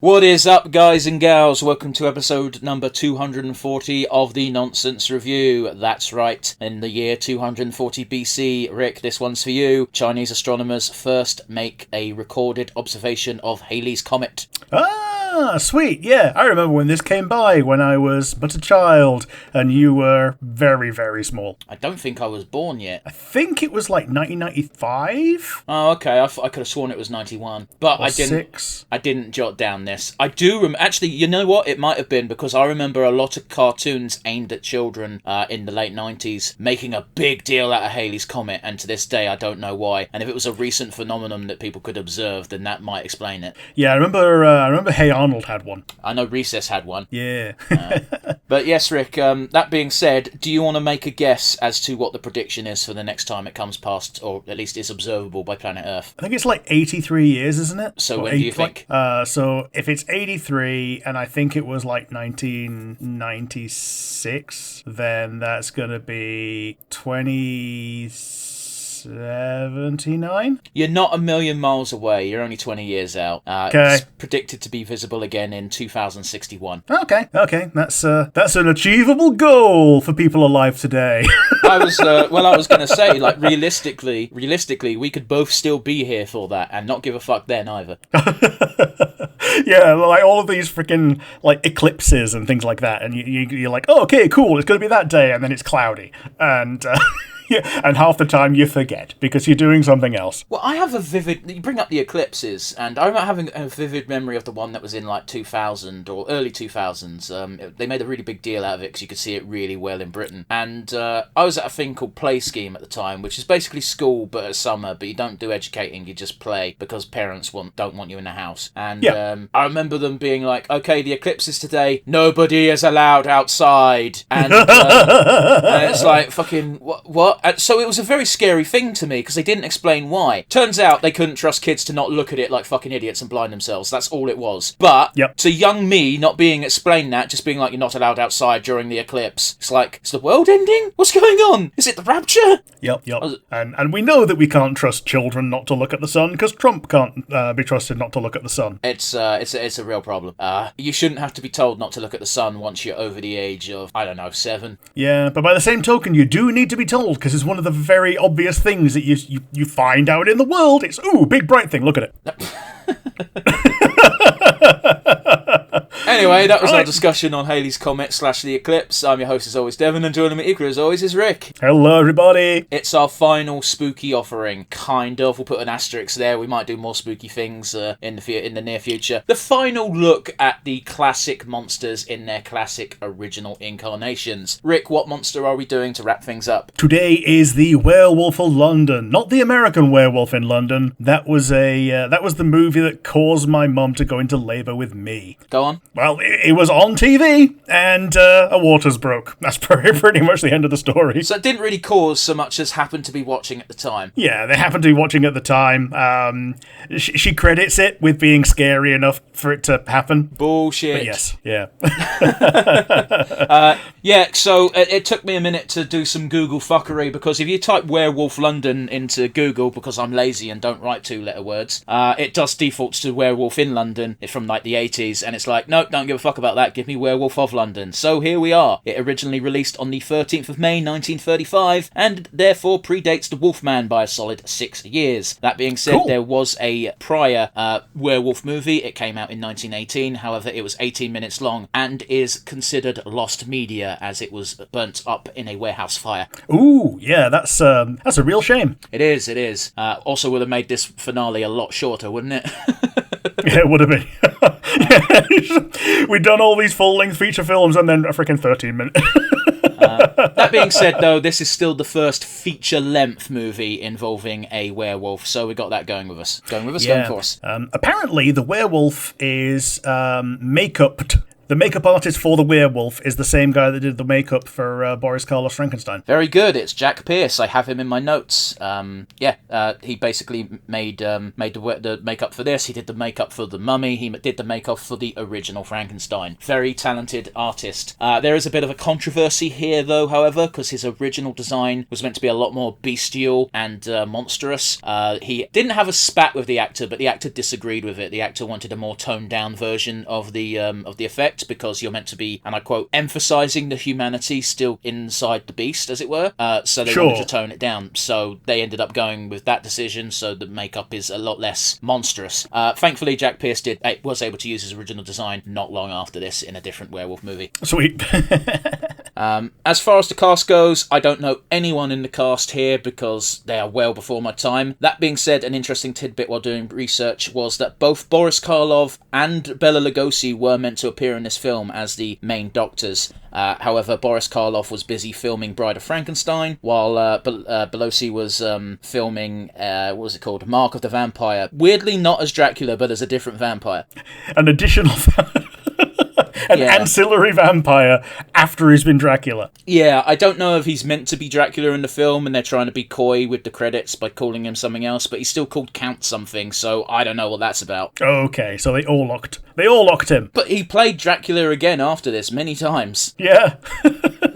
What is up, guys and gals? Welcome to episode number 240 of the Nonsense Review. That's right, in the year 240 BC. Rick, this one's for you. Chinese astronomers first make a recorded observation of Halley's Comet. Ah, sweet. Yeah, I remember when this came by when I was but a child and you were very, very small. I don't think I was born yet. I think it was like 1995? Oh, okay. I could have sworn it was 91. But Or I didn't. 6. I didn't jot down this. I do actually, you know what? It might have been because I remember a lot of cartoons aimed at children in the late 90s making a big deal out of Halley's Comet, and to this day I don't know why. And if it was a recent phenomenon that people could observe, then that might explain it. Yeah, I remember Hey Arnold had one. I know Recess had one. Yeah. But yes, Rick, that being said, do you want to make a guess as to what the prediction is for the next time it comes past, or at least is observable by planet Earth? I think it's like 83 years, isn't it? So when do you think? So if it's 83, and I think it was like 1996, then that's going to be 2079? You're not a million miles away. You're only 20 years out. Okay. It's predicted to be visible again in 2061. Okay. That's an achievable goal for people alive today. I was going to say, like, realistically, we could both still be here for that and not give a fuck then either. Yeah, like all of these freaking like eclipses and things like that, and you're like, oh, okay, cool, it's going to be that day, and then it's cloudy, and yeah, and half the time you forget because you're doing something else. Well, I have you bring up the eclipses, and I remember having a vivid memory of the one that was in like 2000 or early 2000s. They made a really big deal out of it because you could see it really well in Britain. And I was at a thing called Play Scheme at the time, which is basically school but at summer, but you don't do educating, you just play because parents don't want you in the house. And I remember them being like, okay, the eclipse is today, nobody is allowed outside. And, and it's like, fucking, what? And so it was a very scary thing to me because they didn't explain why. Turns out they couldn't trust kids to not look at it like fucking idiots and blind themselves. That's all it was. But to young me, not being explained that, just being like, you're not allowed outside during the eclipse. It's like, is the world ending? What's going on? Is it the rapture? Yep. And we know that we can't trust children not to look at the sun because Trump can't be trusted not to look at the sun. It's a real problem. You shouldn't have to be told not to look at the sun once you're over the age of, I don't know, 7. Yeah, but by the same token, you do need to be told because it's one of the very obvious things that you find out in the world. It's, ooh, big bright thing, look at it. Anyway, that was our discussion on Halley's Comet / the eclipse. I'm your host as always, Devon, and joining me equally as always is Rick. Hello, everybody. It's our final spooky offering, kind of. We'll put an asterisk there. We might do more spooky things in the near future. The final look at the classic monsters in their classic original incarnations. Rick, what monster are we doing to wrap things up? Today is the Werewolf of London, not the American Werewolf in London. That was the movie that caused my mum to go into labour with me. Go on. Well, it was on TV, and a waters broke. That's pretty much the end of the story. So it didn't really cause so much as happened to be watching at the time. Yeah, they happened to be watching at the time. She credits it with being scary enough for it to happen. Bullshit. But yes, yeah. So it took me a minute to do some Google fuckery, because if you type Werewolf London into Google, because I'm lazy and don't write 2-letter words, it does defaults to Werewolf in London from like the 80s, and it's like, no, don't give a fuck about that, give me Werewolf of London. So here we are. It originally released on the 13th of May 1935, and therefore predates The Wolfman by a solid 6 years. That being said, cool. There was a prior werewolf movie. It came out in 1918, however it was 18 minutes long and is considered lost media as it was burnt up in a warehouse fire. Ooh, yeah, that's a real shame. It is. Also would have made this finale a lot shorter, wouldn't it? Yeah, it would have been. We'd done all these full-length feature films and then a freaking 13 minutes. That being said, though, this is still the first feature-length movie involving a werewolf, so we got that going with us. Going for us. Apparently, the werewolf is make-upped The makeup artist for the werewolf is the same guy that did the makeup for Boris Karloff's Frankenstein. Very good. It's Jack Pierce. I have him in my notes. He basically made the makeup for this. He did the makeup for the Mummy. He did the makeup for the original Frankenstein. Very talented artist. There is a bit of a controversy here, though, however, because his original design was meant to be a lot more bestial and monstrous. He didn't have a spat with the actor, but the actor disagreed with it. The actor wanted a more toned-down version of the effect, because you're meant to be, and I quote, emphasising the humanity still inside the beast, as it were. So they wanted to tone it down. So they ended up going with that decision, so the makeup is a lot less monstrous. Thankfully, Jack Pierce was able to use his original design not long after this in a different werewolf movie. Sweet. As far as the cast goes, I don't know anyone in the cast here because they are well before my time. That being said, an interesting tidbit while doing research was that both Boris Karloff and Bela Lugosi were meant to appear in this film as the main doctors. However, Boris Karloff was busy filming Bride of Frankenstein, while Belushi was filming, what was it called? Mark of the Vampire. Weirdly not as Dracula, but as a different vampire. An additional... ancillary vampire after he's been Dracula. Yeah, I don't know if he's meant to be Dracula in the film and they're trying to be coy with the credits by calling him something else, but he's still called Count something, so I don't know what that's about. Okay, so they all locked him. But he played Dracula again after this many times. Yeah.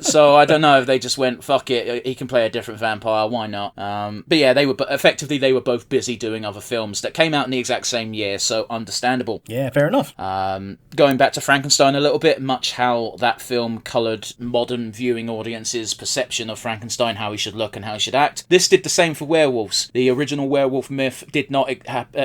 So I don't know if they just went, fuck it, he can play a different vampire, why not? But yeah, they were both busy doing other films that came out in the exact same year, so understandable. Yeah, fair enough. Going back to Frankenstein a little bit, much how that film coloured modern viewing audiences' perception of Frankenstein, how he should look and how he should act. This did the same for werewolves. The original werewolf myth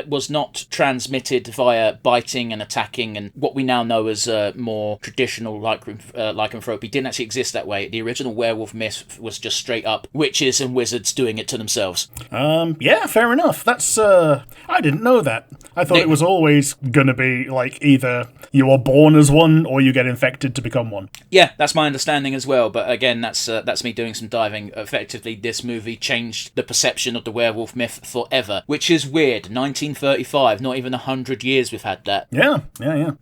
was not transmitted via biting and attacking and what we now know as more traditional lycanthropy didn't actually exist that way. The original werewolf myth was just straight up witches and wizards doing it to themselves. Yeah, fair enough. That's I didn't know that. I thought it was always gonna be like either you are born as one or you get infected to become one. Yeah, that's my understanding as well, but again, that's me doing some diving. Effectively, this movie changed the perception of the werewolf myth forever, which is weird. 1935, not even 100 years we've had that. Yeah.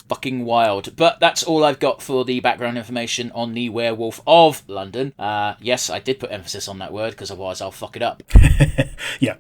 Fucking wild. But that's all I've got for the background information on the Werewolf of London. Yes, I did put emphasis on that word, because otherwise I'll fuck it up. Yeah,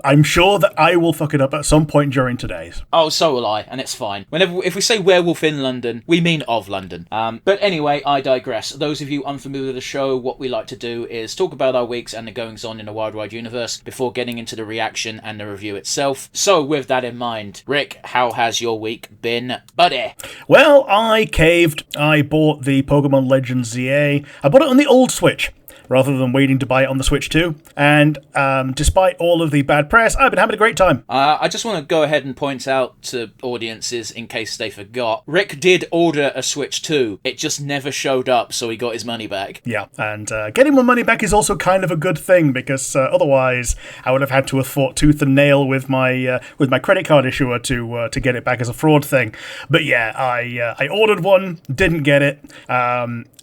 I'm sure that I will fuck it up at some point during today's. Oh, so will I, and it's fine. If we say Werewolf in London, we mean of London. But anyway, I digress. Those of you unfamiliar with the show, what we like to do is talk about our weeks and the goings-on in the Wild Wide Universe before getting into the reaction and the review itself. So with that in mind, Rick, how has your week been, buddy? Well, I caved. I bought the Pokemon Legends ZA. I bought it on the old Switch, rather than waiting to buy it on the Switch 2. And despite all of the bad press, I've been having a great time. I just want to go ahead and point out to audiences, in case they forgot, Rick did order a Switch 2. It just never showed up, so he got his money back. Yeah, and getting my money back is also kind of a good thing, because otherwise I would have had to have fought tooth and nail with my credit card issuer to get it back as a fraud thing. But yeah, I ordered one, didn't get it.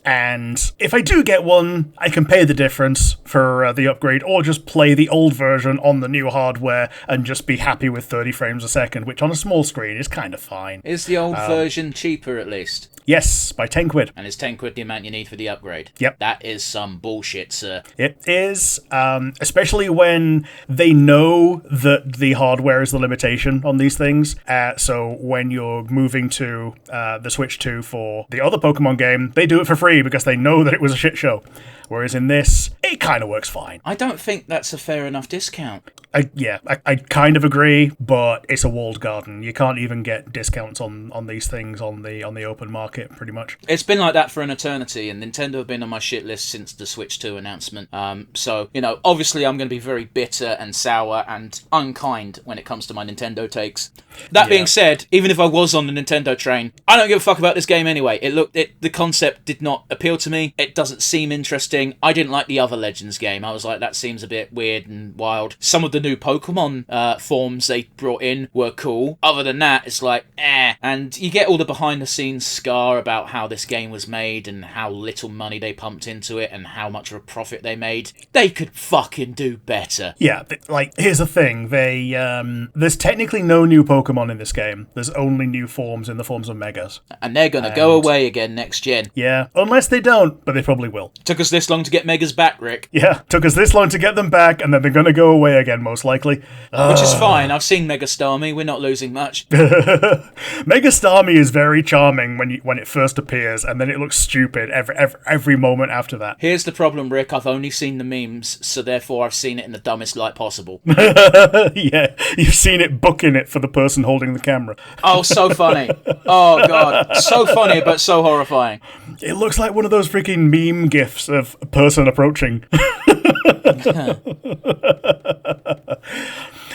And if I do get one, I can pay the difference for the upgrade, or just play the old version on the new hardware and just be happy with 30 frames a second, which on a small screen is kind of fine. Is the old version cheaper, at least? Yes, by 10 quid. And is 10 quid the amount you need for the upgrade? Yep. That is some bullshit, sir. It is, especially when they know that the hardware is the limitation on these things. So when you're moving to the Switch 2 for the other Pokemon game, they do it for free because they know that it was a shit show. Whereas in this, it kind of works fine. I don't think that's a fair enough discount. I kind of agree, but it's a walled garden. You can't even get discounts on these things on the open market, pretty much. It's been like that for an eternity, and Nintendo have been on my shit list since the Switch 2 announcement. So, obviously I'm going to be very bitter and sour and unkind when it comes to my Nintendo takes. That being said, even if I was on the Nintendo train, I don't give a fuck about this game anyway. The concept did not appeal to me. It doesn't seem interesting. I didn't like the other Legends game. I was like, that seems a bit weird and wild. Some of the the new Pokemon forms they brought in were cool. Other than that, it's like, eh. And you get all the behind-the-scenes scar about how this game was made and how little money they pumped into it and how much of a profit they made. They could fucking do better. Yeah, like, here's the thing. There's technically no new Pokemon in this game. There's only new forms in the forms of Megas. And they're going to go away again next gen. Yeah, unless they don't, but they probably will. Took us this long to get Megas back, Rick. Yeah, took us this long to get them back, and then they're going to go away again, most likely. Which is fine. I've seen Mega Starmie. We're not losing much. Mega Starmie is very charming when it first appears, and then it looks stupid every moment after that. Here's the problem, Rick. I've only seen the memes, so therefore I've seen it in the dumbest light possible. Yeah, you've seen it booking it for the person holding the camera. Oh, so funny. Oh, God. So funny, but so horrifying. It looks like one of those freaking meme gifs of a person approaching.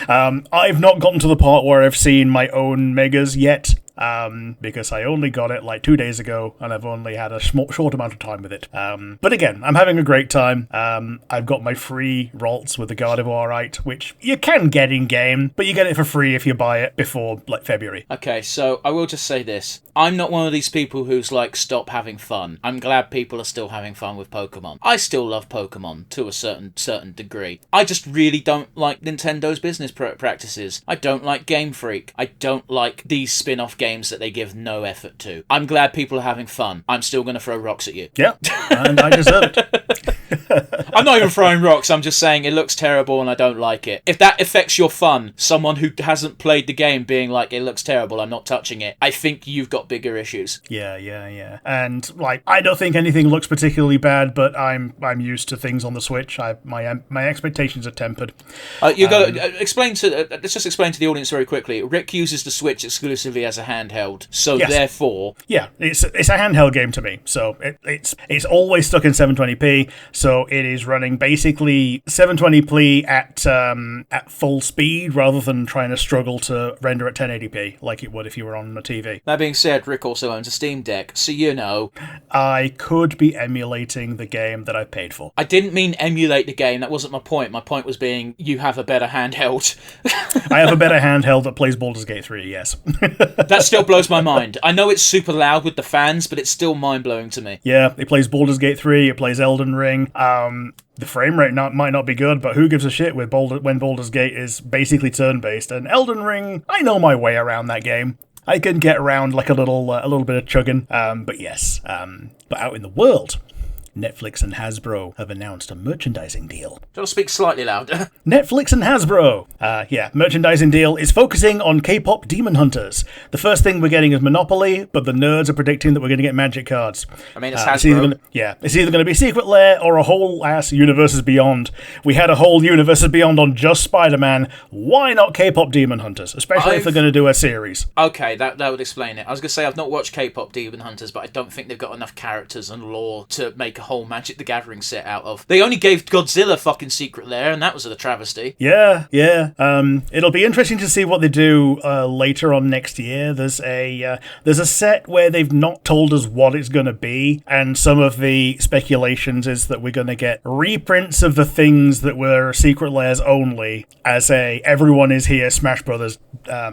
I've not gotten to the part where I've seen my own Megas yet. Because I only got it like 2 days ago, and I've only had a short amount of time with it. But again, I'm having a great time. I've got my free Ralts with the Gardevoir right, which you can get in-game, but you get it for free if you buy it before, like, February. Okay, so I will just say this. I'm not one of these people who's like, stop having fun. I'm glad people are still having fun with Pokemon. I still love Pokemon to a certain degree. I just really don't like Nintendo's business practices. I don't like Game Freak. I don't like these spin-off games that they give no effort to. I'm glad people are having fun. I'm still going to throw rocks at you. Yeah, and I deserve it. I'm not even throwing rocks, I'm just saying it looks terrible and I don't like it. If that affects your fun, someone who hasn't played the game being like, it looks terrible, I'm not touching it, I think you've got bigger issues. Yeah. And, like, I don't think anything looks particularly bad, but I'm used to things on the Switch. My expectations are tempered. Let's just explain to the audience very quickly. Rick uses the Switch exclusively as a handheld, so yes. Therefore... Yeah, it's a handheld game to me, so it's always stuck in 720p, so it is running basically 720p at full speed rather than trying to struggle to render at 1080p like it would if you were on a TV. That being said, Rick also owns a Steam Deck, so you know... I could be emulating the game that I paid for. I didn't mean emulate the game, that wasn't my point. My point was being, you have a better handheld. I have a better handheld that plays Baldur's Gate 3, yes. That still blows my mind. I know it's super loud with the fans, but it's still mind-blowing to me. Yeah, it plays Baldur's Gate 3, it plays Elden Ring. The frame rate might not be good, but who gives a shit when Baldur's Gate is basically turn-based? And Elden Ring, I know my way around that game. I can get around like a little bit of chugging. But yes, but out in the world, Netflix and Hasbro have announced a merchandising deal. Do you want to speak slightly louder? Netflix and Hasbro! Merchandising deal is focusing on K-pop Demon Hunters. The first thing we're getting is Monopoly, but the nerds are predicting that we're going to get Magic cards. I mean, it's Hasbro. It's either going to be Secret Lair or a whole-ass Universes Beyond. We had a whole Universes Beyond on just Spider-Man. Why not K-pop Demon Hunters? Especially if they're going to do a series. Okay, that would explain it. I was going to say I've not watched K-pop Demon Hunters, but I don't think they've got enough characters and lore to make a whole Magic the Gathering set out of. They only gave Godzilla fucking Secret Lair, and that was a travesty. Yeah. It'll be interesting to see what they do later on next year. There's a set where they've not told us what it's going to be, and some of the speculations is that we're going to get reprints of the things that were Secret Lairs only as a Everyone Is Here Smash Brothers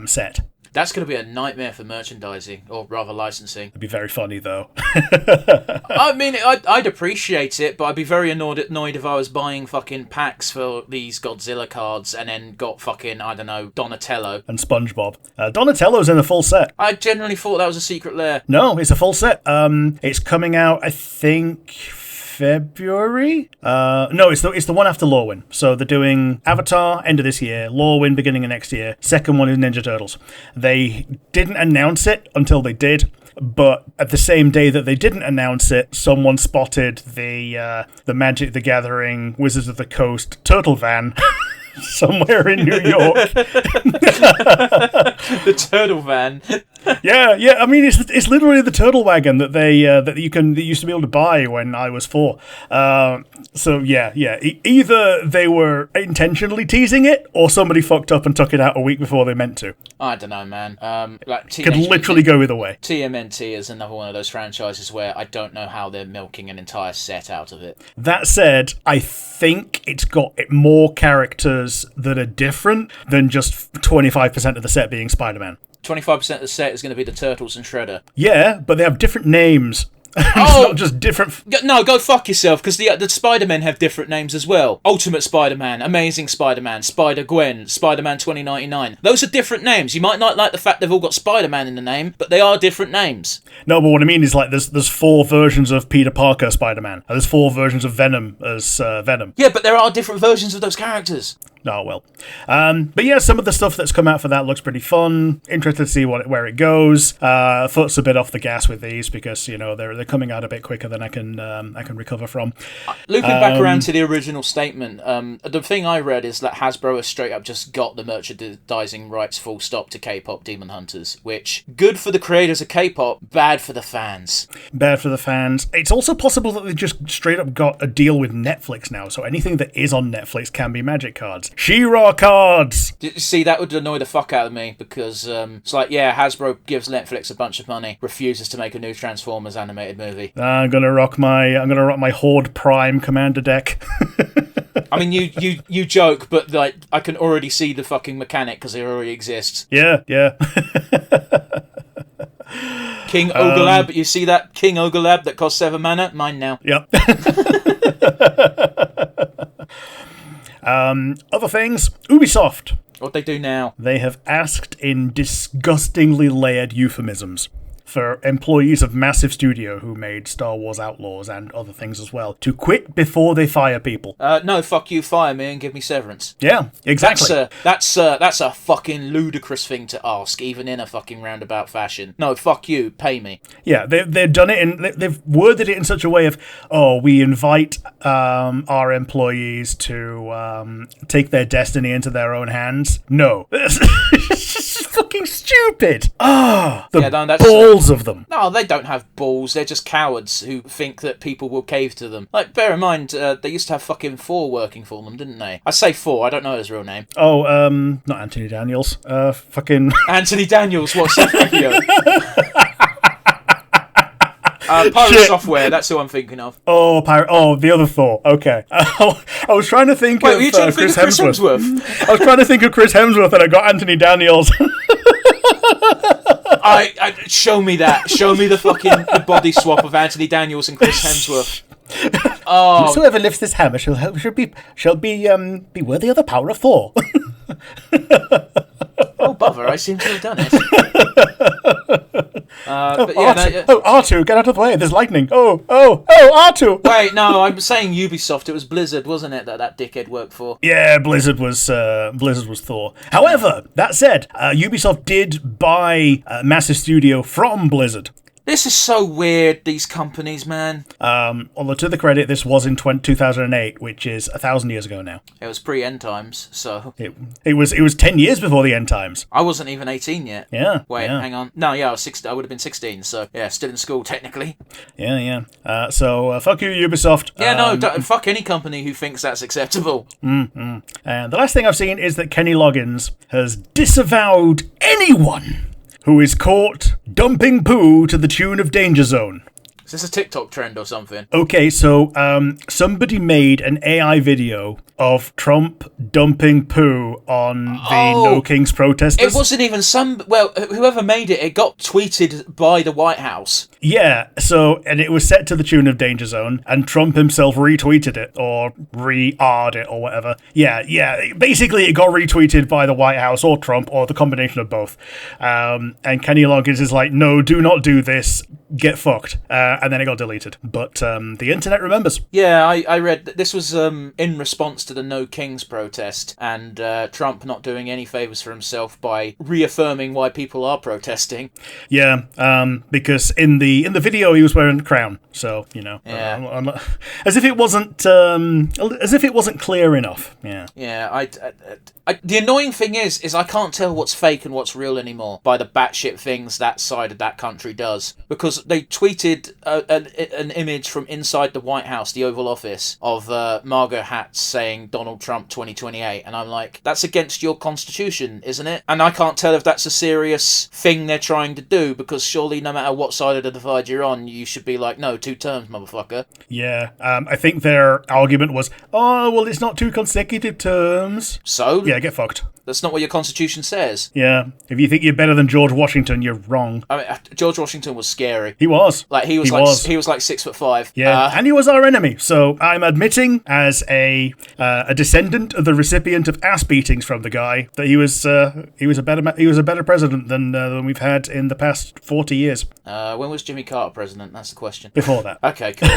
set. That's going to be a nightmare for merchandising, or rather licensing. It'd be very funny, though. I mean, I'd appreciate it, but I'd be very annoyed if I was buying fucking packs for these Godzilla cards and then got fucking, I don't know, Donatello. And SpongeBob. Donatello's in a full set. I generally thought that was a Secret Lair. No, it's a full set. It's coming out, I think... February? No, it's the one after Lorwyn. So they're doing Avatar, end of this year, Lorwyn, beginning of next year. Second one is Ninja Turtles. They didn't announce it until they did, but at the same day that they didn't announce it, someone spotted the Magic the Gathering Wizards of the Coast turtle van somewhere in New York. The turtle van. Yeah. I mean, it's literally the turtle wagon that that used to be able to buy when I was 4. So yeah. Either they were intentionally teasing it, or somebody fucked up and took it out a week before they meant to. I don't know, man. Like Could literally go either way. TMNT is another one of those franchises where I don't know how they're milking an entire set out of it. That said, I think it's got more characters that are different than just 25% of the set being Spider-Man. 25% of the set is going to be the Turtles and Shredder. Yeah, but they have different names. It's not just different. No, go fuck yourself, because the Spider-Men have different names as well. Ultimate Spider-Man, Amazing Spider-Man, Spider-Gwen, Spider-Man 2099. Those are different names. You might not like the fact they've all got Spider-Man in the name, but they are different names. No, but what I mean is, like, there's 4 versions of Peter Parker Spider-Man. And there's 4 versions of Venom as Venom. Yeah, but there are different versions of those characters. Oh, well. But yeah, some of the stuff that's come out for that looks pretty fun. Interested to see where it goes. Foot's a bit off the gas with these because, they're coming out a bit quicker than I can recover from. Looping back around to the original statement, the thing I read is that Hasbro has straight up just got the merchandising rights full stop to K-pop Demon Hunters, which, good for the creators of K-pop, bad for the fans. Bad for the fans. It's also possible that they just straight up got a deal with Netflix now, so anything that is on Netflix can be Magic cards. She-Ra cards! See, that would annoy the fuck out of me, because it's like, yeah, Hasbro gives Netflix a bunch of money, refuses to make a new Transformers animated movie. I'm gonna rock my Horde Prime Commander deck. I mean, you joke, but like I can already see the fucking mechanic because it already exists. Yeah. King Ogolab, you see that King Ogolab that costs 7 mana? Mine now. Yep. Other things, Ubisoft. What they do now? They have asked in disgustingly layered euphemisms for employees of massive studio who made Star Wars Outlaws and other things as well to quit before they fire people. No, fuck you, fire me and give me severance. Yeah, exactly. That's a fucking ludicrous thing to ask, even in a fucking roundabout fashion. No, fuck you, pay me. Yeah, they've done it and they've worded it in such a way of, we invite our employees to take their destiny into their own hands. No. It's just fucking stupid. The balls of them. No, they don't have balls. They're just cowards who think that people will cave to them. Like, bear in mind, they used to have fucking 4 working for them, didn't they? I say 4. I don't know his real name. Oh, not Anthony Daniels. Fucking Anthony Daniels. What's that video? Pirate Software, that's who I'm thinking of. Oh, the other Thor. Okay. I was trying to think of Chris Hemsworth. I was trying to think of Chris Hemsworth and I got Anthony Daniels. Show me that. Show me the body swap of Anthony Daniels and Chris Hemsworth. Oh. Whosoever lifts this hammer shall be worthy of the power of Thor. Oh, bother, I seem to have done it. R2, get out of the way, there's lightning. R2. Wait, no, I'm saying Ubisoft. It was Blizzard, wasn't it, that dickhead worked for? Yeah, Blizzard was Thor. However, that said, Ubisoft did buy a massive studio from Blizzard. This is so weird, these companies, man. Although, to the credit, this was in 2008, which is 1,000 years ago now. It was pre-End Times, so... It was 10 years before the End Times. I wasn't even 18 yet. Yeah. Wait, hang on. No, yeah, I was 16. I would have been 16, so, yeah, still in school, technically. Yeah. So, fuck you, Ubisoft. Yeah, fuck any company who thinks that's acceptable. And the last thing I've seen is that Kenny Loggins has disavowed anyone who is caught dumping poo to the tune of Danger Zone. Is this a TikTok trend or something? Okay, so somebody made an AI video of Trump dumping poo on the No Kings protesters. It wasn't even whoever made it, it got tweeted by the White House. Yeah, and it was set to the tune of Danger Zone, and Trump himself retweeted it, or re-r'd it, or whatever. Yeah, basically it got retweeted by the White House, or Trump, or the combination of both. And Kenny Loggins is like, no, do not do this. get fucked. And then it got deleted. But the internet remembers. Yeah, I read that this was in response to the No Kings protest, and Trump not doing any favours for himself by reaffirming why people are protesting. Yeah, because in the video he was wearing a crown, so Yeah. as if it wasn't clear enough. Yeah. Yeah, the annoying thing is I can't tell what's fake and what's real anymore by the batshit things that side of that country does, because they tweeted an image from inside the White House, the Oval Office, of MAGA hats saying Donald Trump 2028, and I'm like, that's against your constitution, isn't it? And I can't tell if that's a serious thing they're trying to do, because surely no matter what side of the divide you're on, you should be like, no, 2 terms, motherfucker. Yeah, I think their argument was, oh, well, it's not 2 consecutive terms. So? Yeah, get fucked. That's not what your constitution says. Yeah, if you think you're better than George Washington, you're wrong. I mean, George Washington was scary. He was. Like he was 6'5". Yeah, and he was our enemy. So I'm admitting, as a descendant of the recipient of ass beatings from the guy, that he was a better president than we've had in the past 40 years. When was Jimmy Carter president? That's the question. Before that. Okay, cool.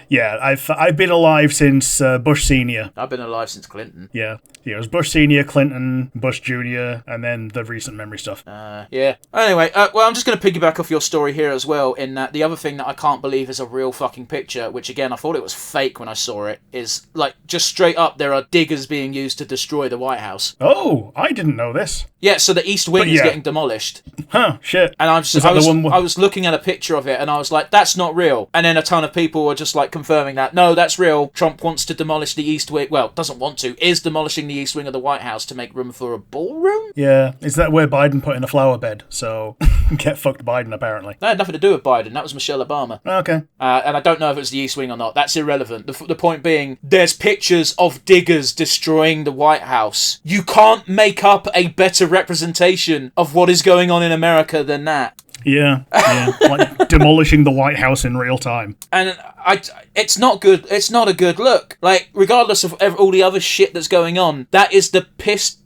Yeah, I've been alive since Bush Senior. I've been alive since Clinton. Yeah, it was Bush Senior, Clinton, Bush Jr., and then the recent memory stuff. Yeah. Anyway, well, I'm just going to piggyback off your story here as well, in that the other thing that I can't believe is a real fucking picture, which again, I thought it was fake when I saw it, is, like, just straight up, there are diggers being used to destroy the White House. Oh, I didn't know this. Yeah, so the East Wing is getting demolished. Huh, shit. And I was looking at a picture of it, and I was like, that's not real. And then a ton of people were just, like, confirming that, no, that's real. Trump wants to demolish the East Wing. Well, doesn't want to, is demolishing the East Wing of the White House to make room for a ballroom? Yeah, is that where Biden put in a flower bed? So, get fucked Biden, apparently. That had nothing to do with Biden. That was Michelle Obama. Okay. And I don't know if it was the East Wing or not. That's irrelevant. The point being, there's pictures of diggers destroying the White House. You can't make up a better representation of what is going on in America than that. Yeah, like demolishing the White House in real time. And it's not good. It's not a good look. Like, regardless of all the other shit that's going on, that is the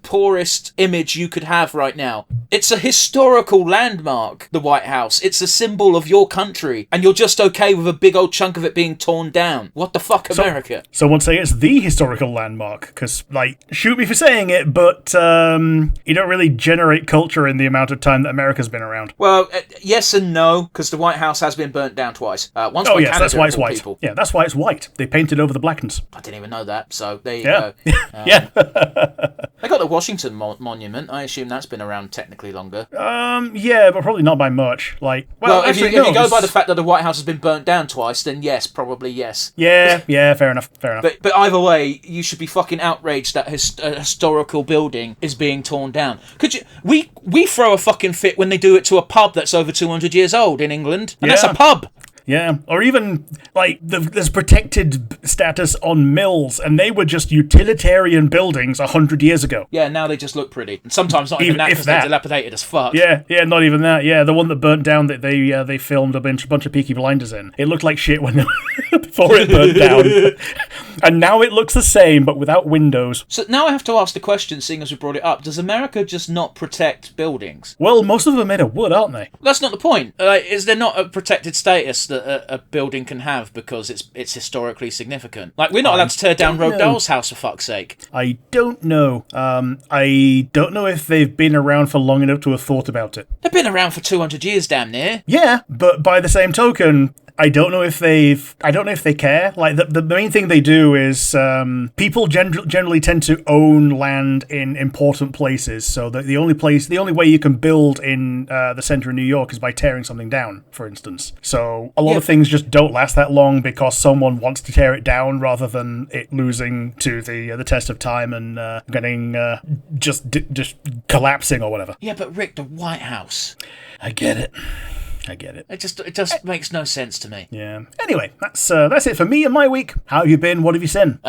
poorest image you could have right now. It's a historical landmark, the White House. It's a symbol of your country, and you're just okay with a big old chunk of it being torn down. What the fuck, America? Someone say it's the historical landmark, because, like, shoot me for saying it, but you don't really generate culture in the amount of time that America's been around. Well, yes and no, because the White House has been burnt down twice. Once by Canada, that's why it's white. People. Yeah, that's why it's white. They painted over the blackness. I didn't even know that, so there you go. Yeah. They got the Washington Monument. I assume that's been around technically longer. Yeah, but probably not by much. Like, well if you go by the fact that the White House has been burnt down twice, then yes, probably yes. Yeah, fair enough. But either way, you should be fucking outraged that a historical building is being torn down. Could you? We throw a fucking fit when they do it to a pub that's over 200 years old in England, and that's a pub. Yeah, or even, like, there's protected status on mills, and they were just utilitarian buildings 100 years ago. Yeah, now they just look pretty. And sometimes not even that, because they're dilapidated as fuck. Yeah, not even that. Yeah, the one that burnt down that they filmed a bunch of Peaky Blinders in. It looked like shit when before it burnt down. And now it looks the same, but without windows. So now I have to ask the question, seeing as we brought it up, does America just not protect buildings? Well, most of them are made of wood, aren't they? That's not the point. Is there not a protected status that a building can have because it's historically significant? Like, we're not allowed to tear down Roald Dahl's house, for fuck's sake. I don't know. I don't know if they've been around for long enough to have thought about it. They've been around for 200 years, damn near. Yeah, but by the same token, I don't know if they care. Like, the main thing they do is people generally tend to own land in important places. So the only way you can build in the center of New York is by tearing something down, for instance. So a lot of things just don't last that long because someone wants to tear it down rather than it losing to the test of time and getting just collapsing or whatever. Yeah, but Rick, the White House. I get it. It just makes no sense to me. Yeah. Anyway, that's it for me and my week. How have you been? What have you seen?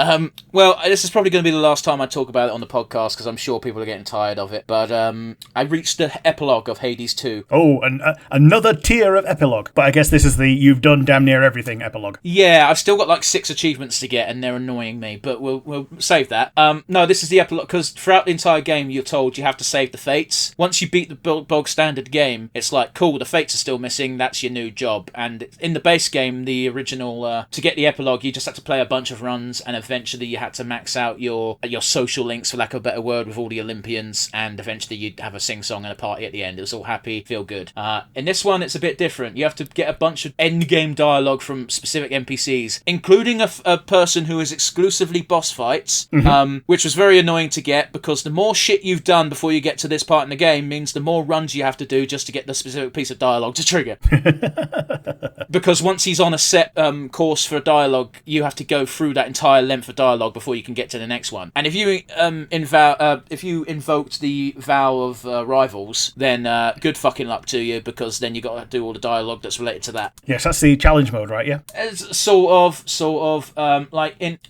Well, this is probably going to be the last time I talk about it on the podcast because I'm sure people are getting tired of it. But I reached the epilogue of Hades 2. Oh, and another tier of epilogue. But I guess this is the you've done damn near everything epilogue. Yeah, I've still got like 6 achievements to get, and they're annoying me. But we'll save that. No, this is the epilogue because throughout the entire game, you're told you have to save the fates. Once you beat the bog standard game, it's like, cool, the fates are still missing, that's your new job. And in the base game, the original, to get the epilogue, you just had to play a bunch of runs, and eventually you had to max out your social links, for lack of a better word, with all the Olympians, and eventually you'd have a sing-song and a party at the end. It was all happy, feel good. In this one, it's a bit different. You have to get a bunch of endgame dialogue from specific NPCs, including a person who is exclusively boss fights, which was very annoying to get, because the more shit you've done before you get to this part in the game means the more runs you have to do just to get the specific piece of dialogue to trigger. Because once he's on a set course for dialogue, you have to go through that entire length of dialogue before you can get to the next one. And if you invoked the vow of rivals, then good fucking luck to you, because then you got to do all the dialogue that's related to that. Yes, that's the challenge mode, right? Yeah. It's sort of.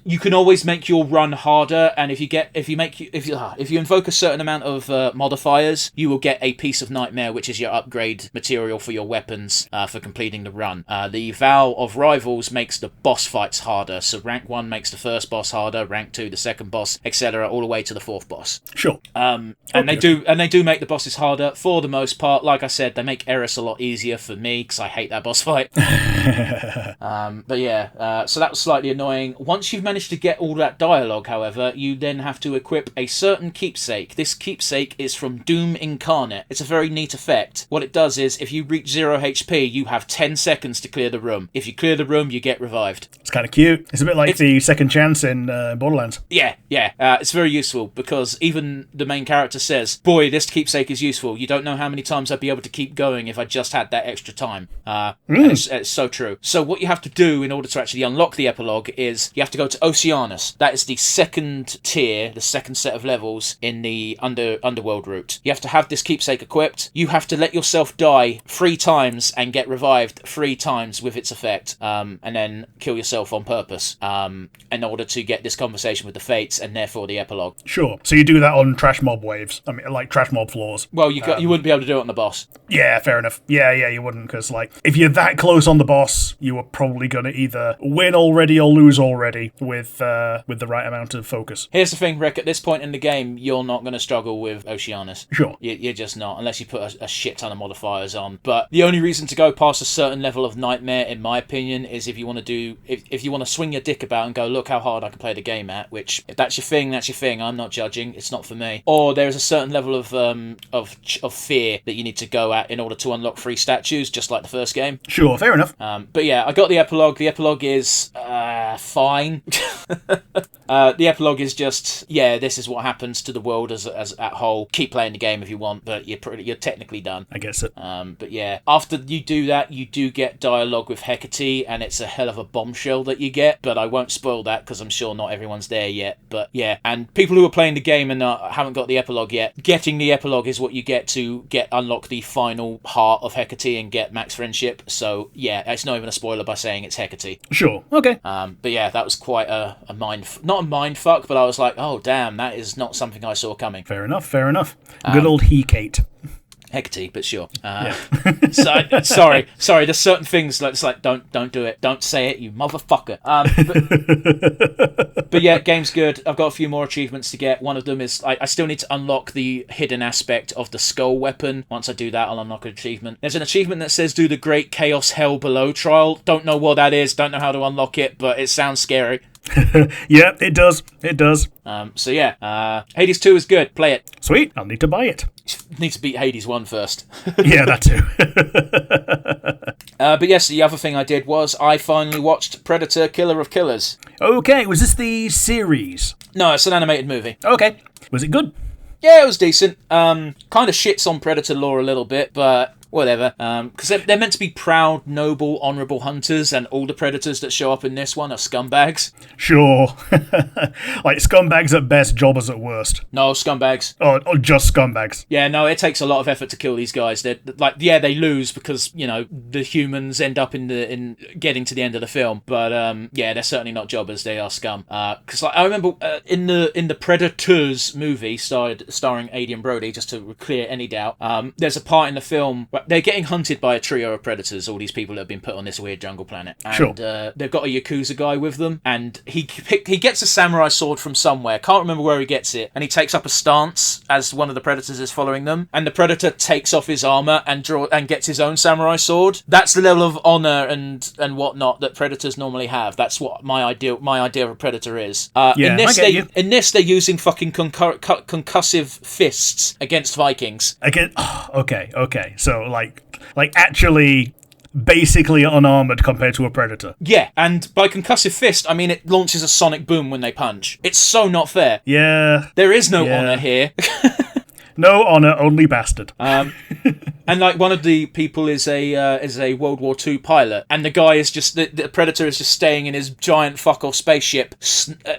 You can always make your run harder, and if you invoke a certain amount of modifiers, you will get a piece of nightmare, which is your upgrade material for your weapons for completing the run. The vow of rivals makes the boss fights harder. So rank 1 makes the first boss harder, rank 2 the second boss, etc., all the way to the fourth boss. Sure. And they do make the bosses harder for the most part. Like I said, they make Eris a lot easier for me because I hate that boss fight. But yeah, so that was slightly annoying. Once you've managed to get all that dialogue, however, you then have to equip a certain keepsake. This keepsake is from Doom Incarnate. It's a very neat effect. What it does is, if you reach 0 HP, you have 10 seconds to clear the room. If you clear the room, you get revived. It's kind of cute. It's a bit like the second chance in Borderlands. Yeah. It's very useful, because even the main character says, boy, this keepsake is useful. You don't know how many times I'd be able to keep going if I just had that extra time. It's so true. So what you have to do in order to actually unlock the epilogue is you have to go to Oceanus. That is the second tier, the second set of levels in the underworld route. You have to have this keepsake equipped. You have to let yourself die 3 times and get revived 3 times with its effect, and then kill yourself on purpose in order to get this conversation with the Fates and therefore the epilogue. Sure. So you do that on trash mob waves. I mean, like trash mob floors. Well, you wouldn't be able to do it on the boss. Yeah, fair enough. Yeah, you wouldn't, because if you're that close on the boss, you are probably going to either win already or lose already with the right amount of focus. Here's the thing, Rick. At this point in the game, you're not going to struggle with Oceanus. Sure. You're just not, unless you put a shit ton of modifiers on. But the only reason to go past a certain level of nightmare, in my opinion, is if you want to swing your dick about and go, look how hard I can play the game at. Which, if that's your thing, that's your thing. I'm not judging. It's not for me. Or there is a certain level of fear that you need to go at in order to unlock 3 statues, just like the first game. Sure, fair enough. But yeah, I got the epilogue. The epilogue is fine. The epilogue is just, this is what happens to the world as at whole. Keep playing the game if you want, but you're technically done. I guess it. But yeah, after you do that, you do get dialogue with Hecate, and it's a hell of a bombshell that you get. But I won't spoil that because I'm sure not everyone's there yet. But yeah, and people who are playing the game and haven't got the epilogue yet, getting the epilogue is what you get to unlock the final heart of Hecate and get max friendship. So yeah, it's not even a spoiler by saying it's Hecate. Sure. Okay. But yeah, that was quite a not a mind fuck, but I was like, oh damn, that is not something I saw coming. Fair enough. Good old Hecate. Hecate, but sure. Sorry. There's certain things like it's like don't do it, don't say it, you motherfucker. But yeah, game's good. I've got a few more achievements to get. One of them is I still need to unlock the hidden aspect of the skull weapon. Once I do that, I'll unlock an achievement. There's an achievement that says do the Great Chaos Hell Below trial. Don't know what that is. Don't know how to unlock it, but it sounds scary. Yeah, it does. So yeah, Hades 2 is good. Play it. Sweet. I'll need to buy it. Need to beat Hades 1 first. Yeah, that too. But yes, the other thing I did was I finally watched Predator: Killer of Killers. Okay, was this the series? No, it's an animated movie. Okay. Was it good? Yeah, it was decent. Kind of shits on Predator lore a little bit, but whatever. Because they're meant to be proud, noble, honourable hunters, and all the predators that show up in this one are scumbags. Sure. Like scumbags at best, jobbers at worst. No, scumbags. Or just scumbags. Yeah, no, it takes a lot of effort to kill these guys. They're like, yeah, they lose because, the humans end up in getting to the end of the film. But yeah, they're certainly not jobbers. They are scum. Because I remember in the Predators movie starring Adrian Brody, just to clear any doubt, there's a part in the film where they're getting hunted by a trio of predators, all these people that have been put on this weird jungle planet. And Sure. they've got a Yakuza guy with them, and he gets a samurai sword from somewhere. Can't remember where he gets it. And he takes up a stance as one of the predators is following them. And the predator takes off his armor and gets his own samurai sword. That's the level of honor and whatnot that predators normally have. That's what my idea of a predator is. In this, they're using fucking concussive fists against Vikings. Okay. So like actually basically unarmored compared to a predator. Yeah, and by concussive fist, I mean it launches a sonic boom when they punch. It's so not fair. Yeah. There is no honor here. No honor, only bastard. And like one of the people is a World War II pilot, and the guy is just the predator is just staying in his giant fuck off spaceship,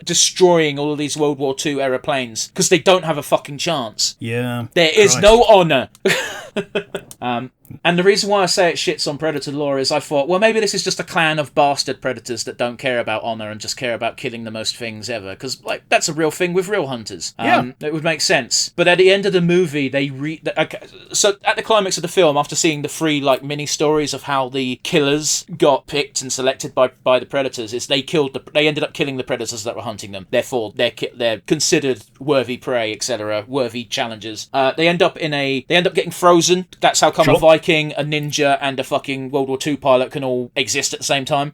destroying all of these World War II era planes because they don't have a fucking chance. Yeah, there is no honor. And the reason why I say it shits on predator lore is I thought, well, maybe this is just a clan of bastard predators that don't care about honor and just care about killing the most things ever, because like that's a real thing with real hunters. It would make sense. But at the end of the movie, so at the climax of the film, after seeing the 3 like mini stories of how the killers got picked and selected by the predators, is they ended up killing the predators that were hunting them. Therefore, they're considered worthy prey, etc., worthy challengers. They end up getting frozen. That's how come a Viking, a ninja, and a fucking World War II pilot can all exist at the same time.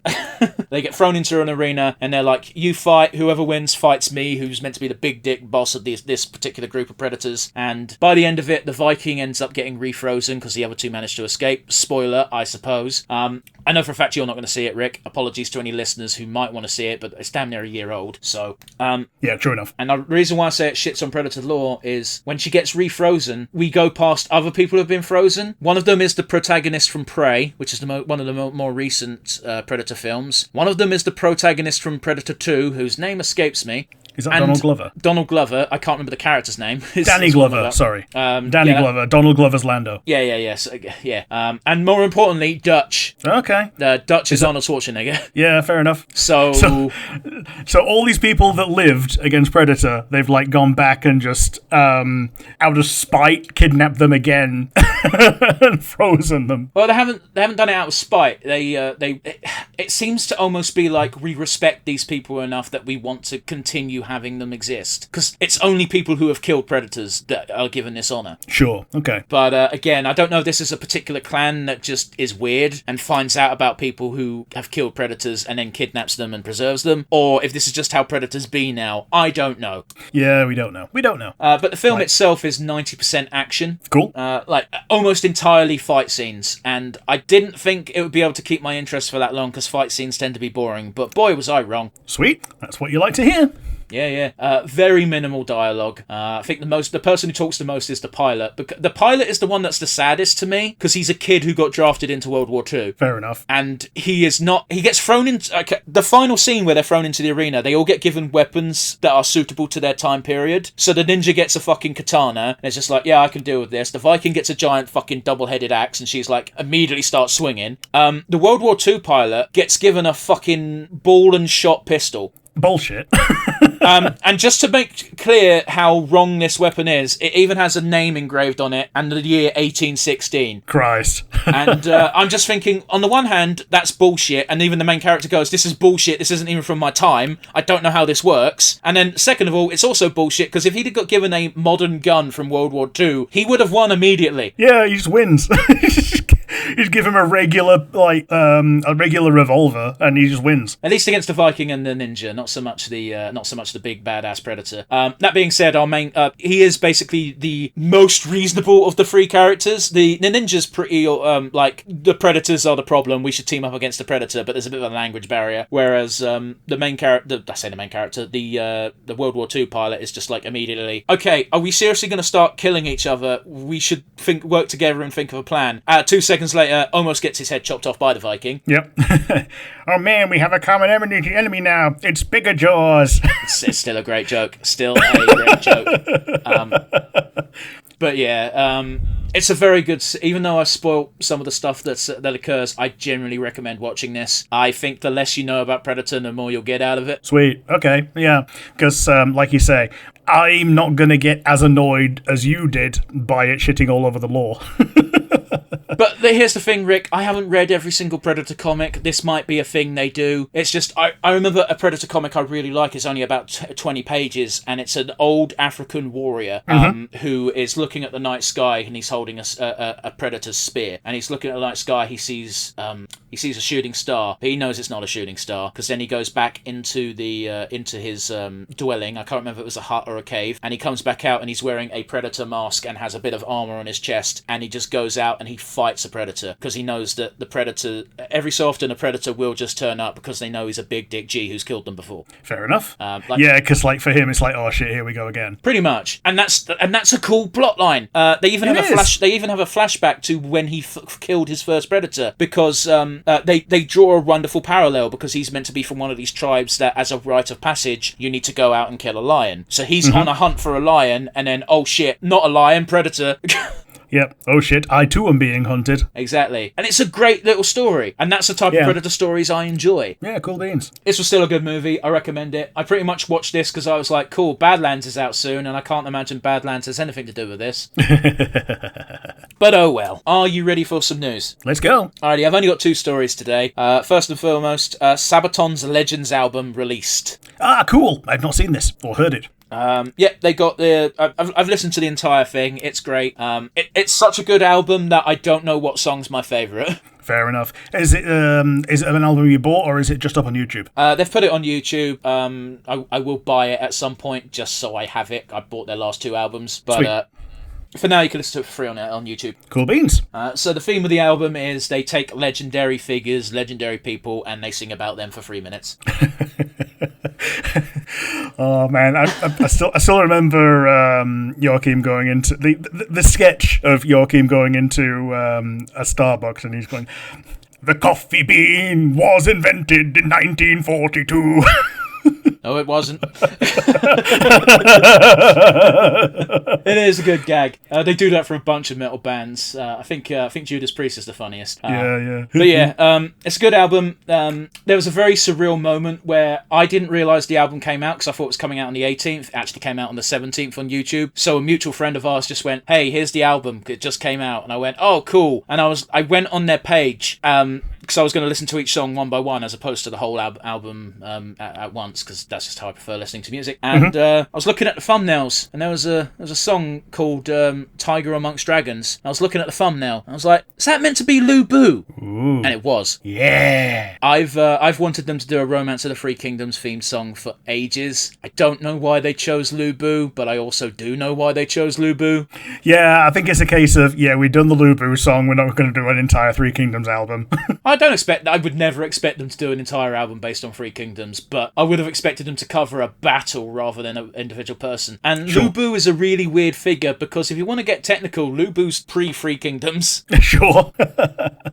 They get thrown into an arena, and they're like, you fight, whoever wins fights me, who's meant to be the big dick boss of this particular group of predators. And by the end of it, the Viking ends up getting refrozen because the other 2 managed to escape. Spoiler, I suppose. I know for a fact you're not going to see it, Rick. Apologies to any listeners who might want to see it, but it's damn near a year old. So, yeah, true enough. And the reason why I say it shits on predator lore is when she gets refrozen, we go past other people who have been frozen. One of them is the protagonist from Prey, which is one of the more recent Predator films. One of them is the protagonist from Predator 2, whose name escapes me. Is that Donald Glover? Donald Glover. I can't remember the character's name. Danny Glover, sorry. Danny Glover. Donald Glover's Lando. Yeah. And more importantly, Dutch. Okay. Dutch is Arnold Schwarzenegger. Yeah, fair enough. So all these people that lived against Predator, they've like gone back and just out of spite kidnapped them again and frozen them. Well, they haven't done it out of spite. It seems to almost be like we respect these people enough that we want to continue having them exist, because it's only people who have killed predators that are given this honor. Sure, okay. But again, I don't know if this is a particular clan that just is weird and finds out about people who have killed predators and then kidnaps them and preserves them, or if this is just how predators be now. I don't know. Yeah, we don't know. But the film itself is 90% action. Cool. Like almost entirely fight scenes, and I didn't think it would be able to keep my interest for that long because fight scenes tend to be boring, but boy was I wrong. Sweet. That's what you like to hear. Yeah. Very minimal dialogue. I think the person who talks the most is the pilot. The pilot is the one that's the saddest to me, because he's a kid who got drafted into World War II. Fair enough. And he gets thrown into... Okay, the final scene where they're thrown into the arena, they all get given weapons that are suitable to their time period. So the ninja gets a fucking katana, and it's just like, yeah, I can deal with this. The Viking gets a giant fucking double-headed axe, and she's like, immediately starts swinging. The World War II pilot gets given a fucking ball and shot pistol. Bullshit. And just to make clear how wrong this weapon is, it even has a name engraved on it and the year 1816. Christ. And I'm just thinking, on the one hand, that's bullshit, and even the main character goes, this is bullshit, this isn't even from my time, I don't know how this works. And then, second of all, it's also bullshit, because if he'd got given a modern gun from World War II, he would have won immediately. Yeah, he just wins. You just give him a regular revolver, and he just wins. At least against the Viking and the ninja, not so much the big badass predator. That being said, our main he is basically the most reasonable of the 3 characters. The ninja's pretty like, the predators are the problem. We should team up against the predator, but there's a bit of a language barrier. Whereas the main character, the World War II pilot is just like immediately, okay, are we seriously going to start killing each other? We should work together and think of a plan. 2 seconds later, almost gets his head chopped off by the Viking. Yep. Oh man, we have a common enemy now. It's Bigger Jaws. It's still a great joke. Still a great joke. But yeah, it's a very good... Even though I've spoiled some of the stuff that occurs, I generally recommend watching this. I think the less you know about Predator, the more you'll get out of it. Sweet. Okay. Yeah. Because, like you say, I'm not going to get as annoyed as you did by it shitting all over the lore. But here's the thing, Rick. I haven't read every single Predator comic. This might be a thing they do. It's just, I remember a Predator comic I really like is only about 20 pages, and it's an old African warrior who is looking at the night sky, and he's holding a Predator's spear. And he's looking at the night sky, he sees a shooting star, but he knows it's not a shooting star, because then he goes back into his dwelling. I can't remember if it was a hut or a cave, and he comes back out and he's wearing a Predator mask and has a bit of armor on his chest, and he just goes out and he fights a Predator, because he knows that the Predator, every so often a Predator will just turn up because they know he's a big dick G who's killed them before. Fair enough. Yeah, because like for him it's like, oh shit, here we go again. Pretty much. And that's a cool plot line. They even have a flashback to when he killed his first Predator, because they draw a wonderful parallel, because he's meant to be from one of these tribes that, as a rite of passage, you need to go out and kill a lion. So he's on a hunt for a lion, and then, oh shit, not a lion, Predator. Yep. Oh shit, I too am being hunted. Exactly. And it's a great little story. And that's the type of Predator stories I enjoy. Yeah, cool beans. This was still a good movie. I recommend it. I pretty much watched this because I was like, cool, Badlands is out soon, and I can't imagine Badlands has anything to do with this. But oh well. Are you ready for some news? Let's go. Alrighty, I've only got 2 stories today. First and foremost, Sabaton's Legends album released. Ah, cool. I've not seen this or heard it. They got the. I've listened to the entire thing. It's great. It's such a good album that I don't know what song's my favourite. Fair enough. Is it an album you bought, or is it just up on YouTube? They've put it on YouTube. I will buy it at some point just so I have it. I bought their last 2 albums, but for now you can listen to it for free on YouTube. Cool beans. So the theme of the album is they take legendary figures, legendary people, and they sing about them for 3 minutes. Oh man, I still remember Joachim going into the sketch of Joachim going into a Starbucks, and he's going, "The coffee bean was invented in 1942." No, it wasn't. It is a good gag. They do that for a bunch of metal bands. I think Judas Priest is the funniest. Yeah. But yeah, it's a good album. There was a very surreal moment where I didn't realise the album came out because I thought it was coming out on the 18th. It actually came out on the 17th on YouTube. So a mutual friend of ours just went, "Hey, here's the album. It just came out." And I went, "Oh, cool." And I went on their page. Because I was going to listen to each song one by one as opposed to the whole album at once, because that's just how I prefer listening to music. And I was looking at the thumbnails, and there was a song called Tiger Amongst Dragons. I was looking at the thumbnail, and I was like, is that meant to be Lou Boo? Ooh. And it was. Yeah. I've wanted them to do a Romance of the Three Kingdoms themed song for ages. I don't know why they chose Lou Boo, but I also do know why they chose Lou Boo. Yeah, I think it's a case of, we've done the Lou Boo song, we're not going to do an entire Three Kingdoms album. I would never expect them to do an entire album based on Three Kingdoms, but I would have expected them to cover a battle rather than an individual person. And sure. Lou Boo is a really weird figure, because if you want to get technical, Lou Boo's pre-Three Kingdoms. Sure.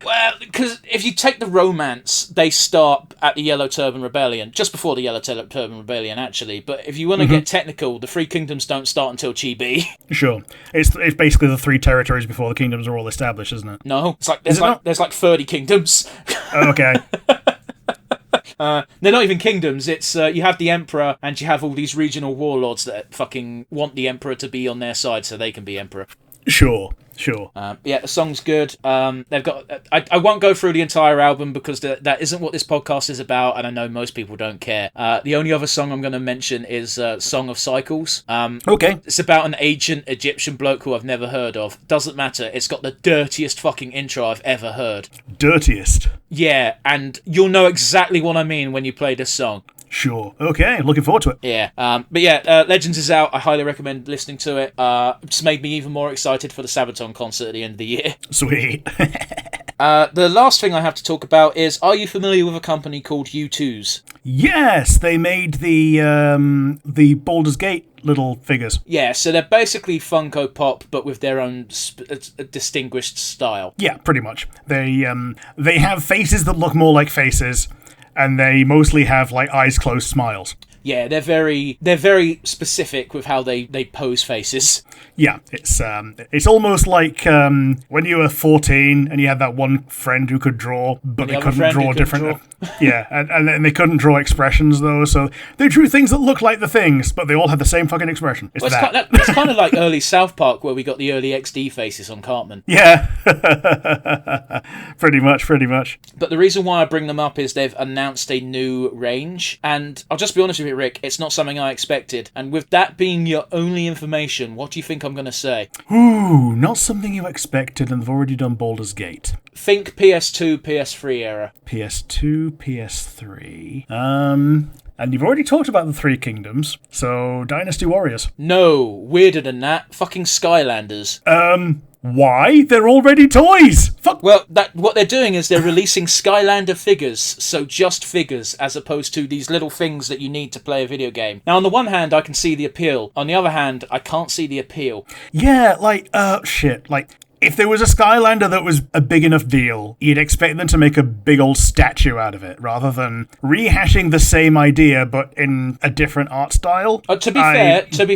Well, because if you take the Romance, they start at the Yellow Turban Rebellion, just before the Yellow Turban Rebellion, actually. But if you want to get technical, the Three Kingdoms don't start until Chibi. Sure. It's basically the 3 territories before the kingdoms are all established, isn't it? No, there's like 30 kingdoms. Okay. They're not even kingdoms. It's you have the emperor, and you have all these regional warlords that fucking want the emperor to be on their side so they can be emperor. Sure. Yeah, the song's good. They've got. I won't go through the entire album because that isn't what this podcast is about, and I know most people don't care. The only other song I'm going to mention is "Song of Cycles." Okay. It's about an ancient Egyptian bloke who I've never heard of. Doesn't matter. It's got the dirtiest fucking intro I've ever heard. Dirtiest. Yeah, and you'll know exactly what I mean when you play this song. Sure. Okay, looking forward to it. Yeah. But yeah, Legends is out. I highly recommend listening to it. It's made me even more excited for the Sabaton concert at the end of the year. Sweet. The last thing I have to talk about is, are you familiar with a company called U2s? Yes, they made the Baldur's Gate little figures. Yeah, so they're basically Funko Pop, but with their own distinguished style. Yeah, pretty much. They have faces that look more like faces, and they mostly have like eyes closed smiles. Yeah, they're very specific with how they pose faces. Yeah, it's almost like when you were 14 and you had that one friend who could draw, but they couldn't draw different. Yeah, and they couldn't draw expressions though, so they drew things that look like the things, but they all had the same fucking expression. It's kind of like early South Park where we got the early XD faces on Cartman. Yeah, pretty much. But the reason why I bring them up is they've announced a new range, and I'll just be honest with you, Rick, it's not something I expected. And with that being your only information, what do you think I'm going to say? Ooh, not something you expected, and they've already done Baldur's Gate. Think PS2, PS3 era. PS2, PS3. And you've already talked about the Three Kingdoms, so Dynasty Warriors. No, weirder than that. Fucking Skylanders. Why? They're already toys! Fuck. Well, what they're doing is they're releasing Skylander figures, so just figures, as opposed to these little things that you need to play a video game. Now, on the one hand, I can see the appeal. On the other hand, I can't see the appeal. Yeah, if there was a Skylander that was a big enough deal, you'd expect them to make a big old statue out of it, rather than rehashing the same idea but in a different art style. To be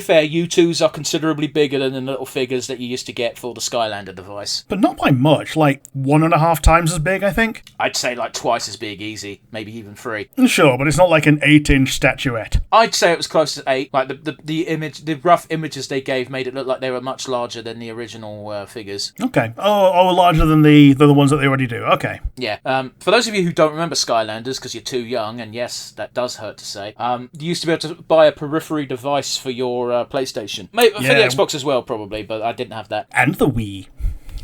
fair, U2s are considerably bigger than the little figures that you used to get for the Skylander device. But not by much, like 1.5 times as big, I think. I'd say like twice as big, easy, maybe even 3. Sure, but it's not like an 8-inch statuette. I'd say it was close to 8. Like the rough images they gave made it look like they were much larger than the original figures. Okay. Oh, larger than the ones that they already do. Okay. Yeah. For those of you who don't remember Skylanders, because you're too young, and yes, that does hurt to say, you used to be able to buy a periphery device for your PlayStation. Maybe for the Xbox as well, probably, but I didn't have that. And the Wii.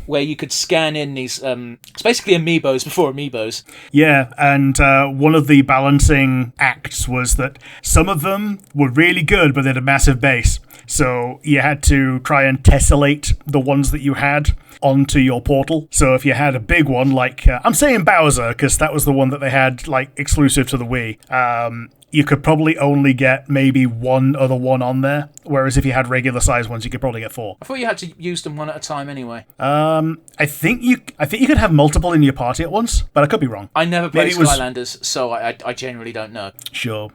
Where you could scan in these, it's basically Amiibos before Amiibos. Yeah, and one of the balancing acts was that some of them were really good, but they had a massive base. So you had to try and tessellate the ones that you had onto your portal. So if you had a big one, like, I'm saying Bowser, because that was the one that they had, like, exclusive to the Wii, you could probably only get maybe one other one on there, whereas if you had regular size ones, you could probably get 4. I thought you had to use them one at a time anyway. I think you could have multiple in your party at once, but I could be wrong. I never played Skylanders, so I genuinely don't know. Sure.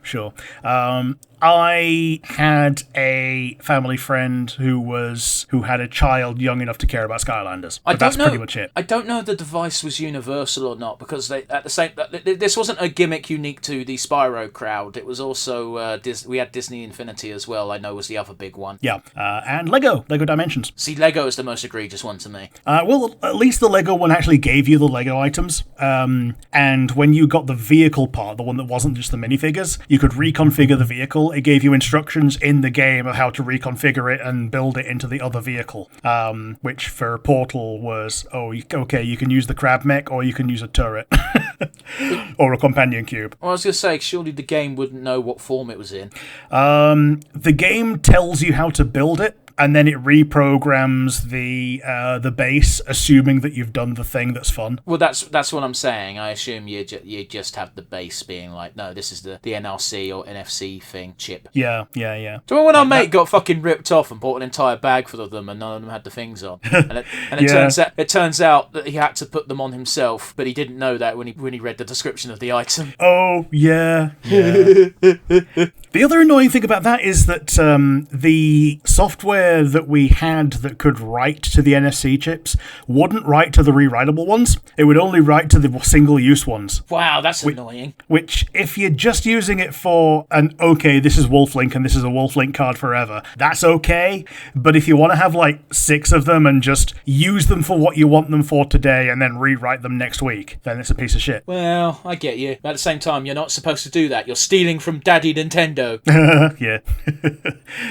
I had a family friend who had a child young enough to care about Skylanders. But that's pretty much it. I don't know if the device was universal or not, because this wasn't a gimmick unique to the Spyro crowd. It was also we had Disney Infinity as well. I know was the other big one. Yeah, and Lego Dimensions. See, Lego is the most egregious one to me. Well, at least the Lego one actually gave you the Lego items. And when you got the vehicle part, the one that wasn't just the minifigures, you could reconfigure the vehicle. It gave you instructions in the game of how to reconfigure it and build it into the other vehicle, which for Portal was, okay, you can use the crab mech or you can use a turret. Or a companion cube. Well, I was going to say, surely the game wouldn't know what form it was in. The game tells you how to build it, and then it reprograms the base, assuming that you've done the thing that's fun. Well, that's what I'm saying. I assume you just have the base being like, no, this is the NRC or NFC thing chip. Yeah. Do you remember when our mate got fucking ripped off and bought an entire bag full of them, and none of them had the things on? And it turns out that he had to put them on himself, but he didn't know that when he read the description of the item. Oh yeah. The other annoying thing about that is that the software that we had that could write to the NFC chips wouldn't write to the rewritable ones. It would only write to the single-use ones. Wow, that's annoying. Which, if you're just using it for this is Wolflink and this is a Wolflink card forever, that's okay. But if you want to have like 6 of them and just use them for what you want them for today and then rewrite them next week, then it's a piece of shit. Well, I get you. But at the same time, you're not supposed to do that. You're stealing from Daddy Nintendo. Yeah.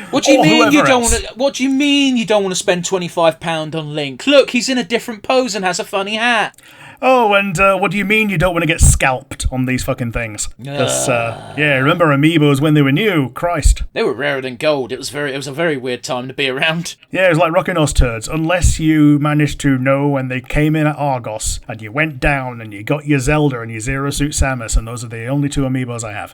What do you mean you don't want to? What do you mean you don't want to spend £25 on Link? Look, he's in a different pose and has a funny hat. Oh, and what do you mean you don't want to get scalped on these fucking things? Because, remember Amiibos when they were new? Christ. They were rarer than gold. It was a very weird time to be around. Yeah, it was like rocking those turds. Unless you managed to know when they came in at Argos, and you went down and you got your Zelda and your Zero Suit Samus, and those are the only 2 Amiibos I have.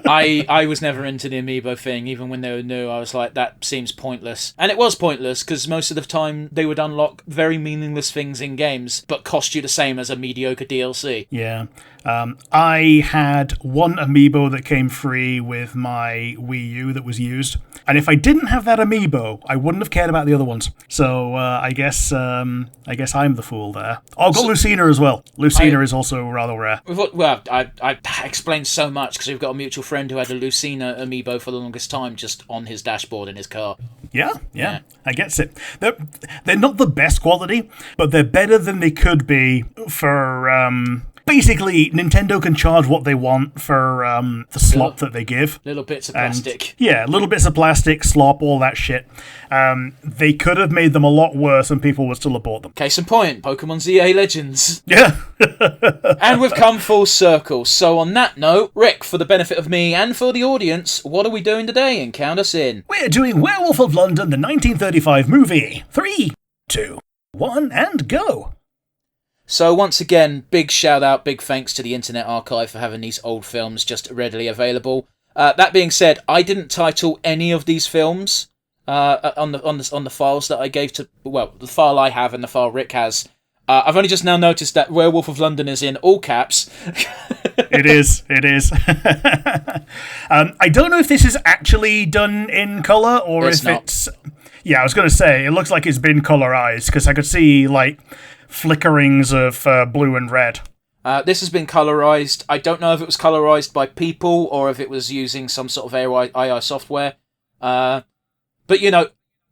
I was never into the amiibo thing, even when they were new. I was like, that seems pointless. And it was pointless, because most of the time they would unlock very meaningless things in games, but cost you the same as a mediocre DLC. Yeah. I had one amiibo that came free with my Wii U that was used. And if I didn't have that amiibo, I wouldn't have cared about the other ones. So I guess I'm the fool there. Oh, I've got Lucina as well. Lucina is also rather rare. Well, I explained so much because we've got a mutual friend who had a Lucina amiibo for the longest time just on his dashboard in his car. Yeah. I gets it. They're not the best quality, but they're better than they could be for... Basically, Nintendo can charge what they want for the slop that they give. Little bits of plastic. Little bits of plastic, slop, all that shit. They could have made them a lot worse and people would still have bought them. Case in point, Pokemon ZA Legends. Yeah. And we've come full circle. So on that note, Rick, for the benefit of me and for the audience, what are we doing today? And count us in. We're doing Werewolf of London, the 1935 movie. 3, 2, 1, and go. So once again, big shout out, big thanks to the Internet Archive for having these old films just readily available. That being said, I didn't title any of these films on the files that I gave to, well, the file I have and the file Rick has. I've only just now noticed that Werewolf of London is in all caps. It is. I don't know if this is actually done in colour or if it's... Yeah, I was going to say, it looks like it's been colorized because I could see, like, flickerings of blue and red. This has been colorized. I don't know if it was colorized by people or if it was using some sort of AI software. But, you know,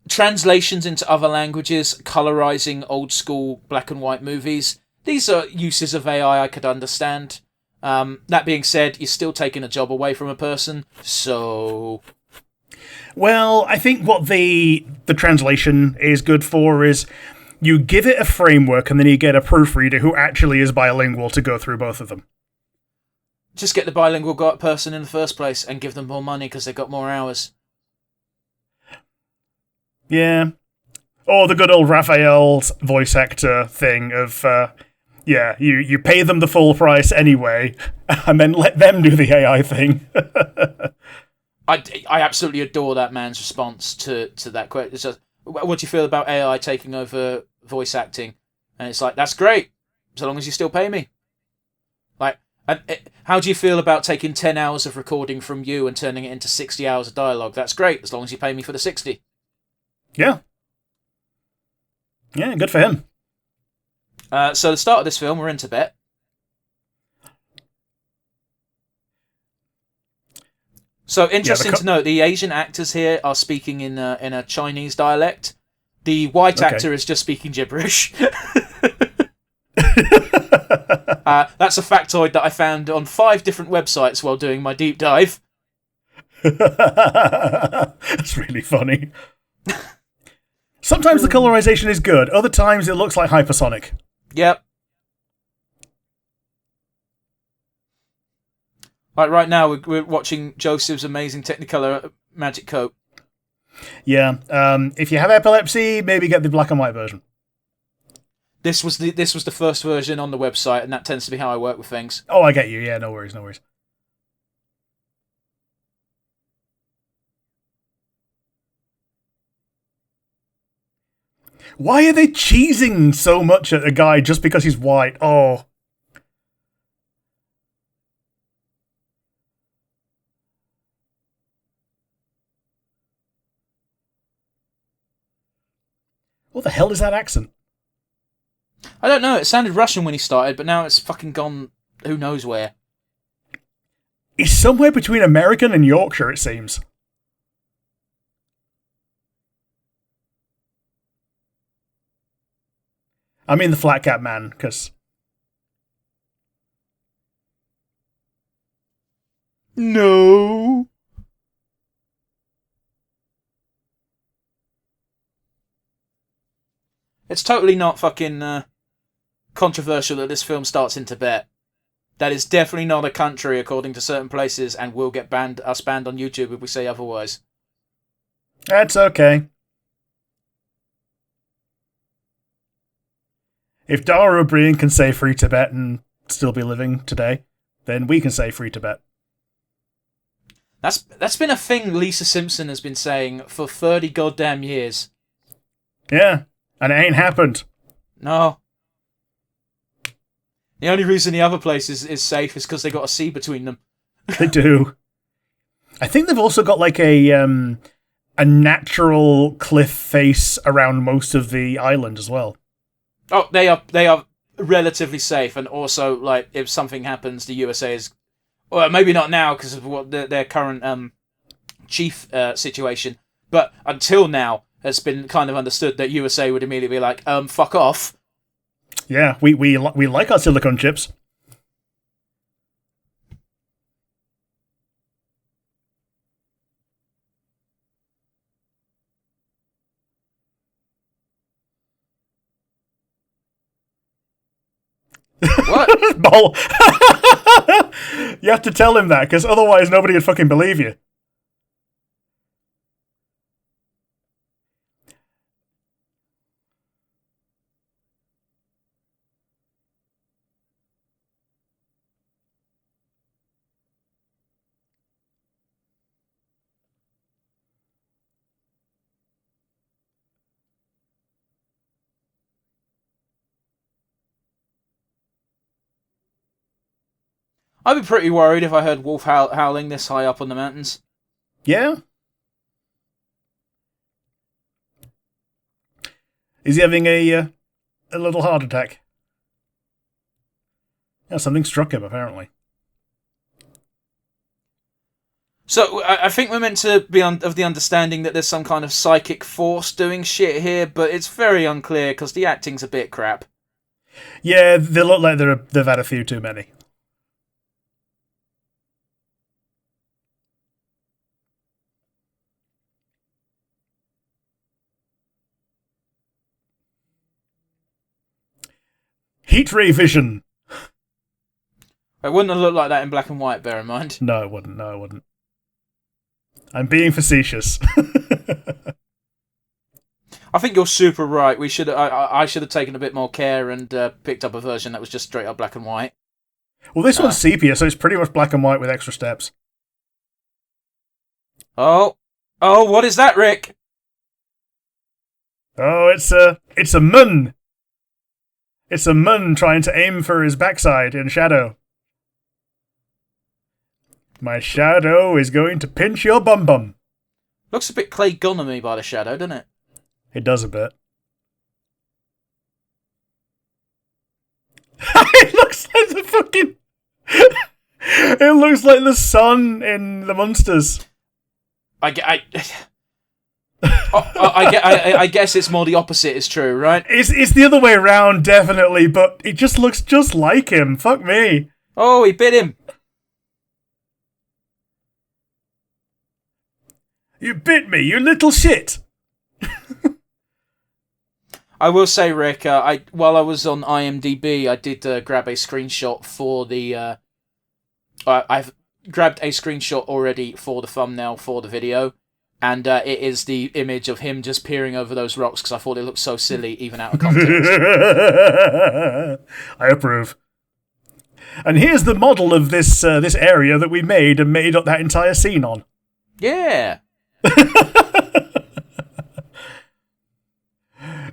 translations into other languages, colorizing old school black and white movies, these are uses of AI I could understand. That being said, you're still taking a job away from a person, so... Well, I think what the translation is good for is you give it a framework and then you get a proofreader who actually is bilingual to go through both of them. Just get the bilingual person in the first place and give them more money because they've got more hours. Yeah. Or the good old Raphael's voice actor thing of, you pay them the full price anyway and then let them do the AI thing. I absolutely adore that man's response to that question. It's just, what do you feel about AI taking over voice acting? And it's like, that's great, so long as you still pay me. Like, how do you feel about taking 10 hours of recording from you and turning it into 60 hours of dialogue? That's great, as long as you pay me for the 60. Yeah. Yeah, good for him. So the start of this film, we're in Tibet. So interesting to note, the Asian actors here are speaking in a Chinese dialect. The white actor is just speaking gibberish. That's a factoid that I found on 5 different websites while doing my deep dive. That's really funny. Sometimes the colorization is good. Other times it looks like hypersonic. Yep. Like right now, we're watching Joseph's amazing Technicolor Magic Coat. Yeah. If you have epilepsy, maybe get the black and white version. This was the first version on the website, and that tends to be how I work with things. Oh, I get you. Yeah, no worries. Why are they cheesing so much at a guy just because he's white? Oh. What the hell is that accent? I don't know. It sounded Russian when he started, but now it's fucking gone who knows where. He's somewhere between American and Yorkshire, it seems. I mean the Flat Cap Man, because... No. It's totally not fucking controversial that this film starts in Tibet. That is definitely not a country according to certain places, and will get banned on YouTube if we say otherwise. That's okay. If Dara O'Brien can say Free Tibet and still be living today, then we can say Free Tibet. That's been a thing Lisa Simpson has been saying for 30 goddamn years. Yeah, and it ain't happened. No. The only reason the other place is safe is because they got a sea between them. They do. I think they've also got like a natural cliff face around most of the island as well. Oh, they are relatively safe, and also like if something happens, the USA is, well, maybe not now because of what their current chief situation, but until now has been kind of understood that USA would immediately be like, fuck off. Yeah, we like our silicone chips. What? You have to tell him that, because otherwise nobody would fucking believe you. I'd be pretty worried if I heard wolf howling this high up on the mountains. Yeah? Is he having a little heart attack? Yeah, something struck him, apparently. So I think we're meant to be of the understanding that there's some kind of psychic force doing shit here, but it's very unclear because the acting's a bit crap. Yeah, they look like they've had a few too many. Heat ray vision. It wouldn't have looked like that in black and white, bear in mind. No, it wouldn't. No, it wouldn't. I'm being facetious. I think you're super right. I should have taken a bit more care and picked up a version that was just straight up black and white. Well, this one's sepia, so it's pretty much black and white with extra steps. Oh, what is that, Rick? Oh, it's a mun. It's a mun trying to aim for his backside in shadow. My shadow is going to pinch your bum bum. Looks a bit Clay Gunner-y by the shadow, doesn't it? It does a bit. It looks like the fucking... It looks like the sun in the Munsters. I guess it's more the opposite is true, right? It's the other way around, definitely, but it just looks just like him. Fuck me. Oh, he bit him. You bit me, you little shit. I will say, Rick, while I was on IMDb, I did grab a screenshot for the... I've grabbed a screenshot already for the thumbnail for the video, and it is the image of him just peering over those rocks because I thought it looked so silly, even out of context. I approve. And here's the model of this area that we made and made up that entire scene on. Yeah.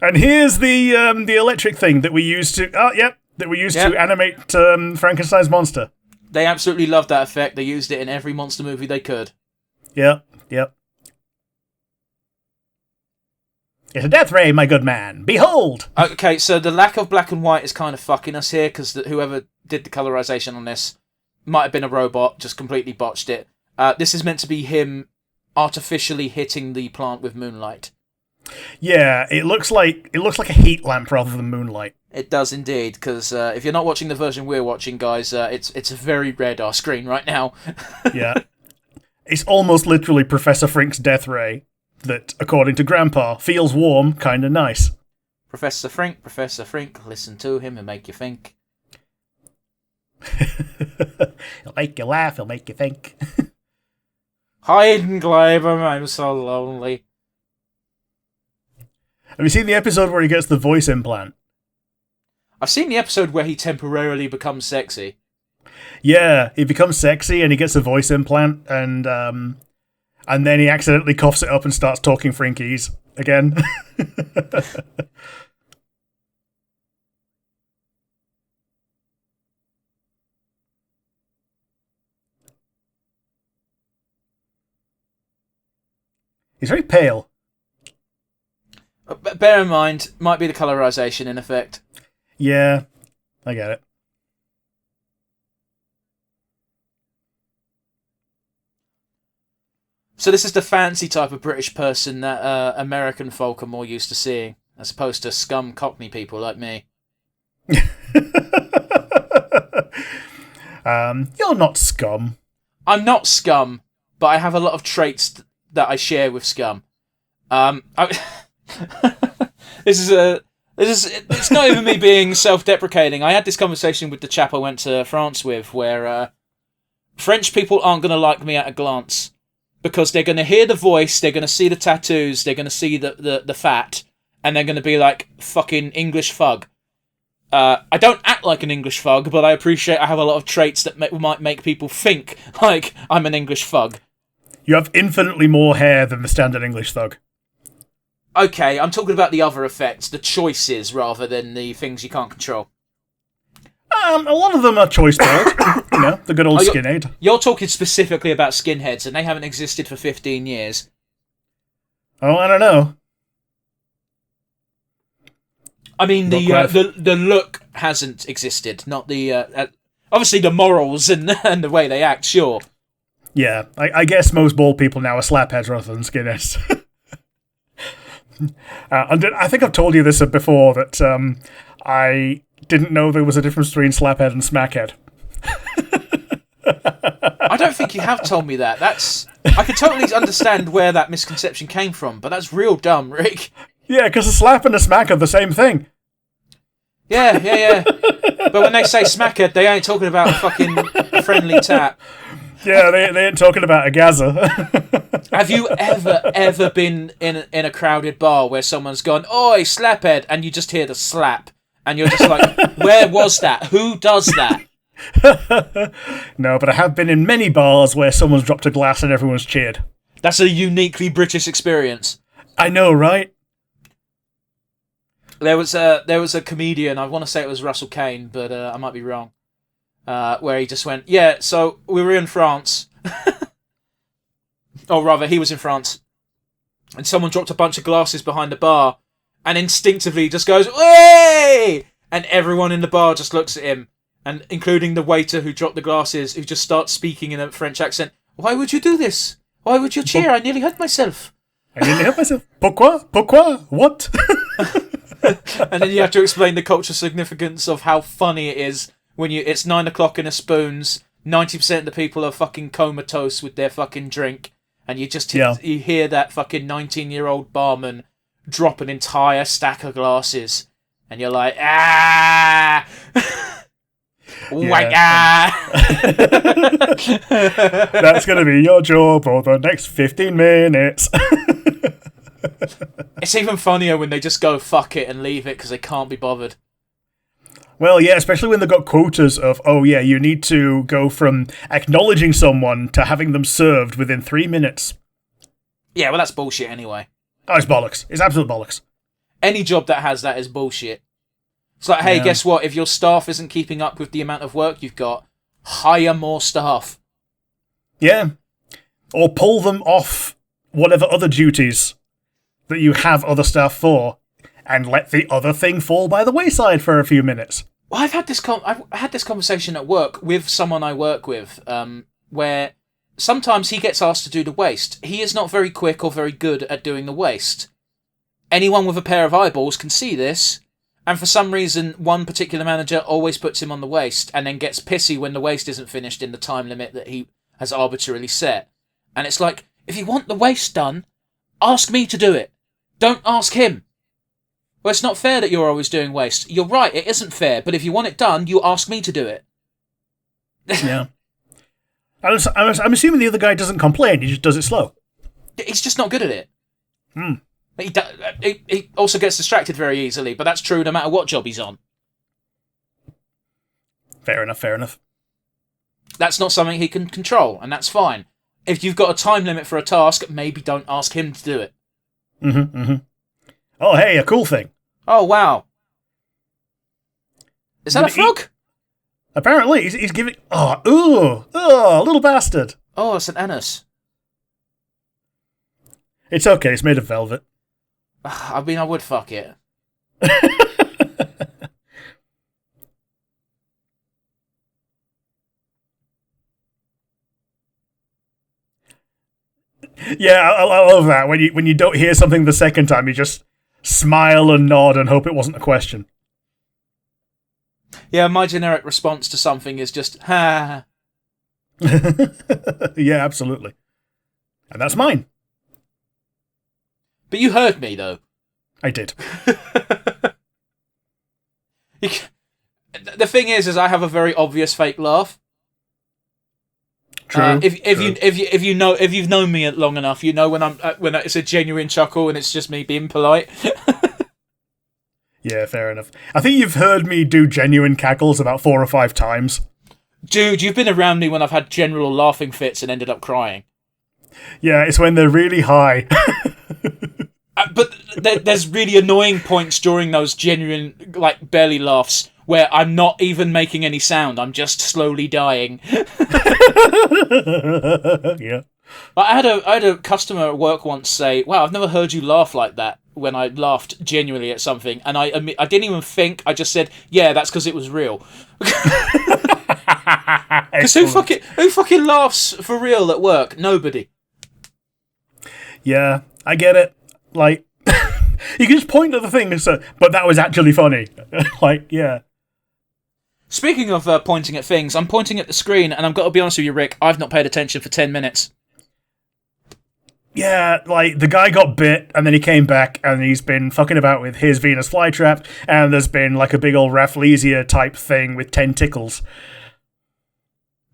And here's the electric thing that we used to to animate Frankenstein's monster. They absolutely loved that effect. They used it in every monster movie they could. Yep. It's a death ray, my good man. Behold! Okay, so the lack of black and white is kind of fucking us here, because whoever did the colorization on this might have been a robot, just completely botched it. This is meant to be him artificially hitting the plant with moonlight. Yeah, it looks like a heat lamp rather than moonlight. It does indeed, because if you're not watching the version we're watching, guys, it's a very red our screen right now. Yeah. It's almost literally Professor Frink's death ray that, according to Grandpa, feels warm, kind of nice. Professor Frink, listen to him and make you think. He'll make you laugh, he'll make you think. Hide and Glaber, I'm so lonely. Have you seen the episode where he gets the voice implant? I've seen the episode where he temporarily becomes sexy. Yeah, he becomes sexy and he gets a voice implant, and then he accidentally coughs it up and starts talking Frankies again. He's very pale. Bear in mind, might be the colorization in effect. Yeah, I get it. So this is the fancy type of British person that American folk are more used to seeing, as opposed to scum Cockney people like me. You're not scum. I'm not scum, but I have a lot of traits that I share with scum. It's not even me being self-deprecating. I had this conversation with the chap I went to France with, where French people aren't going to like me at a glance because they're going to hear the voice, they're going to see the tattoos, they're going to see the fat, and they're going to be like, fucking English fug. I don't act like an English fug, but I appreciate I have a lot of traits that might make people think like I'm an English fug. You have infinitely more hair than the standard English thug. Okay, I'm talking about the other effects, the choices, rather than the things you can't control. A lot of them are choice bald. The good old skinhead. You're talking specifically about skinheads, and they haven't existed for 15 years. Oh, I don't know. I mean, the look hasn't existed, not the... obviously the morals and the way they act, sure. Yeah, I guess most bald people now are slapheads rather than skinheads. And I think I've told you this before, that I didn't know there was a difference between slaphead and smackhead. I don't think you have told me that. I can totally understand where that misconception came from, but that's real dumb, Rick. Yeah, because a slap and a smack are the same thing. Yeah. But when they say smackhead, they ain't talking about a fucking friendly tap. Yeah, they ain't talking about a gazer. Have you ever been in a crowded bar where someone's gone, "Oi, slaphead," and you just hear the slap, and you're just like, "Where was that? Who does that?" No, but I have been in many bars where someone's dropped a glass and everyone's cheered. That's a uniquely British experience. I know, right? There was a comedian, I want to say it was Russell Kane, but I might be wrong, where he just went, "Yeah, so we were in France." Or rather, he was in France. And someone dropped a bunch of glasses behind the bar, and instinctively just goes, "Way!" And everyone in the bar just looks at him, and including the waiter who dropped the glasses, who just starts speaking in a French accent. "Why would you do this? Why would you cheer? I nearly hurt myself." Pourquoi? Pourquoi? What? And then you have to explain the cultural significance of how funny it is when it's 9 o'clock in a Spoons, 90% of the people are fucking comatose with their fucking drink, and you just you hear that fucking 19-year-old barman drop an entire stack of glasses, and you're like, "Ah!" That's going to be your job for the next 15 minutes. It's even funnier when they just go fuck it and leave it because they can't be bothered. Well, yeah, especially when they've got quotas of, oh yeah, you need to go from acknowledging someone to having them served within 3 minutes. Yeah, well, that's bullshit anyway. Oh, it's bollocks. It's absolute bollocks. Any job that has that is bullshit. It's like, hey, guess what? If your staff isn't keeping up with the amount of work you've got, hire more staff. Yeah. Or pull them off whatever other duties that you have other staff for, and let the other thing fall by the wayside for a few minutes. Well, I've had this conversation at work with someone I work with, where sometimes he gets asked to do the waste. He is not very quick or very good at doing the waste. Anyone with a pair of eyeballs can see this, and for some reason, one particular manager always puts him on the waste, and then gets pissy when the waste isn't finished in the time limit that he has arbitrarily set. And it's like, if you want the waste done, ask me to do it. Don't ask him. Well, it's not fair that you're always doing waste. You're right, it isn't fair, but if you want it done, you ask me to do it. Yeah. I'm assuming the other guy doesn't complain, he just does it slow. He's just not good at it. He also gets distracted very easily, but that's true no matter what job he's on. Fair enough. That's not something he can control, and that's fine. If you've got a time limit for a task, maybe don't ask him to do it. Oh, hey, a cool thing. Oh, wow. Is that a frog? Apparently, he's giving... little bastard. Oh, it's an anus. It's okay, it's made of velvet. I mean, I would fuck it. Yeah, I love that. When you don't hear something the second time, you just smile and nod and hope it wasn't a question. Yeah, my generic response to something is just, ha. Yeah, absolutely. And that's mine. But you heard me, though. I did. The thing is I have a very obvious fake laugh. True. If you've known me long enough, you know when it's a genuine chuckle and it's just me being polite. Yeah, fair enough. I think you've heard me do genuine cackles about 4 or 5 times. Dude, you've been around me when I've had general laughing fits and ended up crying. Yeah, it's when they're really high. But there's really annoying points during those genuine, like, belly laughs where I'm not even making any sound. I'm just slowly dying. Yeah. I had a customer at work once say, "Wow, I've never heard you laugh like that." When I laughed genuinely at something, and I didn't even think. I just said, "Yeah, that's because it was real." Because who fucking laughs for real at work? Nobody. Yeah, I get it. Like, you can just point at the thing and say, but that was actually funny. Like, yeah. Speaking of pointing at things, I'm pointing at the screen, and I've got to be honest with you, Rick, I've not paid attention for 10 minutes. Yeah, like, the guy got bit, and then he came back, and he's been fucking about with his Venus flytrap, and there's been, like, a big old Rafflesia type thing with tentacles.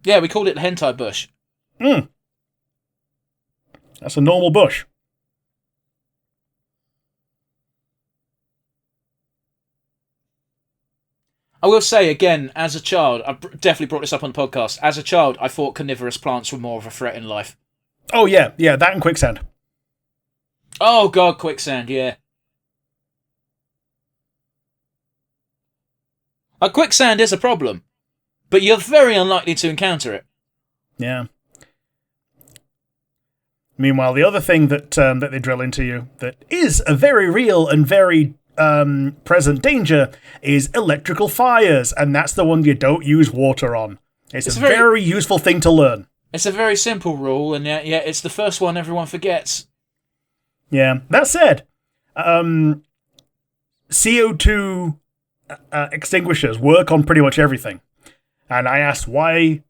Yeah, we called it the hentai bush. That's a normal bush. I will say again, as a child, I definitely brought this up on the podcast. As a child, I thought carnivorous plants were more of a threat in life. Oh, yeah, that and quicksand. Oh, God, quicksand, yeah. Quicksand is a problem, but you're very unlikely to encounter it. Yeah. Meanwhile, the other thing that they drill into you that is a very real and very present danger is electrical fires, and that's the one you don't use water on. It's a very useful thing to learn. It's a very simple rule, and yeah, it's the first one everyone forgets. Yeah. That said, CO2 extinguishers work on pretty much everything. And I asked, why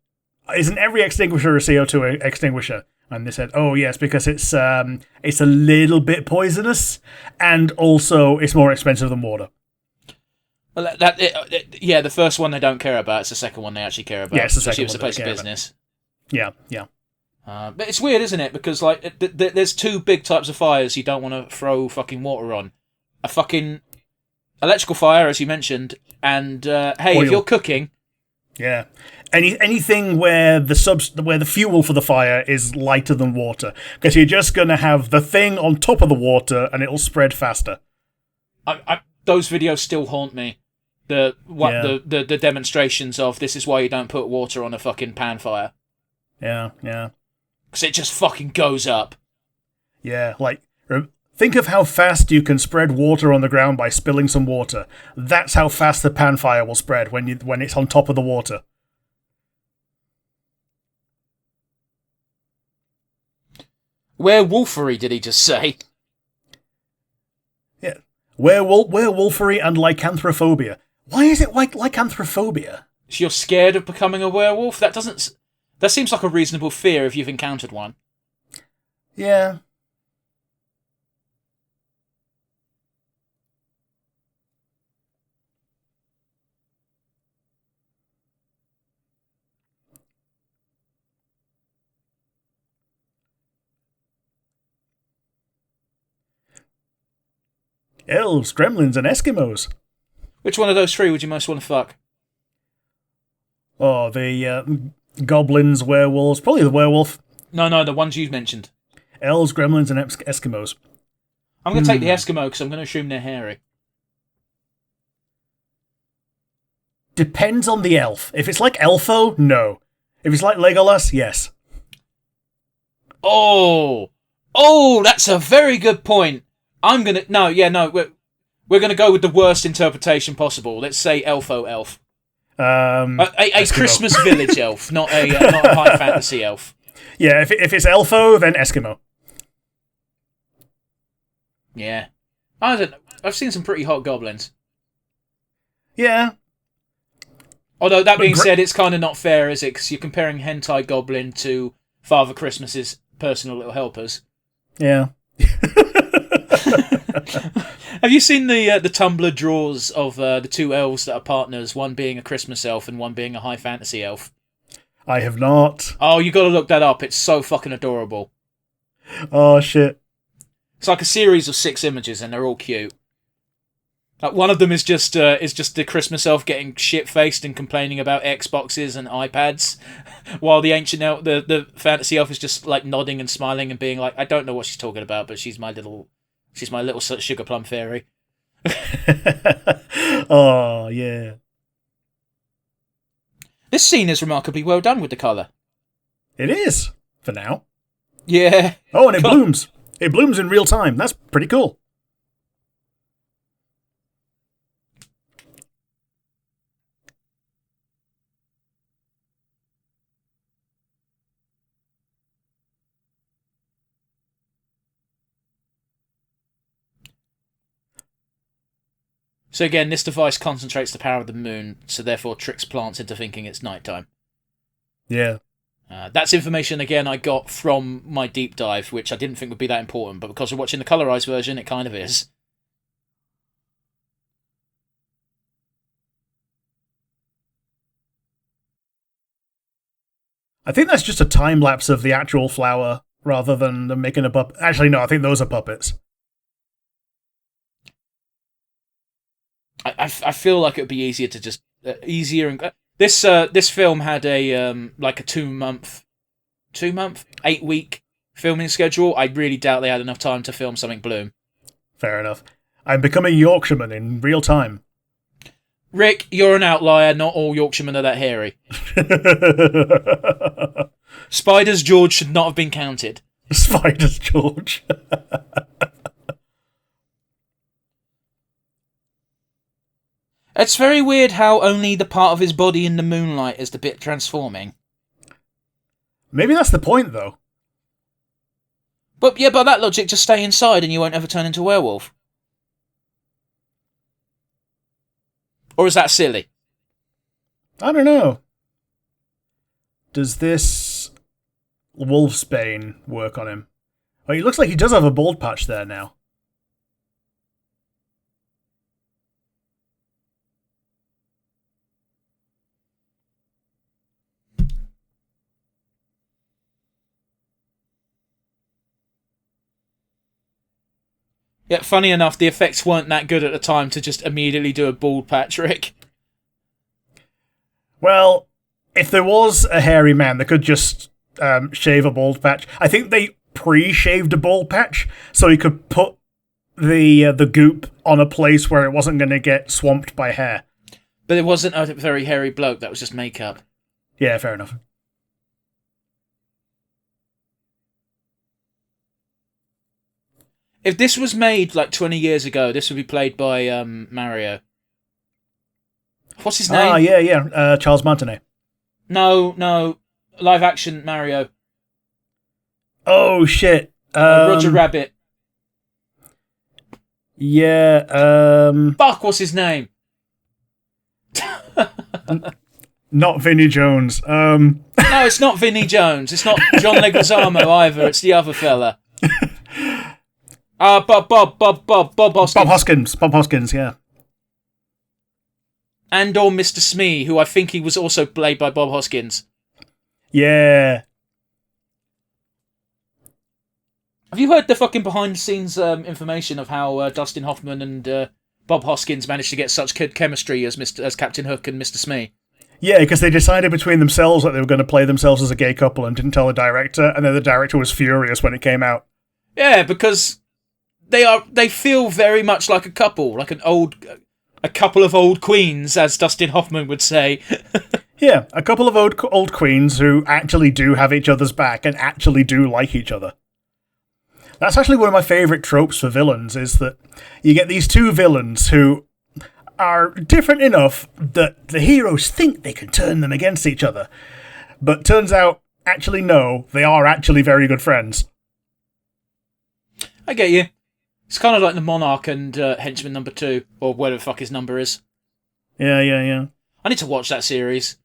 isn't every extinguisher a CO2 extinguisher? And they said, oh, yes, because it's a little bit poisonous, and also it's more expensive than water. Well, the first one they don't care about. It's the second one they actually care about. Yeah, it's the second one. It's a place of business. Yeah. But it's weird, isn't it? Because like, there's two big types of fires you don't want to throw fucking water on. A fucking electrical fire, as you mentioned, and hey, oil. If you're cooking, yeah, anything where the fuel for the fire is lighter than water, because you're just gonna have the thing on top of the water, and it'll spread faster. Those videos still haunt me. The demonstrations of this is why you don't put water on a fucking pan fire. Yeah. Because it just fucking goes up. Yeah, like, think of how fast you can spread water on the ground by spilling some water. That's how fast the pan fire will spread when it's on top of the water. Werewolfery, did he just say? Yeah. Werewolfery and lycanthrophobia. Why is it like lycanthrophobia? So you're scared of becoming a werewolf? That seems like a reasonable fear if you've encountered one. Yeah. Elves, gremlins, and Eskimos. Which one of those three would you most want to fuck? Oh, the Goblins, werewolves, probably the werewolf. No, the ones you mentioned. Elves, gremlins, and Eskimos. I'm going to take the Eskimo because I'm going to assume they're hairy. Depends on the elf. If it's like Elfo, no. If it's like Legolas, yes. Oh, that's a very good point. We're going to go with the worst interpretation possible. Let's say Elfo elf. A Christmas village elf, not a high fantasy elf. Yeah, if it's Elfo, then Eskimo. Yeah. I don't know. I've seen some pretty hot goblins. Yeah. Although, that being said, it's kind of not fair, is it? Because you're comparing Hentai Goblin to Father Christmas's personal little helpers. Yeah. Have you seen the Tumblr draws of the two elves that are partners, one being a Christmas elf and one being a high fantasy elf? I have not. Oh, you got to look that up. It's so fucking adorable. Oh, shit. It's like a series of 6 images, and they're all cute. Like one of them is just the Christmas elf getting shit-faced and complaining about Xboxes and iPads, while the ancient elf, the fantasy elf, is just like nodding and smiling and being like, I don't know what she's talking about, but she's my little sugar plum fairy. Oh, yeah. This scene is remarkably well done with the colour. It is, for now. Yeah. Oh, and it blooms. It blooms in real time. That's pretty cool. So again, this device concentrates the power of the moon, so therefore tricks plants into thinking it's nighttime. Yeah. That's information, again, I got from my deep dive, which I didn't think would be that important, but because we're watching the colorized version, it kind of is. I think that's just a time lapse of the actual flower rather than them making a puppet. Actually, no, I think those are puppets. I feel like it would be easier to just easier and this film had a like a 8-week filming schedule. I really doubt they had enough time to film something Bloom. Fair enough. I'm becoming Yorkshireman in real time. Rick, you're an outlier. Not all Yorkshiremen are that hairy. Spiders George should not have been counted. Spiders George. It's very weird how only the part of his body in the moonlight is the bit transforming. Maybe that's the point, though. But yeah, by that logic, just stay inside and you won't ever turn into a werewolf. Or is that silly? I don't know. Does this wolfsbane work on him? Well, he looks like he does have a bald patch there now. Yeah, funny enough, the effects weren't that good at the time to just immediately do a bald patch, Rick. Well, if there was a hairy man that could just shave a bald patch, I think they pre-shaved a bald patch so he could put the goop on a place where it wasn't going to get swamped by hair. But it wasn't a very hairy bloke, that was just makeup. Yeah, fair enough. If this was made like 20 years ago, this would be played by Mario. What's his name? Ah, yeah. Charles Martinet. No. Live action Mario. Oh, shit. Roger Rabbit. Yeah, Fuck, what's his name? Not Vinnie Jones. No, it's not Vinnie Jones. It's not John Leguizamo either. It's the other fella. Bob Hoskins. Bob Hoskins, yeah. And or Mr. Smee, who I think he was also played by Bob Hoskins. Yeah. Have you heard the fucking behind-the-scenes information of how Dustin Hoffman and Bob Hoskins managed to get such good chemistry as Captain Hook and Mr. Smee? Yeah, because they decided between themselves that they were going to play themselves as a gay couple and didn't tell the director, and then the director was furious when it came out. Yeah, because they feel very much like a couple, like a couple of old queens, as Dustin Hoffman would say. Yeah, a couple of old queens who actually do have each other's back and actually do like each other. That's actually one of my favourite tropes for villains, is that you get these two villains who are different enough that the heroes think they can turn them against each other. But turns out, actually no, they are actually very good friends. I get you. It's kind of like the Monarch and Henchman number 2, or whatever the fuck his number is. Yeah. I need to watch that series.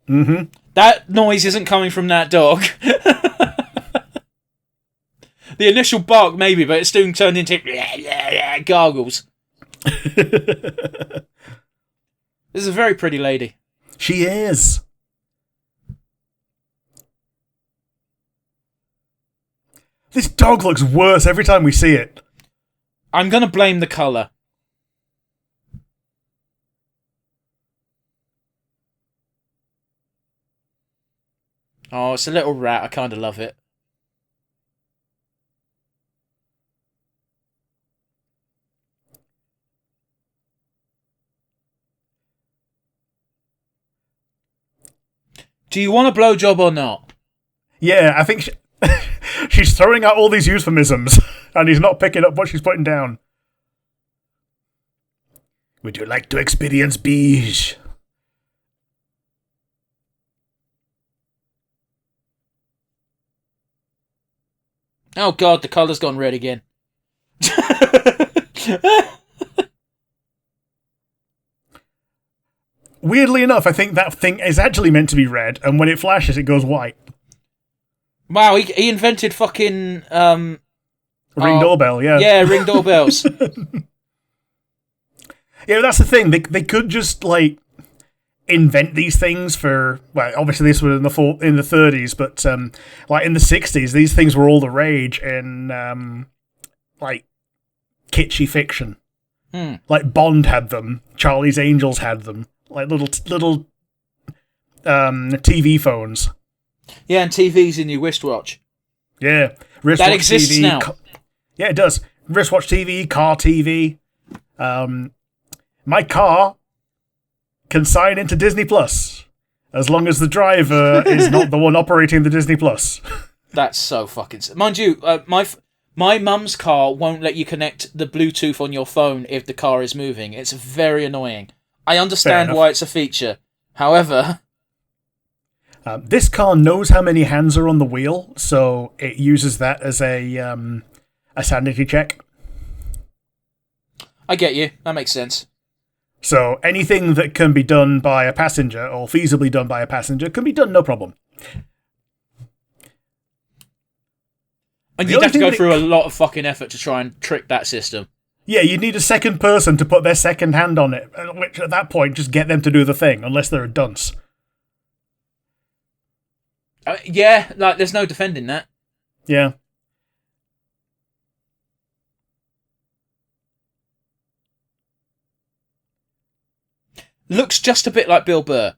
Mm-hmm. That noise isn't coming from that dog. The initial bark, maybe, but it's soon turned into gargles. This is a very pretty lady. She is. This dog looks worse every time we see it. I'm going to blame the colour. Oh, it's a little rat. I kind of love it. Do you want a blowjob or not? Yeah, I think she's throwing out all these euphemisms, and he's not picking up what she's putting down. Would you like to experience beige? Oh god, the colour's gone red again. Weirdly enough, I think that thing is actually meant to be red, and when it flashes, it goes white. Wow, he invented fucking... Ring doorbell, yeah. Yeah, ring doorbells. Yeah, that's the thing. They could just, like, invent these things for... Well, obviously this was in the 30s, but, like, in the 60s, these things were all the rage in, like, kitschy fiction. Like, Bond had them. Charlie's Angels had them. Like little TV phones. Yeah, and TVs in your wristwatch. Yeah. Wristwatch that exists TV, now. Yeah, it does. Wristwatch TV, car TV. My car can sign into Disney Plus as long as the driver is not the one operating the Disney Plus. That's so fucking... Mind you, my mum's car won't let you connect the Bluetooth on your phone if the car is moving. It's very annoying. I understand why it's a feature. However... this car knows how many hands are on the wheel, so it uses that as a sanity check. I get you. That makes sense. So anything that can be done by a passenger, or feasibly done by a passenger, can be done no problem. And you'd have to go through a lot of fucking effort to try and trick that system. Yeah, you need a second person to put their second hand on it, which at that point, just get them to do the thing, unless they're a dunce. Yeah, like, there's no defending that. Yeah. Looks just a bit like Bill Burr.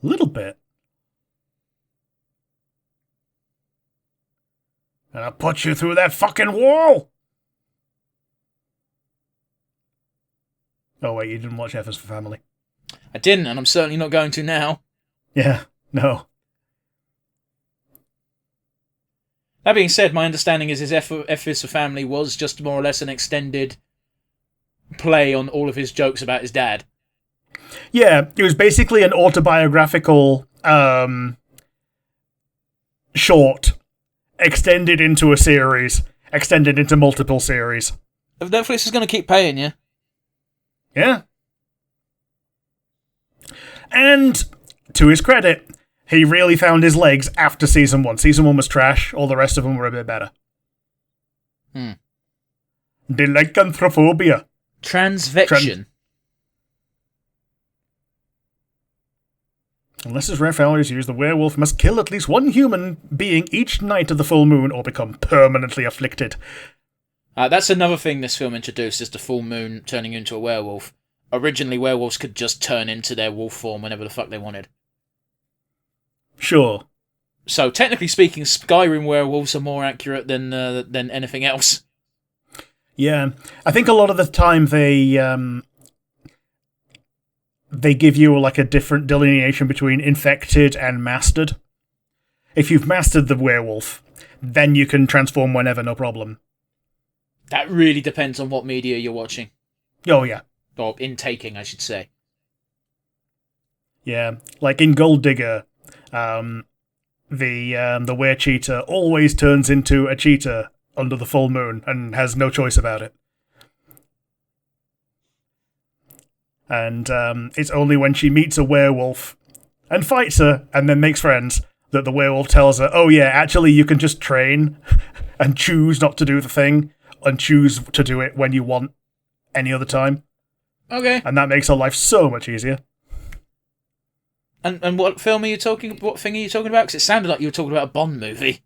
A little bit. And I'll put you through that fucking wall! Oh wait, you didn't watch F is for Family. I didn't, and I'm certainly not going to now. Yeah, no. That being said, my understanding is his F is for Family was just more or less an extended play on all of his jokes about his dad. Yeah, it was basically an autobiographical short, extended into a series, extended into multiple series. If Netflix is going to keep paying you. Yeah. And, to his credit, he really found his legs after Season 1. Season 1 was trash, all the rest of them were a bit better. The lycanthrophobia. Transvection. Unless his rare power is used, the werewolf must kill at least one human being each night of the full moon or become permanently afflicted. That's another thing this film introduced, is the full moon turning into a werewolf. originally werewolves could just turn into their wolf form whenever the fuck they wanted. Sure. So technically speaking, Skyrim werewolves are more accurate than anything else. Yeah, I think a lot of the time they give you like a different delineation between infected and mastered. If you've mastered the werewolf, then you can transform whenever, no problem. That really depends on what media you're watching. Oh yeah. Or intaking, I should say. Yeah, like in Gold Digger, the were-cheetah always turns into a cheetah under the full moon and has no choice about it. And it's only when she meets a werewolf and fights her and then makes friends that the werewolf tells her, oh yeah, actually you can just train and choose not to do the thing and choose to do it when you want any other time. Okay. And that makes her life so much easier. And what film are you talking? What thing are you talking about? Because it sounded like you were talking about a Bond movie.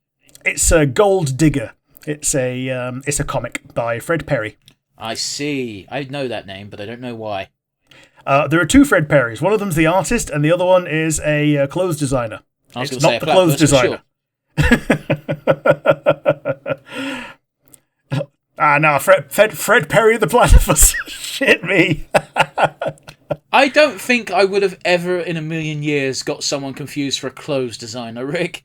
It's a Gold Digger. It's a comic by Fred Perry. I see. I know that name, but I don't know why. There are two Fred Perrys. One of them's the artist, and the other one is a clothes designer. It's not the clothes designer. Sure. No, Fred Perry the Platypus. Shit me. I don't think I would have ever in a million years got someone confused for a clothes designer, Rick.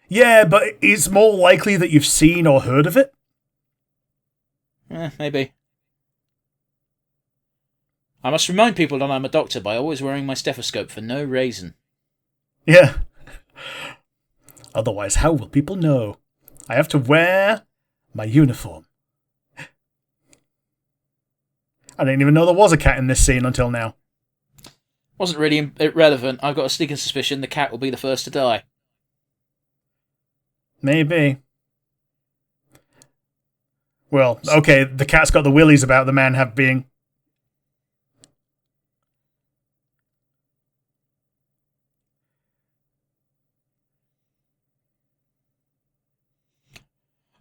Yeah, but it's more likely that you've seen or heard of it. Maybe. I must remind people that I'm a doctor by always wearing my stethoscope for no reason. Yeah. Otherwise, how will people know? I have to wear my uniform. I didn't even know there was a cat in this scene until now. Wasn't really irrelevant. I've got a sneaking suspicion the cat will be the first to die. Maybe. Well, okay, the cat's got the willies about the man being...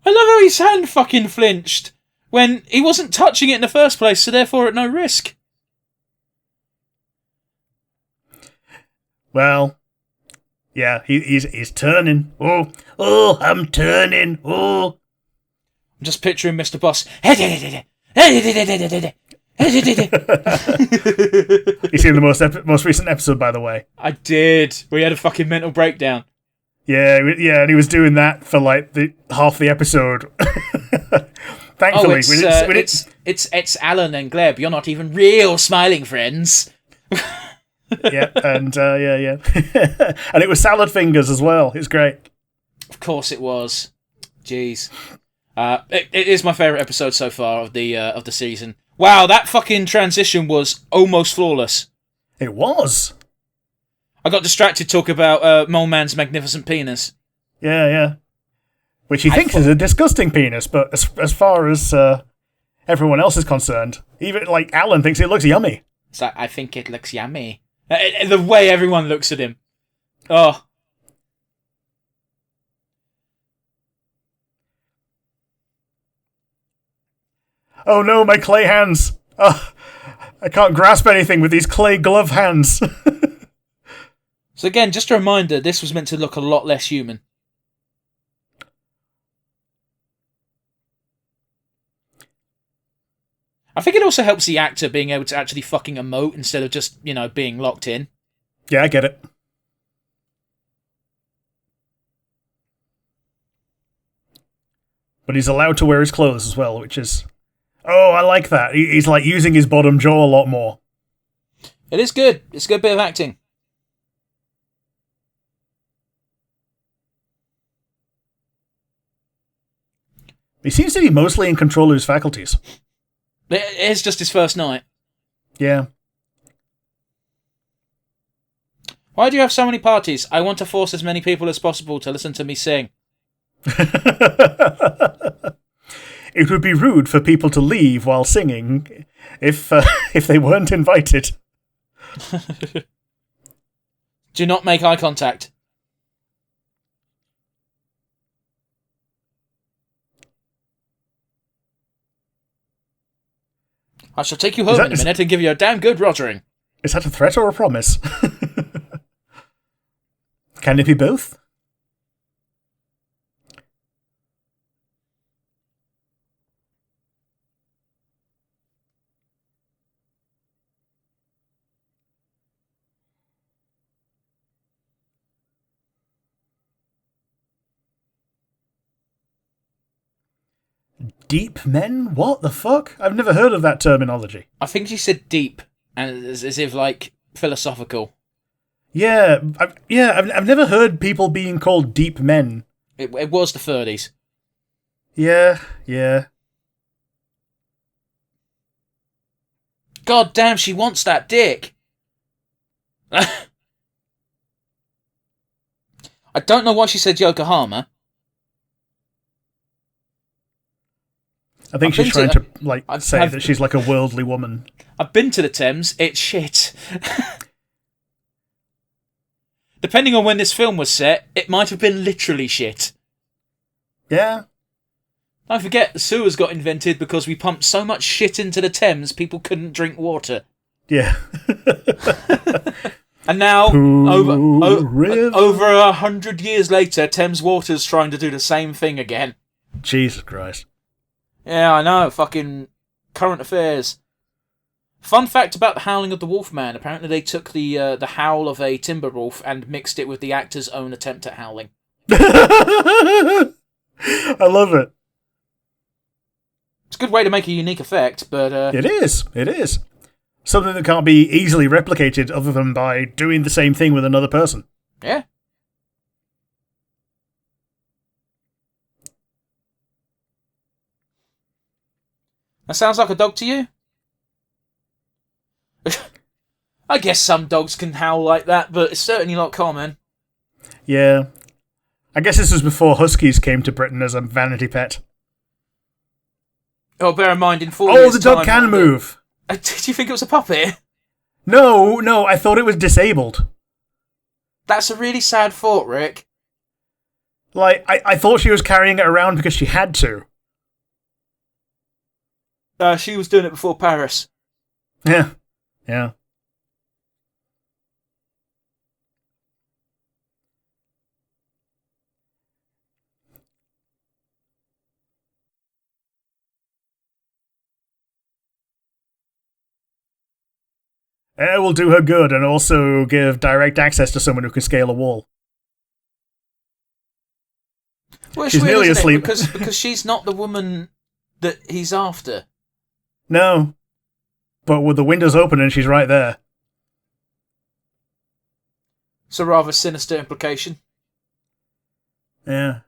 I love how his hand fucking flinched when he wasn't touching it in the first place, so therefore at no risk. Well, yeah, he's turning. Oh, I'm turning. Oh. I'm just picturing Mr. Boss. You seen the most recent episode, by the way? I did. We had a fucking mental breakdown. Yeah, and he was doing that for like half the episode. Thankfully, it's Alan and Gleb. You're not even real smiling friends. Yeah, and yeah, and it was salad fingers as well. It's great. Of course, it was. Jeez, it is my favorite episode so far of the season. Wow, that fucking transition was almost flawless. It was. I got distracted talking about Mole Man's magnificent penis. Yeah. Which he thinks is a disgusting penis, but as far as everyone else is concerned, even like Alan thinks it looks yummy. It's like, I think it looks yummy. The way everyone looks at him. Oh. Oh no, my clay hands. I can't grasp anything with these clay glove hands. So again, just a reminder, this was meant to look a lot less human. I think it also helps the actor being able to actually fucking emote instead of just, being locked in. Yeah, I get it. But he's allowed to wear his clothes as well, which is... Oh, I like that. He's like using his bottom jaw a lot more. It is good. It's a good bit of acting. He seems to be mostly in control of his faculties. It's just his first night. Yeah. Why do you have so many parties? I want to force as many people as possible to listen to me sing. It would be rude for people to leave while singing if they weren't invited. Do not make eye contact. I shall take you home in a minute and give you a damn good rogering. Is that a threat or a promise? Can it be both? Deep men? What the fuck? I've never heard of that terminology. I think she said deep, and as if like philosophical. Yeah, I've never heard people being called deep men. It was the 30s. Yeah. God damn, she wants that dick. I don't know why she said Yokohama. I think she's trying to say that she's like a worldly woman. I've been to the Thames. It's shit. Depending on when this film was set, it might have been literally shit. Yeah. Don't forget, the sewers got invented because we pumped so much shit into the Thames people couldn't drink water. Yeah. And now, over 100 years later, Thames Water's trying to do the same thing again. Jesus Christ. Yeah, I know. Fucking current affairs. Fun fact about the howling of the Wolfman. Apparently they took the howl of a timber wolf and mixed it with the actor's own attempt at howling. I love it. It's a good way to make a unique effect, but... It is. Something that can't be easily replicated other than by doing the same thing with another person. Yeah. That sounds like a dog to you? I guess some dogs can howl like that, but it's certainly not common. Yeah. I guess this was before huskies came to Britain as a vanity pet. Oh, bear in mind, in 4 years' the dog can move. Did you think it was a puppet? No, I thought it was disabled. That's a really sad thought, Rick. Like, I thought she was carrying it around because she had to. She was doing it before Paris. Yeah. It will do her good and also give direct access to someone who can scale a wall. Well, she's nearly asleep. Because she's not the woman that he's after. No. But with the windows open and she's right there. It's a rather sinister implication. Yeah.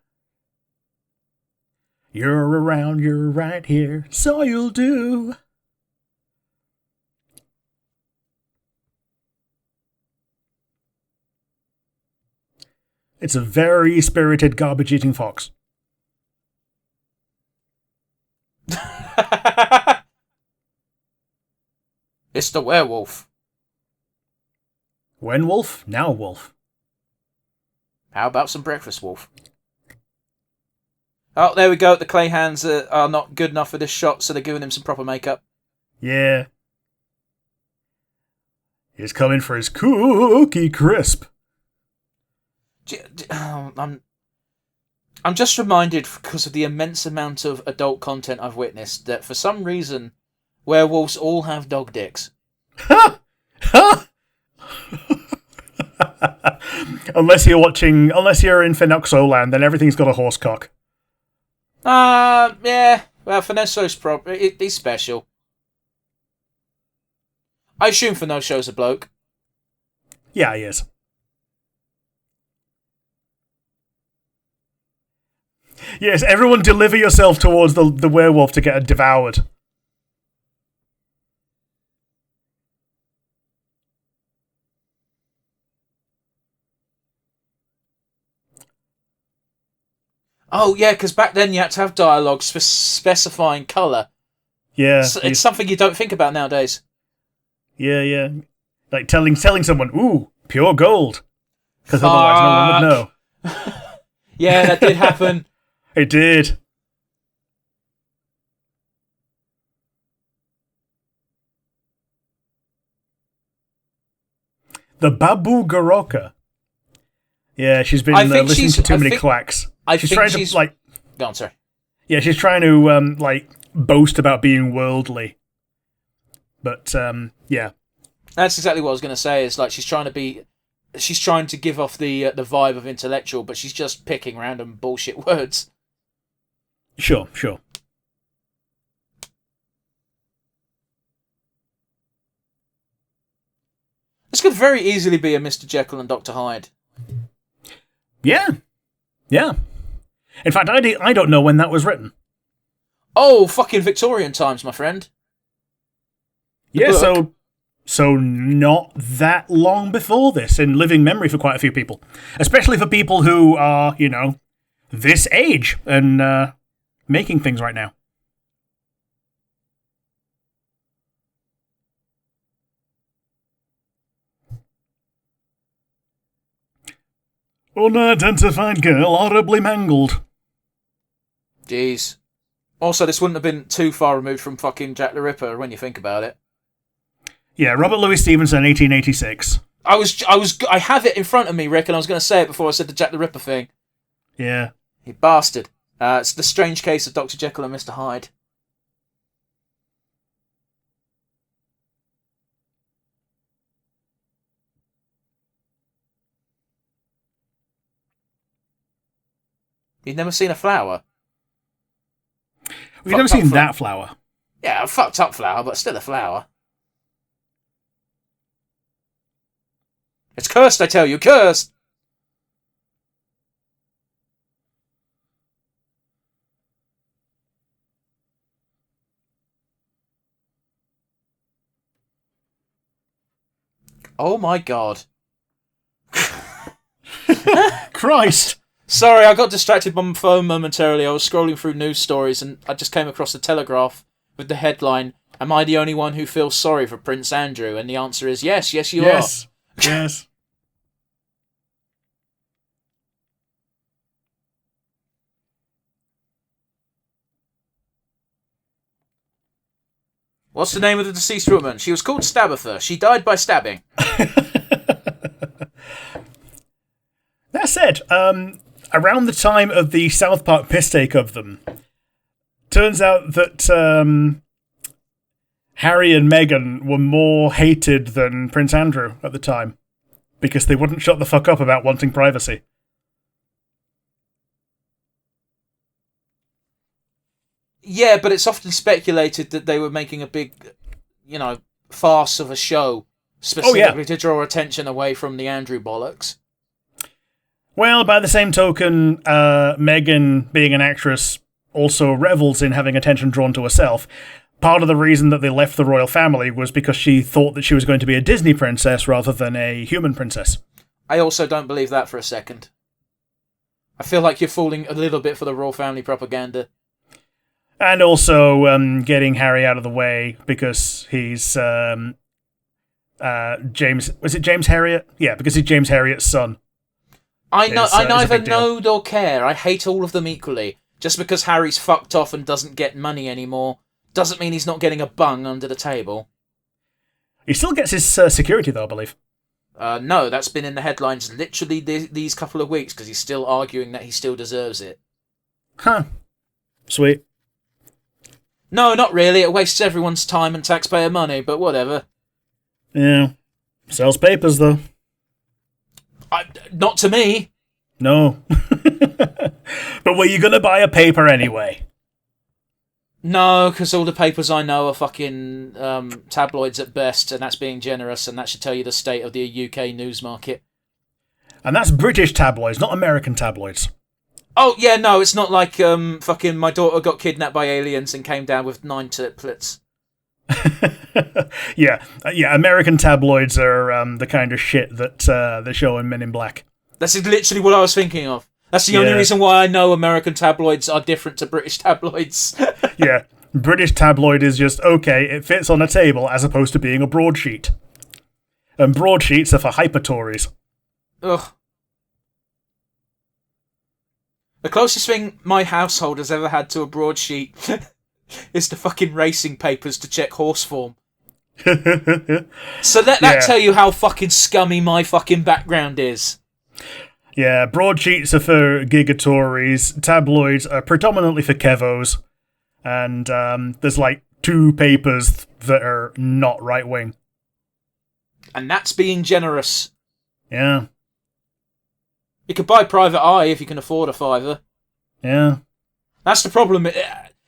You're around, you're right here, so you'll do. It's a very spirited, garbage-eating fox. It's the werewolf. When wolf, now wolf. How about some breakfast wolf? Oh, there we go. The clay hands are not good enough for this shot, so they're giving him some proper makeup. Yeah. He's coming for his cookie crisp. I'm just reminded, because of the immense amount of adult content I've witnessed, that for some reason, werewolves all have dog dicks. Unless you're in Phenoxoland, then everything's got a horse cock. Yeah. Well, Finesso's he's special. I assume Finesso's a bloke. Yeah, he is. Yes, everyone deliver yourself towards the werewolf to get devoured. Oh, yeah, because back then you had to have dialogues for specifying colour. Yeah. It's something you don't think about nowadays. Yeah. Like telling someone, ooh, pure gold. Because otherwise no one would know. Yeah, that did happen. It did. The Babu Goroka. Yeah, she's been listening to too many quacks. She's trying to, like... Go on, sorry. Yeah, she's trying to, boast about being worldly. But, yeah. That's exactly what I was going to say, is, like, she's trying to give off the vibe of intellectual, but she's just picking random bullshit words. Sure. This could very easily be a Mr. Jekyll and Dr. Hyde. Yeah. In fact, I don't know when that was written. Oh, fucking Victorian times, my friend. So not that long before this, in living memory for quite a few people. Especially for people who are, this age and making things right now. Unidentified girl horribly mangled. Jeez. Also, this wouldn't have been too far removed from fucking Jack the Ripper when you think about it. Yeah, Robert Louis Stevenson, 1886. I have it in front of me, Rick, and I was going to say it before I said the Jack the Ripper thing. Yeah. You bastard. It's The Strange Case of Dr. Jekyll and Mr. Hyde. You've never seen a flower? We've never seen that flower. Yeah, a fucked up flower, but still a flower. It's cursed, I tell you, cursed! Oh my god. Christ! Sorry, I got distracted by my phone momentarily. I was scrolling through news stories and I just came across the Telegraph with the headline, "Am I the only one who feels sorry for Prince Andrew?" And the answer is yes, you are. Yes. What's the name of the deceased woman? She was called Stabitha. She died by stabbing. That said, around the time of the South Park piss take of them, turns out that Harry and Meghan were more hated than Prince Andrew at the time, because they wouldn't shut the fuck up about wanting privacy. Yeah, but it's often speculated that they were making a big, farce of a show, specifically to draw attention away from the Andrew bollocks. Well, by the same token, Meghan, being an actress, also revels in having attention drawn to herself. Part of the reason that they left the royal family was because she thought that she was going to be a Disney princess rather than a human princess. I also don't believe that for a second. I feel like you're falling a little bit for the royal family propaganda. And also getting Harry out of the way because he's James... Was it James Herriot? Yeah, because he's James Herriot's son. I neither know nor care. I hate all of them equally. Just because Harry's fucked off and doesn't get money anymore doesn't mean he's not getting a bung under the table. He still gets his security, though, I believe. No, that's been in the headlines literally these couple of weeks because he's still arguing that he still deserves it. Huh. Sweet. No, not really. It wastes everyone's time and taxpayer money, but whatever. Yeah. Sells papers, though. Not to me. No. But were you going to buy a paper anyway? No, because all the papers I know are fucking tabloids at best, and that's being generous, and that should tell you the state of the UK news market. And that's British tabloids, not American tabloids. Oh, yeah, no, it's not like fucking my daughter got kidnapped by aliens and came down with 9 triplets. Yeah, American tabloids are the kind of shit that they show in Men in Black. That's literally what I was thinking of. That's the only reason why I know American tabloids are different to British tabloids. Yeah, British tabloid is just, okay, it fits on a table as opposed to being a broadsheet. And broadsheets are for hyper-Tories. Ugh. The closest thing my household has ever had to a broadsheet is the fucking racing papers to check horse form. So let that tell you how fucking scummy my fucking background is. Yeah, broadsheets are for gigatories, tabloids are predominantly for kevos, and there's like 2 papers that are not right-wing. And that's being generous. Yeah. You could buy Private Eye if you can afford a $5. Yeah. That's the problem.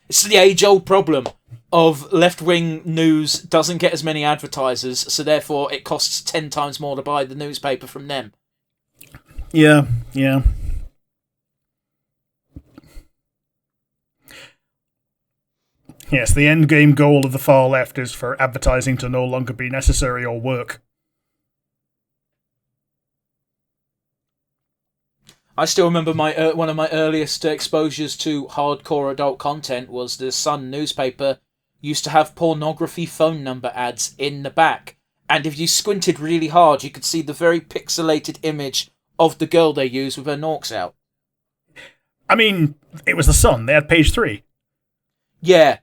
It's the age-old problem of left-wing news doesn't get as many advertisers, so therefore it costs 10 times more to buy the newspaper from them. Yeah, yeah. Yes, the end game goal of the far left is for advertising to no longer be necessary or work. I still remember my one of my earliest exposures to hardcore adult content was the Sun newspaper used to have pornography phone number ads in the back, and if you squinted really hard you could see the very pixelated image of the girl they used with her norks out. I mean, it was the Sun. They had page 3. Yeah,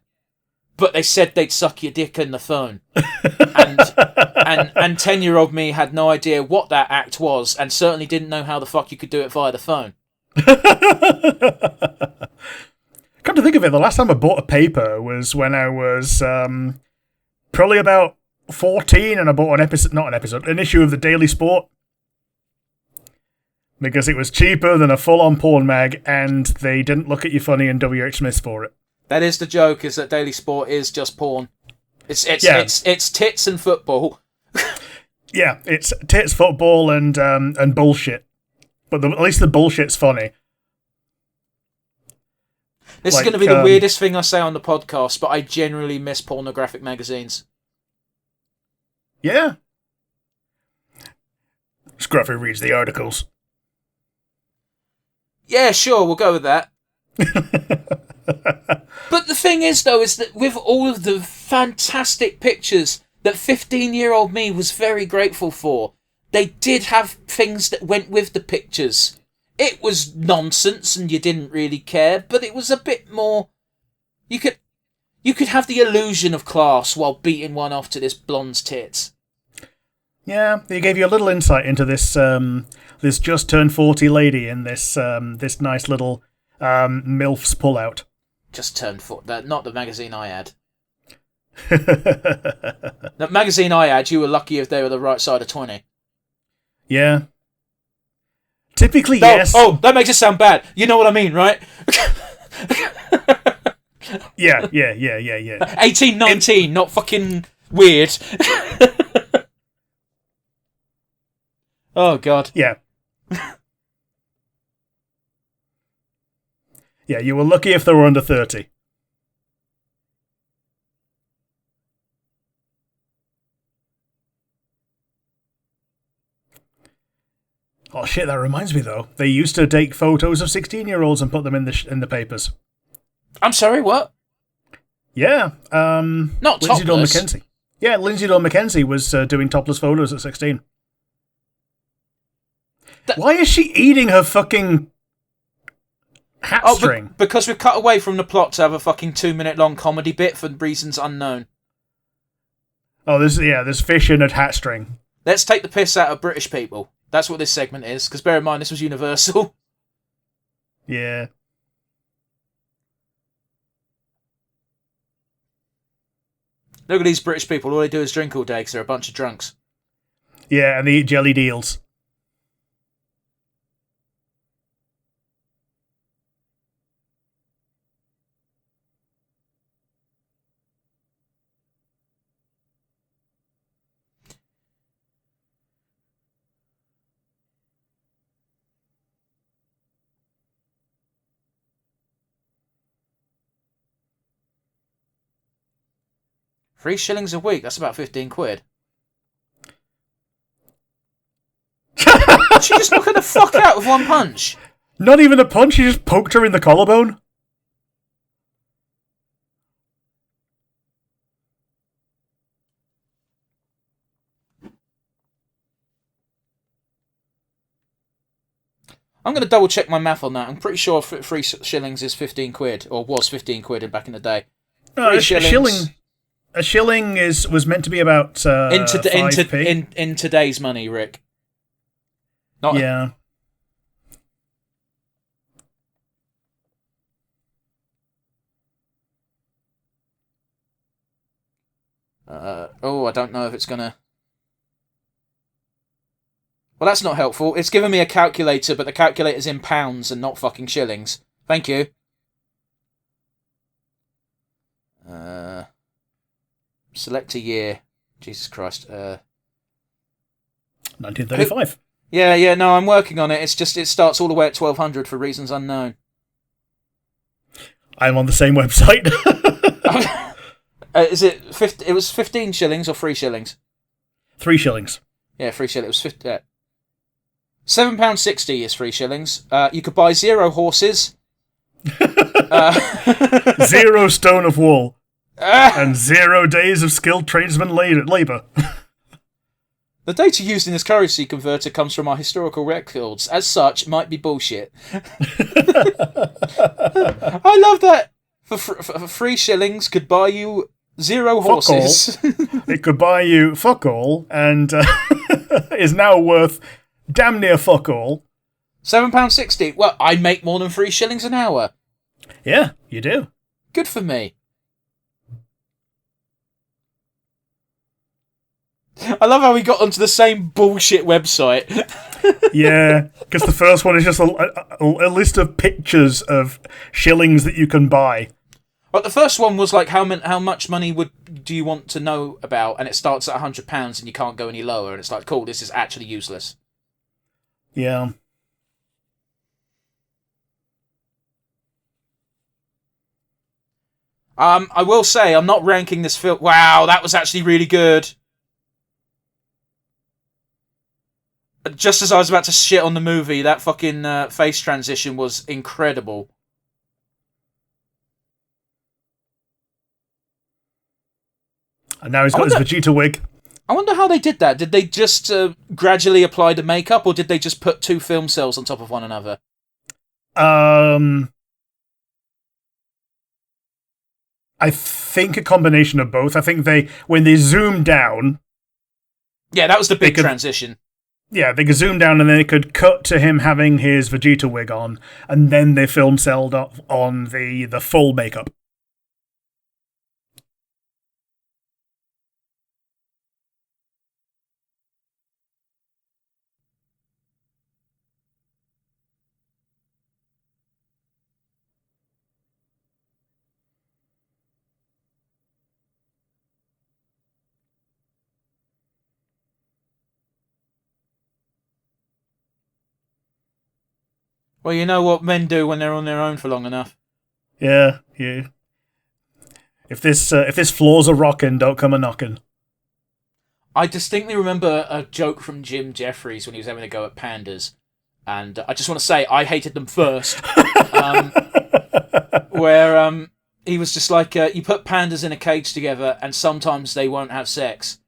but they said they'd suck your dick in the phone. and 10-year-old me had no idea what that act was, and certainly didn't know how the fuck you could do it via the phone. Come to think of it, the last time I bought a paper was when I was probably about 14, and I bought an issue of the Daily Sport. Because it was cheaper than a full-on porn mag, and they didn't look at you funny in W.H. Smith for it. That is the joke, is that Daily Sport is just porn. It's tits and football. Yeah, it's tits, football, and bullshit. But at least the bullshit's funny. This is going to be the weirdest thing I say on the podcast, but I generally miss pornographic magazines. Yeah. Scruffy reads the articles. Yeah, sure, we'll go with that. But the thing is, though, is that with all of the fantastic pictures that 15-year-old me was very grateful for, they did have things that went with the pictures. It was nonsense and you didn't really care, but it was a bit more... You could have the illusion of class while beating one off to this blonde's tits. Yeah, they gave you a little insight into this this just turned 40 lady in this this nice little MILF's pullout. Just turned 40. Not the magazine I had. The magazine I had, you were lucky if they were the right side of 20. Yeah. Typically, yes. Oh, that makes it sound bad. You know what I mean, right? Yeah. 18, 19, not fucking weird. Oh, God. Yeah. Yeah, you were lucky if they were under 30. Oh shit, that reminds me though. They used to take photos of 16-year-olds and put them in the papers. I'm sorry, what? Yeah. Not Lindsay Dawn topless. McKenzie. Yeah, Lindsay Dawn McKenzie was doing topless photos at 16. Why is she eating her fucking hat string? Because we've cut away from the plot to have a fucking 2-minute long comedy bit for reasons unknown. Oh, there's fish in a hat string. Let's take the piss out of British people. That's what this segment is, because bear in mind, this was Universal. Yeah. Look at these British people. All they do is drink all day because they're a bunch of drunks. Yeah, and they eat jelly deals. £3 a week, that's about 15 quid. She just knocked her the fuck out with one punch. Not even a punch, he just poked her in the collarbone. I'm going to double check my math on that. I'm pretty sure £3 is 15 quid, or was 15 quid back in the day. No, a shilling a shilling was meant to be about 5p. In today's money, Rick. Not Yeah. I don't know if it's gonna. Well, that's not helpful. It's giving me a calculator, but the calculator's in pounds and not fucking shillings. Thank you. Select a year. Jesus Christ. 1935. Yeah, no, I'm working on it. It's just, it starts all the way at 1200 for reasons unknown. I'm on the same website. Is it 50, it was 15 shillings or 3 shillings? 3 shillings. Yeah, 3 shillings. It was 50. £7.60 is 3 shillings. You could buy 0 horses. 0 stone of wool. And 0 days of skilled tradesman labour. The data used in this currency converter comes from our historical records. As such, might be bullshit. I love that. For 3 shillings, could buy you 0 horses. It could buy you fuck all, and is now worth damn near fuck all. £7.60. Well, I make more than 3 shillings an hour. Yeah, you do. Good for me. I love how we got onto the same bullshit website. Yeah, because the first one is just a list of pictures of shillings that you can buy. But the first one was like, how much money do you want to know about? And it starts at £100 and you can't go any lower. And it's like, cool, this is actually useless. Yeah. I will say, I'm not ranking this film. Wow, that was actually really good. Just as I was about to shit on the movie, that fucking face transition was incredible. And now he's got his Vegeta wig. I wonder how they did that. Did they just gradually apply the makeup, or did they just put 2 film cells on top of one another? I think a combination of both. I think when they zoom down... Yeah, that was the big transition. Yeah, they could zoom down and then they could cut to him having his Vegeta wig on, and then they film celled up on the full makeup. Well, you know what men do when they're on their own for long enough. Yeah. If this floor's a rockin', don't come a knockin'. I distinctly remember a joke from Jim Jeffries when he was having a go at pandas, and I just want to say I hated them first. Where he was just like, you put pandas in a cage together, and sometimes they won't have sex.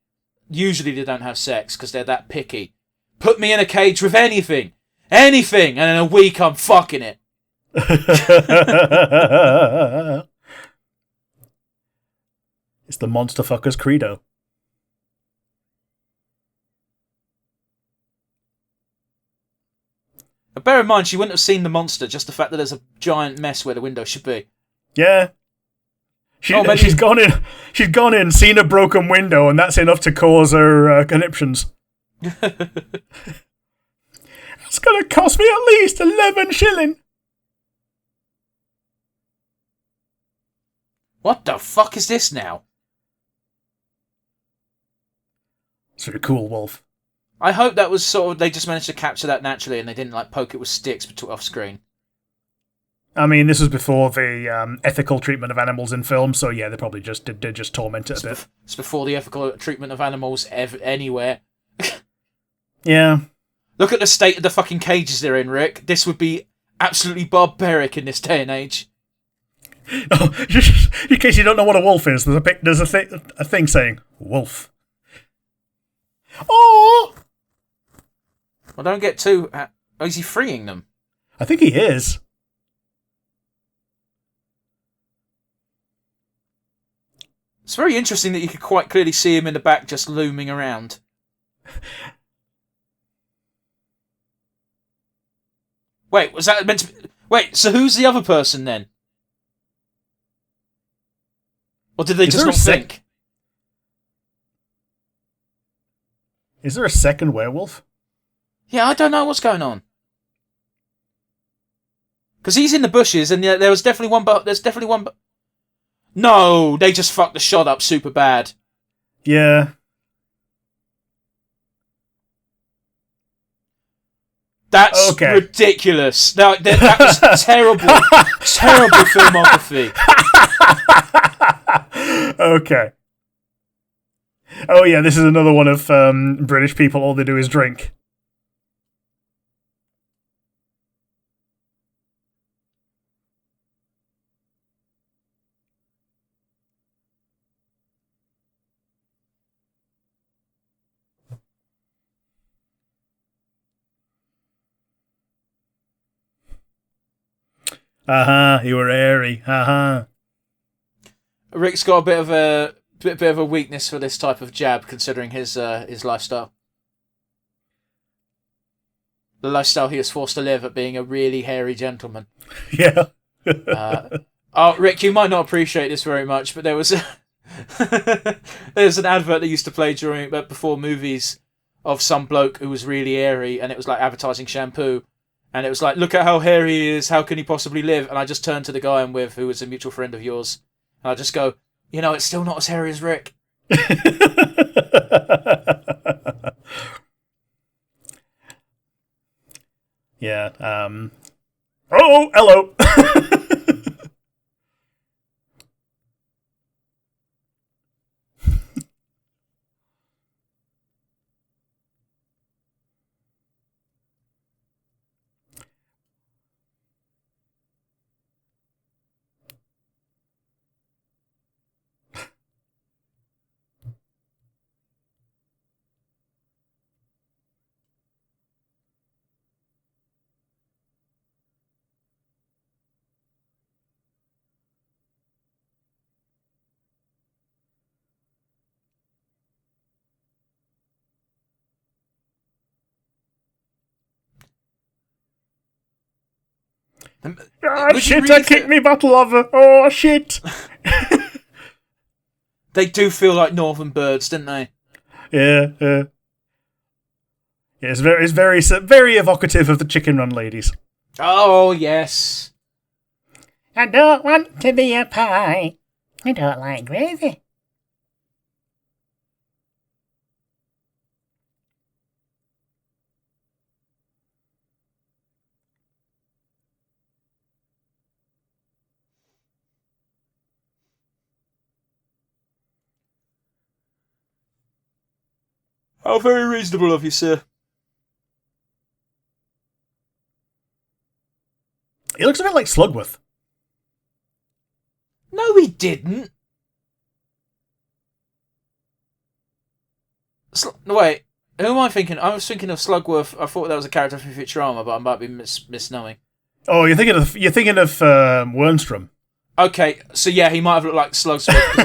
Usually they don't have sex because they're that picky. Put me in a cage with anything, and in a week I'm fucking it. It's the monster fucker's credo. But bear in mind, she wouldn't have seen the monster, just the fact that there's a giant mess where the window should be. Yeah. She's gone in, seen a broken window, and that's enough to cause her conniptions. It's going to cost me at least 11 shilling. What the fuck is this now? It's really cool, Wolf. I hope that was sort of, they just managed to capture that naturally and they didn't like poke it with sticks off screen. I mean, this was before the ethical treatment of animals in film, so yeah, they probably just did just torment it a bit. It's before the ethical treatment of animals anywhere. Yeah. Look at the state of the fucking cages they're in, Rick. This would be absolutely barbaric in this day and age. Oh, just in case you don't know what a wolf is, there's a thing saying wolf. Oh! Well, don't get too... is he freeing them? I think he is. It's very interesting that you could quite clearly see him in the back just looming around. Wait, was that meant to be... Wait, so who's the other person then? Or did they just not think? Is there a second werewolf? Yeah, I don't know what's going on. Because he's in the bushes, and there was definitely one... There's definitely one... No, they just fucked the shot up super bad. Yeah. That's ridiculous. That was terrible. Terrible filmography. Okay. Oh yeah, this is another one of British people, all they do is drink. You were airy. Rick's got a bit of a weakness for this type of jab, considering his lifestyle. The lifestyle he was forced to live at being a really hairy gentleman. Yeah. Rick, you might not appreciate this very much, but there was there's an advert that used to play before movies of some bloke who was really hairy, and it was like advertising shampoo. And it was like, look at how hairy he is, how can he possibly live? And I just turned to the guy I'm with, who was a mutual friend of yours, and I just go, it's still not as hairy as Rick. Yeah. Oh, hello. Shit, I kicked me battle lover. Oh, shit. They do feel like northern birds, didn't they? Yeah. Yeah, it's very evocative of the Chicken Run ladies. Oh, yes. I don't want to be a pie. I don't like gravy. How very reasonable of you, sir. He looks a bit like Slugworth. No, he didn't. Wait, who am I thinking? I was thinking of Slugworth. I thought that was a character from Futurama, but I might be misknowing. Oh, you're thinking of Wernstrom. Okay, so yeah, he might have looked like Slugsworth because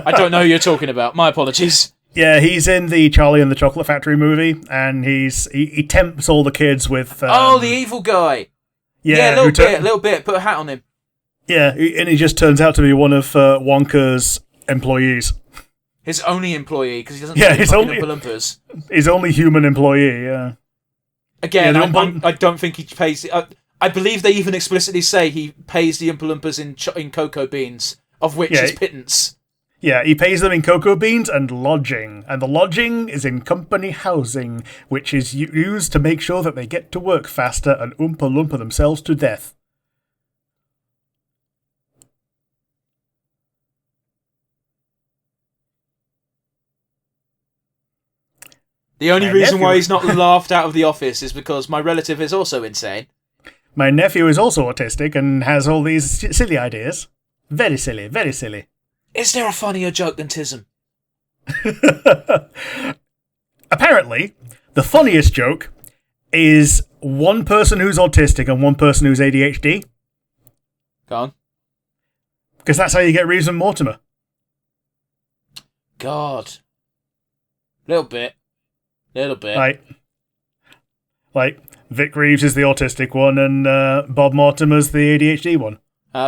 I don't know who you're talking about. My apologies. Yeah, he's in the Charlie and the Chocolate Factory movie, and he tempts all the kids with... the evil guy. Yeah, a little bit. Put a hat on him. Yeah, and he just turns out to be one of Wonka's employees. His only employee, because he doesn't take his Oompa Loompas. His only human employee, yeah. Again, I don't think he pays... I believe they even explicitly say he pays the Oompa Loompas in cocoa beans, of which is pittance. Yeah, he pays them in cocoa beans and lodging. And the lodging is in company housing, which is used to make sure that they get to work faster and Oompa Loompa themselves to death. The only reason why he's not laughed out of the office is because my relative is also insane. My nephew is also autistic and has all these silly ideas. Very silly, very silly. Is there a funnier joke than Tism? Apparently, the funniest joke is one person who's autistic and one person who's ADHD. Go on. Because that's how you get Reeves and Mortimer. God. Little bit. Like Vic Reeves is the autistic one, and Bob Mortimer's the ADHD one.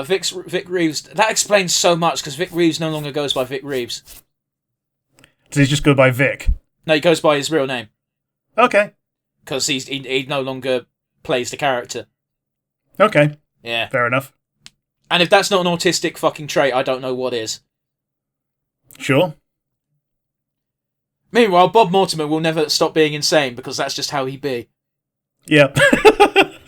Vic Reeves. That explains so much because Vic Reeves no longer goes by Vic Reeves. Does he just go by Vic? No, he goes by his real name Okay. because he no longer plays the character. Okay. Yeah. Fair enough. And if that's not an autistic fucking trait, I don't know what is. Sure. Meanwhile, Bob Mortimer will never stop being insane because that's just how he be. Yeah.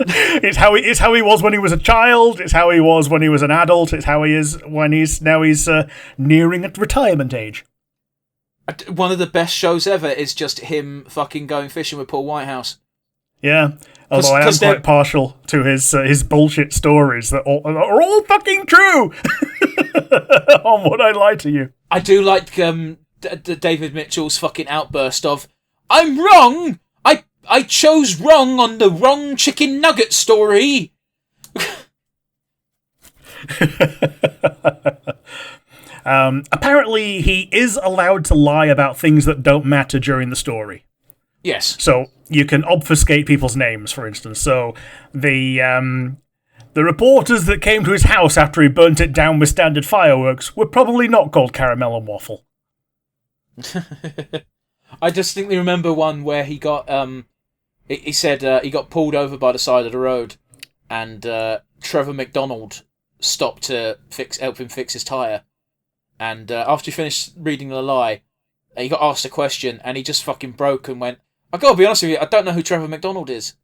It's how he was when he was a child. It's how he was when he was an adult. It's how he is when he's nearing retirement age. One of the best shows ever is just him fucking going fishing with Paul Whitehouse. Yeah. Although I am quite partial to his bullshit stories that are all fucking true. On what I lie to you. I do like David Mitchell's fucking outburst of, "I'm wrong! I chose wrong on the wrong chicken nugget story!" Apparently, he is allowed to lie about things that don't matter during the story. Yes. So you can obfuscate people's names, for instance. So the reporters that came to his house after he burnt it down with standard fireworks were probably not called Caramel and Waffle. I distinctly remember one where he got he said he got pulled over by the side of the road, and Trevor McDonald stopped to help him fix his tyre. And after he finished reading the lie, he got asked a question, and he just fucking broke and went, "I gotta be honest with you, I don't know who Trevor McDonald is."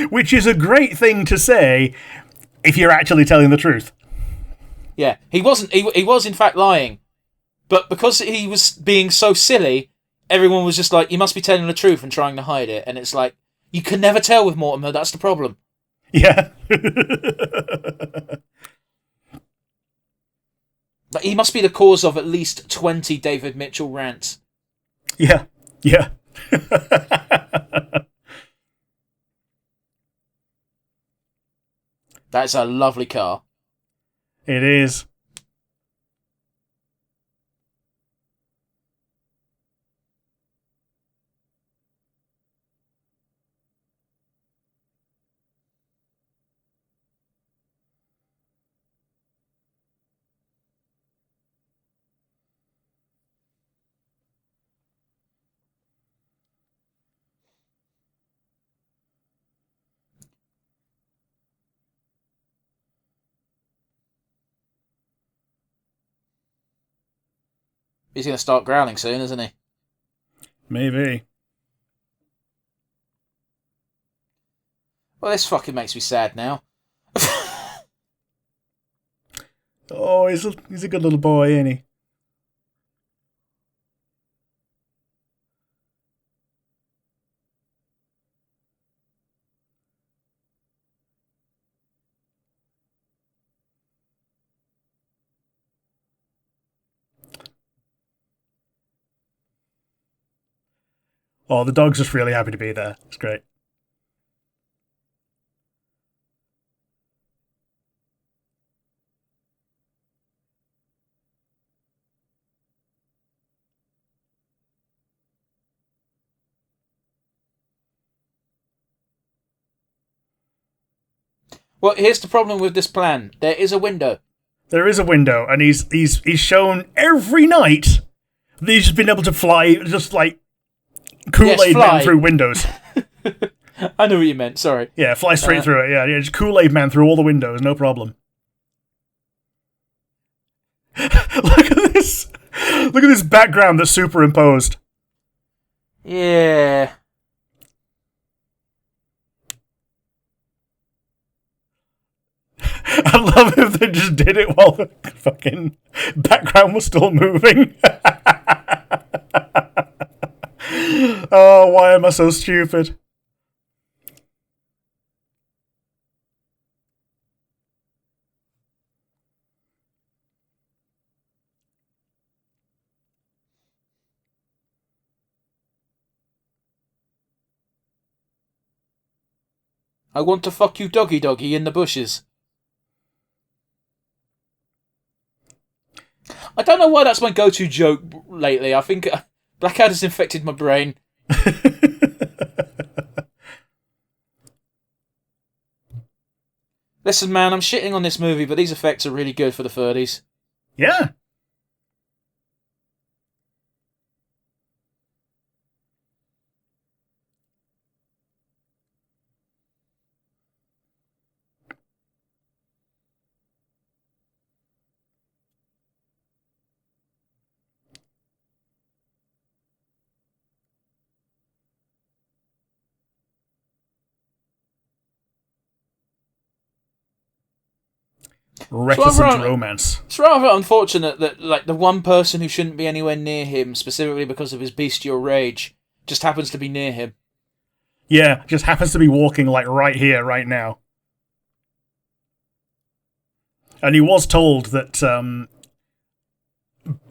Which is a great thing to say if you're actually telling the truth. Yeah, he wasn't. He was in fact lying, but because he was being so silly, everyone was just like, "You must be telling the truth and trying to hide it." And it's like, you can never tell with Mortimer. That's the problem. Yeah. Like, he must be the cause of at least 20 David Mitchell rants. Yeah. Yeah. That's a lovely car. It is. He's going to start growling soon, isn't he? Maybe. Well, this fucking makes me sad now. Oh, he's a good little boy, ain't he? Oh, the dog's just really happy to be there. It's great. Well, here's the problem with this plan. There is a window. There is a window, and he's shown every night that he's just been able to fly, just like Kool-Aid Yes, Man through windows. I know what you meant, sorry. Yeah, fly straight through it. Yeah, just Kool-Aid Man through all the windows, no problem. Look at this! Look at this background that's superimposed. Yeah. I love if they just did it while the fucking background was still moving. Oh, why am I so stupid? I want to fuck you doggy in the bushes. I don't know why that's my go-to joke lately. I think Blackadder's infected my brain. Listen, man, I'm shitting on this movie, but these effects are really good for the 30s. Yeah. Reticent romance. It's rather unfortunate that like the one person who shouldn't be anywhere near him, specifically because of his bestial rage, just happens to be near him. Yeah, just happens to be walking like right here, right now. And he was told that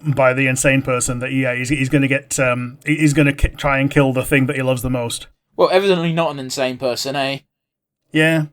by the insane person that he's going to get he's going to try and kill the thing that he loves the most. Well, evidently not an insane person, eh? Yeah.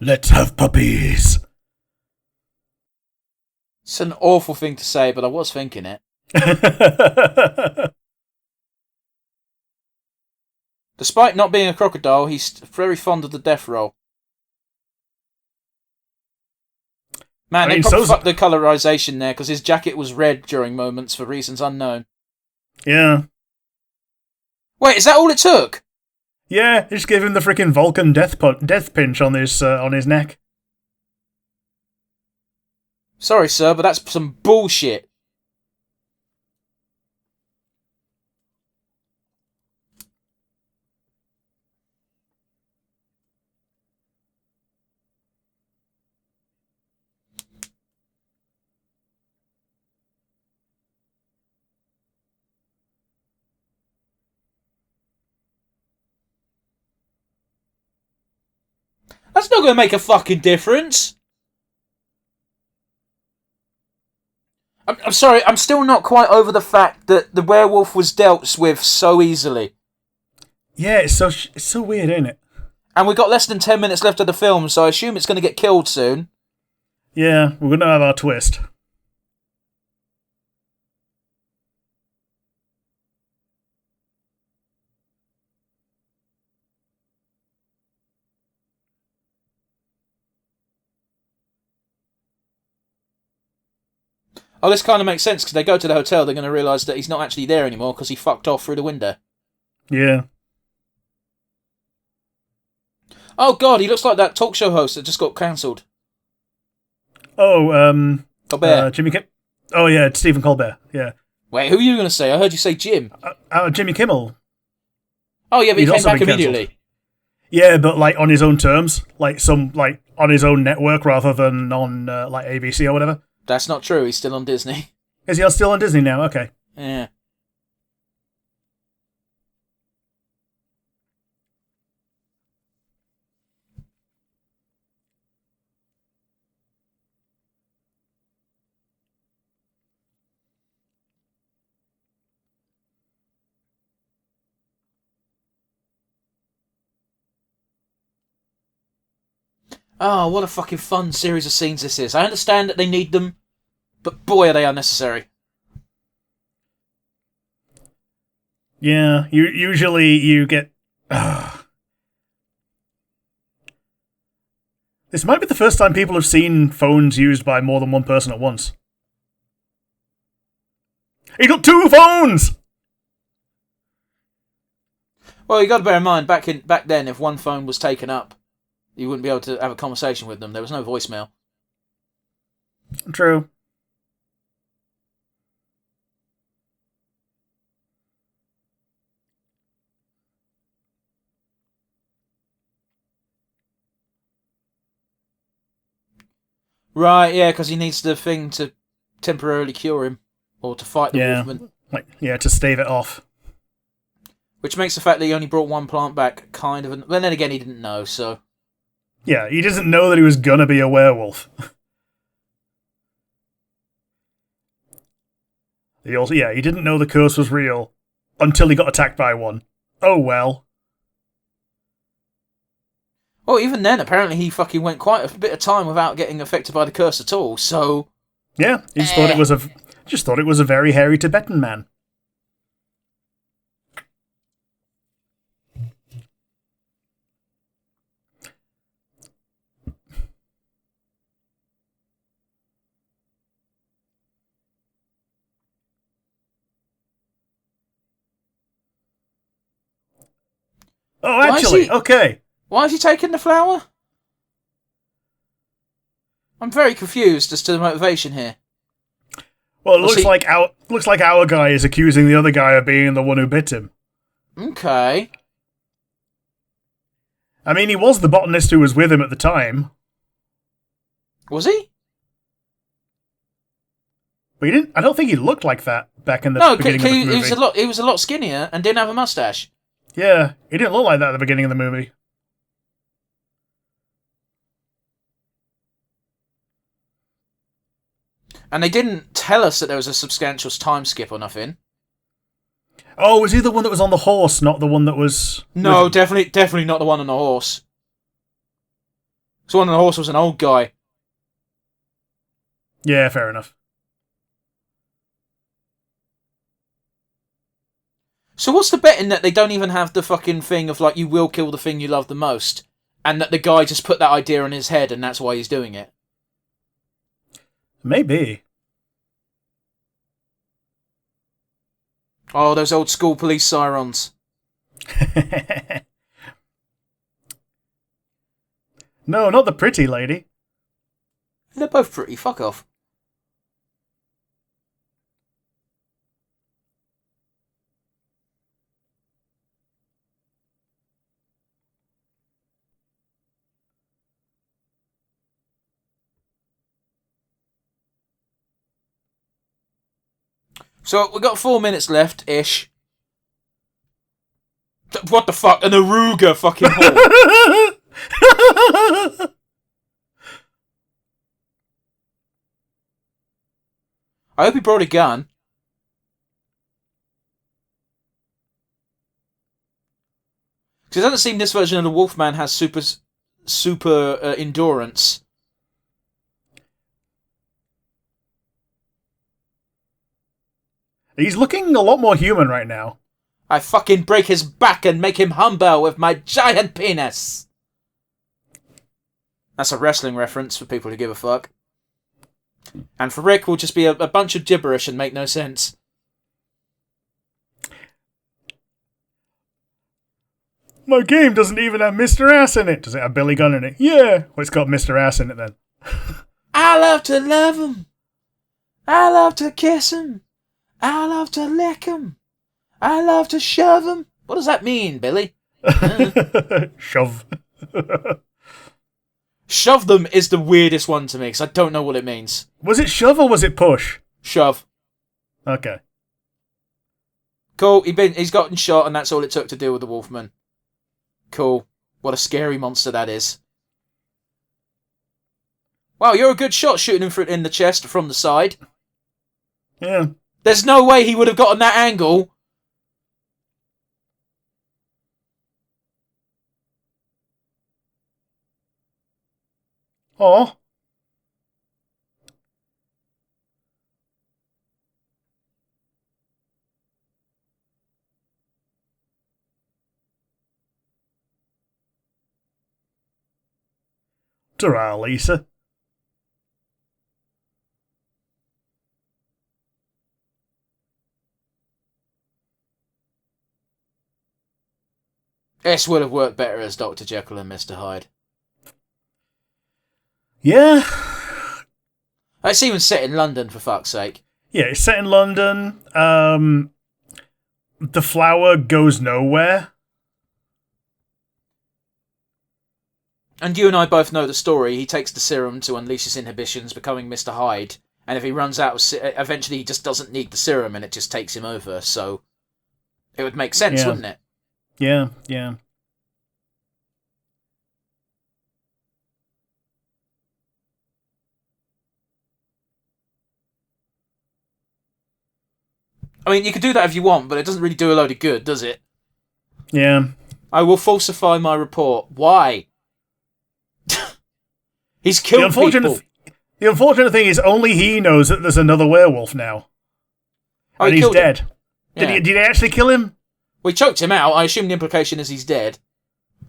Let's have puppies. It's an awful thing to say, but I was thinking it. Despite not being a crocodile, he's very fond of the death roll. Man, they probably fucked the colorization there because his jacket was red during moments for reasons unknown. Yeah. Wait, is that all it took? Yeah, just give him the freaking Vulcan death pinch on his neck. Sorry, sir, but that's some bullshit. That's not going to make a fucking difference. I'm sorry, I'm still not quite over the fact that the werewolf was dealt with so easily. Yeah, it's so weird, ain't it? And we've got less than 10 minutes left of the film, so I assume it's going to get killed soon. Yeah, we're going to have our twist. Oh, this kind of makes sense, because they go to the hotel, they're going to realise that he's not actually there anymore, because he fucked off through the window. Yeah. Oh god, he looks like that talk show host that just got cancelled. Oh, Colbert. Jimmy Kimmel. Oh, yeah, Stephen Colbert, yeah. Wait, who are you going to say? I heard you say Jim. Jimmy Kimmel. Oh, yeah, but he came back immediately. Yeah, but, like, on his own terms. Like, on his own network rather than on, like, ABC or whatever. That's not true, he's still on Disney. Is he still on Disney now? Okay. Yeah. Oh, what a fucking fun series of scenes this is. I understand that they need them, but boy are they unnecessary. Yeah, usually you get... This might be the first time people have seen phones used by more than one person at once. He got 2 phones! Well, you got to bear in mind, back then, if one phone was taken up, you wouldn't be able to have a conversation with them. There was no voicemail. True. Right, yeah, because he needs the thing to temporarily cure him. Or to fight the Wolfman. To stave it off. Which makes the fact that he only brought one plant back kind of... Well, then again, he didn't know, so... Yeah, he doesn't know that he was gonna be a werewolf. He didn't know the curse was real until he got attacked by one. Oh well. Well, even then, apparently he fucking went quite a bit of time without getting affected by the curse at all, so... Yeah, he just thought it was a very hairy Tibetan man. Oh, actually, okay. Why is he taking the flower? I'm very confused as to the motivation here. Well, it looks like our guy is accusing the other guy of being the one who bit him. Okay. I mean, he was the botanist who was with him at the time. Was he? But he didn't. I don't think he looked like that back in the beginning of the movie. He was a lot skinnier and didn't have a mustache. Yeah, he didn't look like that at the beginning of the movie. And they didn't tell us that there was a substantial time skip or nothing. Oh, was he the one that was on the horse, not the one that was... No, definitely not the one on the horse. Because the one on the horse was an old guy. Yeah, fair enough. So what's the betting that they don't even have the fucking thing of, like, you will kill the thing you love the most, and that the guy just put that idea in his head and that's why he's doing it? Maybe. Oh, those old school police sirens. No, not the pretty lady. They're both pretty. Fuck off. So, we've got 4 minutes left-ish. What the fuck? An Aruga fucking hole. I hope he brought a gun. Because it doesn't seem this version of the Wolfman has super endurance. He's looking a lot more human right now. I fucking break his back and make him humble with my giant penis. That's a wrestling reference for people who give a fuck. And for Rick, will just be a bunch of gibberish and make no sense. My game doesn't even have Mr. Ass in it. Does it have Billy Gunn in it? Yeah. Well, it's got Mr. Ass in it then. I love to love him. I love to kiss him. I love to lick him. I love to shove him. What does that mean, Billy? Shove. Shove them is the weirdest one to me, because I don't know what it means. Was it shove or was it push? Shove. Okay. Cool, he's gotten shot, and that's all it took to deal with the Wolfman. Cool. What a scary monster that is. Wow, you're a good shot shooting him in the chest from the side. Yeah. There's no way he would have gotten that angle. Oh. Ta-ra, Lisa. This would have worked better as Dr. Jekyll and Mr. Hyde. Yeah. It's even set in London, for fuck's sake. Yeah, it's set in London. The flower goes nowhere. And you and I both know the story. He takes the serum to unleash his inhibitions, becoming Mr. Hyde. And if he runs out of eventually he just doesn't need the serum and it just takes him over. So it would make sense, wouldn't it? Yeah, yeah. I mean, you can do that if you want, but it doesn't really do a load of good, does it? Yeah. I will falsify my report. Why? He's killed people. The unfortunate thing is only he knows that there's another werewolf now. Oh, and he's dead. Yeah. Did he actually kill him? We choked him out. I assume the implication is he's dead.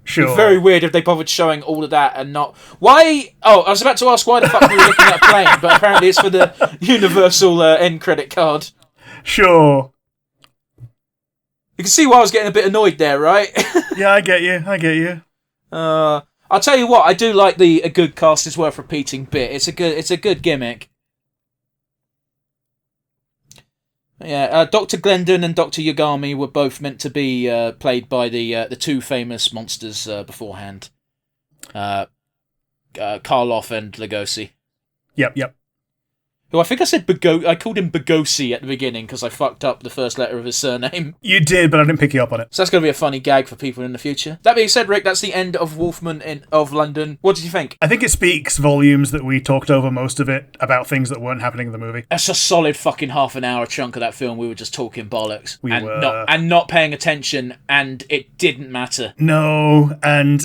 Sure. It's very weird if they bothered showing all of that and not... Why... Oh, I was about to ask why the fuck we were looking at a plane, but apparently it's for the Universal end credit card. Sure. You can see why I was getting a bit annoyed there, right? Yeah, I get you. I'll tell you what, I do like the a good cast is worth repeating bit. It's a good gimmick. Yeah, Dr. Glendon and Dr. Yagami were both meant to be played by the two famous monsters beforehand. Karloff and Lugosi. Yep. Who I think I said I called him Bugosi at the beginning because I fucked up the first letter of his surname. You did, but I didn't pick you up on it. So that's going to be a funny gag for people in the future. That being said, Rick, that's the end of Wolfman of London. What did you think? I think it speaks volumes that we talked over most of it about things that weren't happening in the movie. That's a solid fucking half an hour chunk of that film. We were just talking bollocks. We were. Not paying attention, and it didn't matter. No, and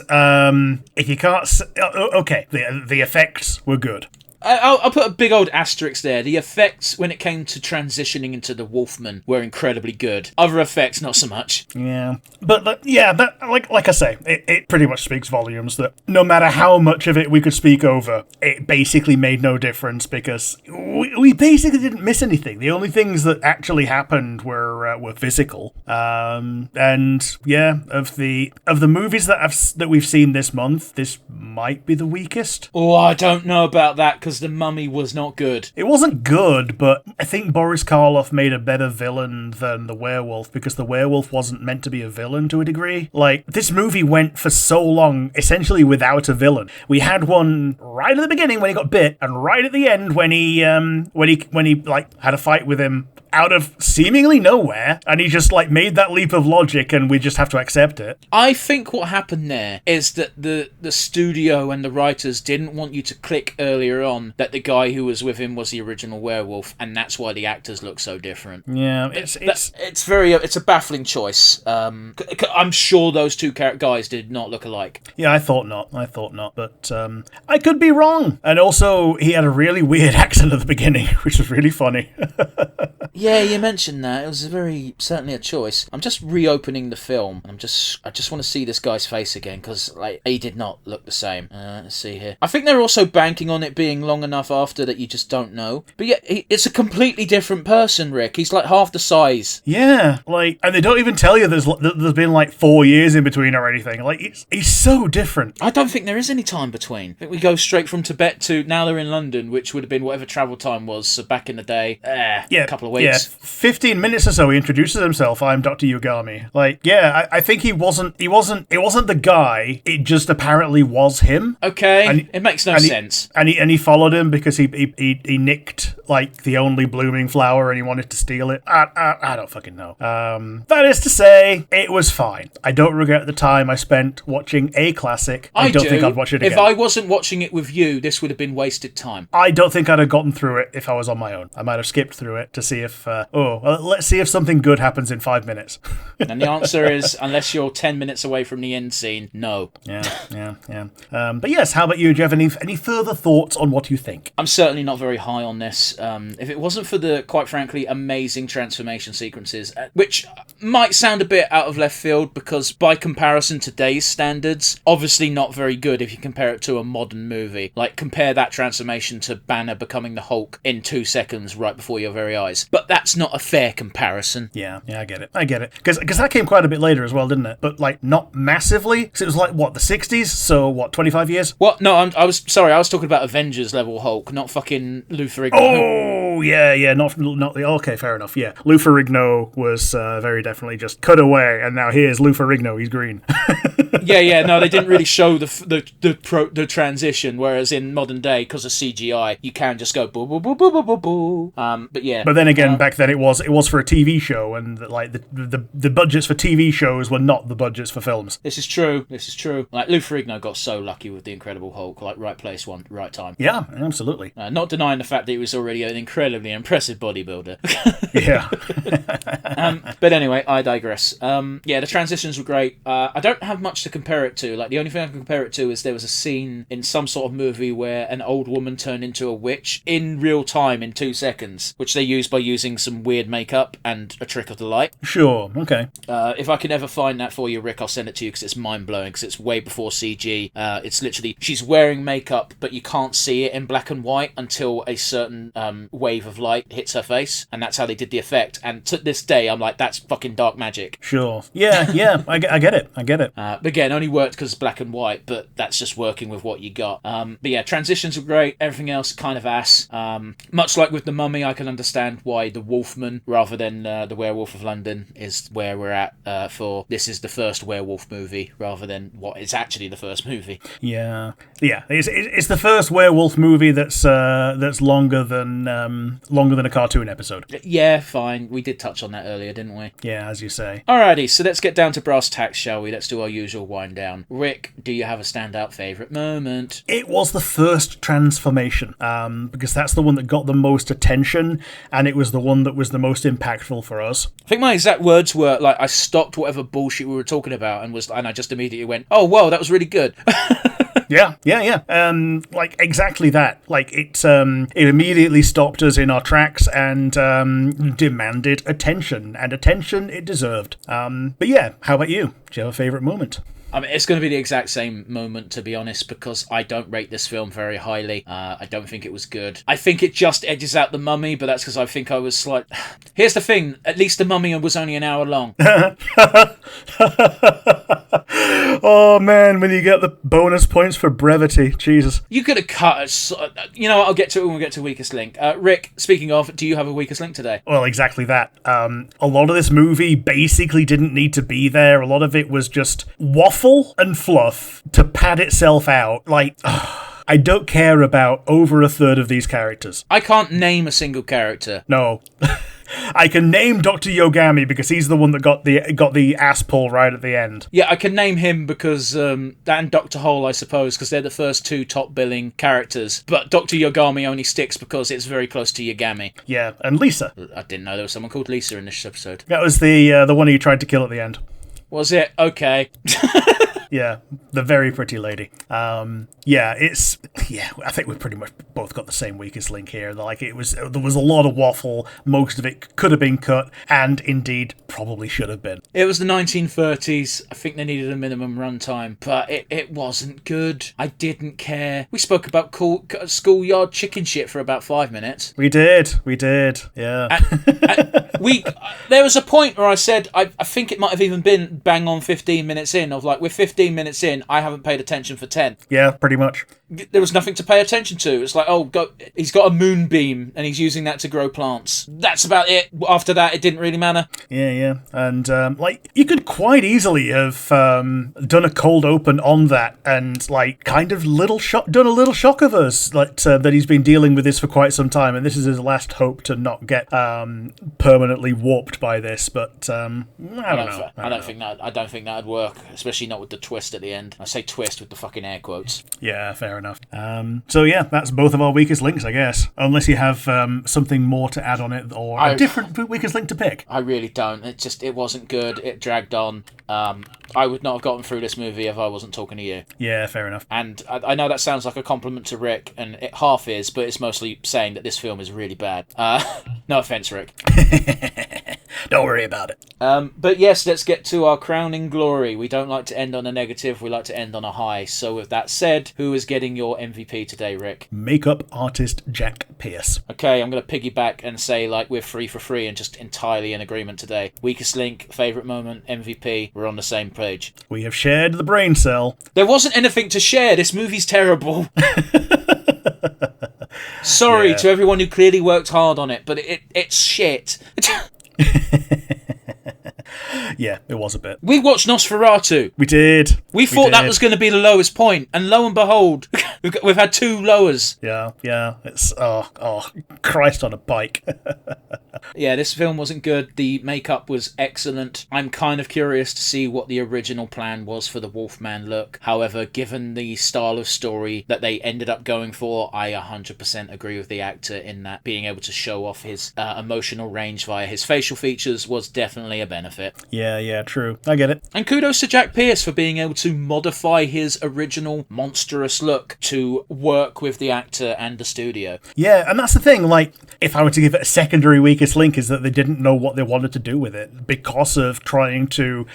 if you can't... Okay, the effects were good. I'll put a big old asterisk there. The effects when it came to transitioning into the Wolfman were incredibly good. Other effects, not so much. Yeah, but yeah, that like I say, it pretty much speaks volumes that no matter how much of it we could speak over, it basically made no difference because we basically didn't miss anything. The only things that actually happened were physical. And yeah, of the movies that we've seen this month, this might be the weakest. Oh, I don't know about that because The Mummy was not good. It wasn't good, but I think Boris Karloff made a better villain than the werewolf because the werewolf wasn't meant to be a villain to a degree. Like, this movie went for so long essentially without a villain. We had one right at the beginning when he got bit, and right at the end when he like had a fight with him out of seemingly nowhere, and he just like made that leap of logic, and we just have to accept it. I think what happened there is that the studio and the writers didn't want you to click earlier on that the guy who was with him was the original werewolf, and that's why the actors look so different. Yeah, it's a baffling choice. I'm sure those two guys did not look alike. Yeah, I thought not, but I could be wrong. And also, he had a really weird accent at the beginning, which was really funny. Yeah, you mentioned that. It was certainly a choice. I'm just reopening the film, and I just want to see this guy's face again, because like he did not look the same. Let's see here. I think they're also banking on it being long enough after that you just don't know. But yeah, it's a completely different person, Rick. He's like half the size. Yeah, like, and they don't even tell you there's been like 4 years in between or anything. Like, he's so different. I don't think there is any time between. I think we go straight from Tibet to now they're in London, which would have been whatever travel time was. So back in the day, a couple of weeks. Yeah, 15 minutes or so, he introduces himself. I'm Dr. Yagami. Like, yeah, I think he wasn't the guy. It just apparently was him. Okay, it makes no sense. And he followed him because he nicked like the only blooming flower and he wanted to steal it. I don't fucking know. That is to say, it was fine. I don't regret the time I spent watching a classic. I don't think I'd watch it again. If I wasn't watching it with you, this would have been wasted time. I don't think I'd have gotten through it if I was on my own. I might have skipped through it to see if let's see if something good happens in 5 minutes. And the answer is, unless you're 10 minutes away from the end scene, no. Yeah. But yes, how about you? Do you have any further thoughts on what you think? I'm certainly not very high on this. If it wasn't for the, quite frankly, amazing transformation sequences, which might sound a bit out of left field because by comparison to today's standards, obviously not very good if you compare it to a modern movie. Like, compare that transformation to Banner becoming the Hulk in 2 seconds right before your very eyes. But that's not a fair comparison. Yeah, I get it. Because that came quite a bit later as well, didn't it? But, like, not massively. Because it was, like, what, the 60s? So, what, 25 years? What? No, I was talking about Avengers level Hulk, not fucking Lou Ferrigno. Oh, yeah, not the... Okay, fair enough, yeah. Lou Ferrigno was very definitely just cut away, and now here's Lou Ferrigno, he's green. No, they didn't really show the transition. Whereas in modern day, because of CGI, you can just go boo boo boo boo boo boo boo. But yeah. But then again, back then it was for a TV show, and like the budgets for TV shows were not the budgets for films. This is true. Like Lou Ferrigno got so lucky with the Incredible Hulk, like right place, right time. Yeah, absolutely. Not denying the fact that he was already an incredibly impressive bodybuilder. Yeah. But anyway, I digress. The transitions were great. I don't have much to compare it to. Like the only thing I can compare it to is there was a scene in some sort of movie where an old woman turned into a witch in real time in 2 seconds, which they used by using some weird makeup and a trick of the light. Sure. Okay. If I can ever find that for you, Rick, I'll send it to you because it's mind-blowing, because it's way before CG. It's literally, she's wearing makeup, but you can't see it in black and white until a certain wave of light hits her face, and that's how they did the effect. And to this day, I'm like, that's fucking dark magic. Sure. Yeah, I get it. But again, only worked because it's black and white, but that's just working with what you got. But yeah, transitions were great. Everything else kind of ass. Much like with The Mummy, I can understand why The Wolfman, rather than The Werewolf of London, is where we're at for this is the first werewolf movie, rather than what is actually the first movie. Yeah. It's the first werewolf movie that's longer than a cartoon episode. Yeah, fine. We did touch on that earlier, didn't we? Yeah, as you say. Alrighty, so let's get down to brass tacks, shall we? Let's do our usual wind down. Rick, do you have a standout favourite moment? It was the first transformation, because that's the one that got the most attention, and it was the one that was the most impactful for us. I think my exact words were, like, I stopped whatever bullshit we were talking about and I just immediately went, oh, wow, that was really good. Yeah. Like exactly that. Like it immediately stopped us in our tracks and demanded attention, and attention it deserved. But yeah, how about you? Do you have a favourite moment? I mean, it's going to be the exact same moment, to be honest, because I don't rate this film very highly. I don't think it was good. I think it just edges out The Mummy, but that's because I think I was like... Here's the thing, at least The Mummy was only an hour long. Oh man, when you get the bonus points for brevity, Jesus. You could have cut... You know what, I'll get to it when we get to Weakest Link. Rick, speaking of, do you have a Weakest Link today? Well, exactly that. A lot of this movie basically didn't need to be there. A lot of it was just waffle and fluff to pad itself out. Like, I don't care about over a third of these characters. I can't name a single character. No. I can name Dr. Yogami because he's the one that got the ass pull right at the end. Yeah, I can name him because and Dr. Hole, I suppose, because they're the first two top billing characters. But Dr. Yogami only sticks because it's very close to Yagami. Yeah, and Lisa. I didn't know there was someone called Lisa in this episode. That was the one you tried to kill at the end. Was it? Okay. Yeah, the very pretty lady. I think we've pretty much both got the same weakest link here. Like there was a lot of waffle. Most of it could have been cut, and indeed probably should have been. It was the 1930s. I think they needed a minimum runtime, but it wasn't good. I didn't care. We spoke about cool schoolyard chicken shit for about 5 minutes. We did. Yeah. There was a point where I said I think it might have even been bang on 15 minutes in. Of like, we're 15 minutes in, I haven't paid attention for 10. Yeah, pretty much. There was nothing to pay attention to. It's like, he's got a moonbeam and he's using that to grow plants. That's about it. After that, it didn't really matter. Yeah. And you could quite easily have done a cold open on that and like kind of done a little shock of us, like that he's been dealing with this for quite some time, and this is his last hope to not get permanently warped by this. But I don't know. I don't think that'd work, especially not with the twist at the end. I say twist with the fucking air quotes. Yeah, fair enough. So yeah, that's both of our weakest links, I guess. Unless you have something more to add on it, or a different weakest link to pick. I really don't. It wasn't good. It dragged on. I would not have gotten through this movie if I wasn't talking to you. Yeah, fair enough. And I know that sounds like a compliment to Rick, and it half is, but it's mostly saying that this film is really bad. No offense, Rick. Don't worry about it. But yes, let's get to our crowning glory. We don't like to end on a negative, we like to end on a high. So with that said, who is getting your MVP today, Rick? Makeup artist Jack Pierce. Okay, I'm going to piggyback and say like we're 3 for 3 and just entirely in agreement today. Weakest link, favourite moment, MVP, we're on the same page. We have shared the brain cell. There wasn't anything to share, this movie's terrible. Sorry to everyone who clearly worked hard on it, but it's shit. Yeah, it was a bit. We watched Nosferatu. We did. We thought that did. was going to be the lowest point, and lo and behold, we've had 2 lowers. Yeah. It's Christ on a bike. Yeah, this film wasn't good. The makeup was excellent. I'm kind of curious to see what the original plan was for the Wolfman look. However, given the style of story that they ended up going for, I 100% agree with the actor in that being able to show off his emotional range via his facial features was definitely a benefit. Yeah, true. I get it. And kudos to Jack Pierce for being able to modify his original monstrous look to work with the actor and the studio. Yeah, and that's the thing, like, if I were to give it a secondary weakest link, is that they didn't know what they wanted to do with it because of trying to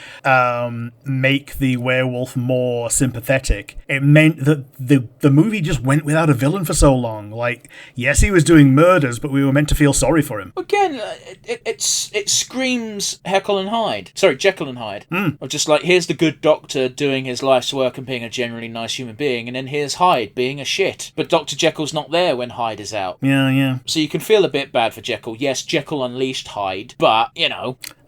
make the werewolf more sympathetic. It meant that the movie just went without a villain for so long. Like, yes, he was doing murders, but we were meant to feel sorry for him. Again, it screams Jekyll and Hyde. Or just like, here's the good doctor doing his life's work and being a generally nice human being, and then here's Hyde being a shit. But Dr. Jekyll's not there when Hyde is out. Yeah. So you can feel a bit bad for Jekyll. Yes, Jekyll unleashed Hyde, but,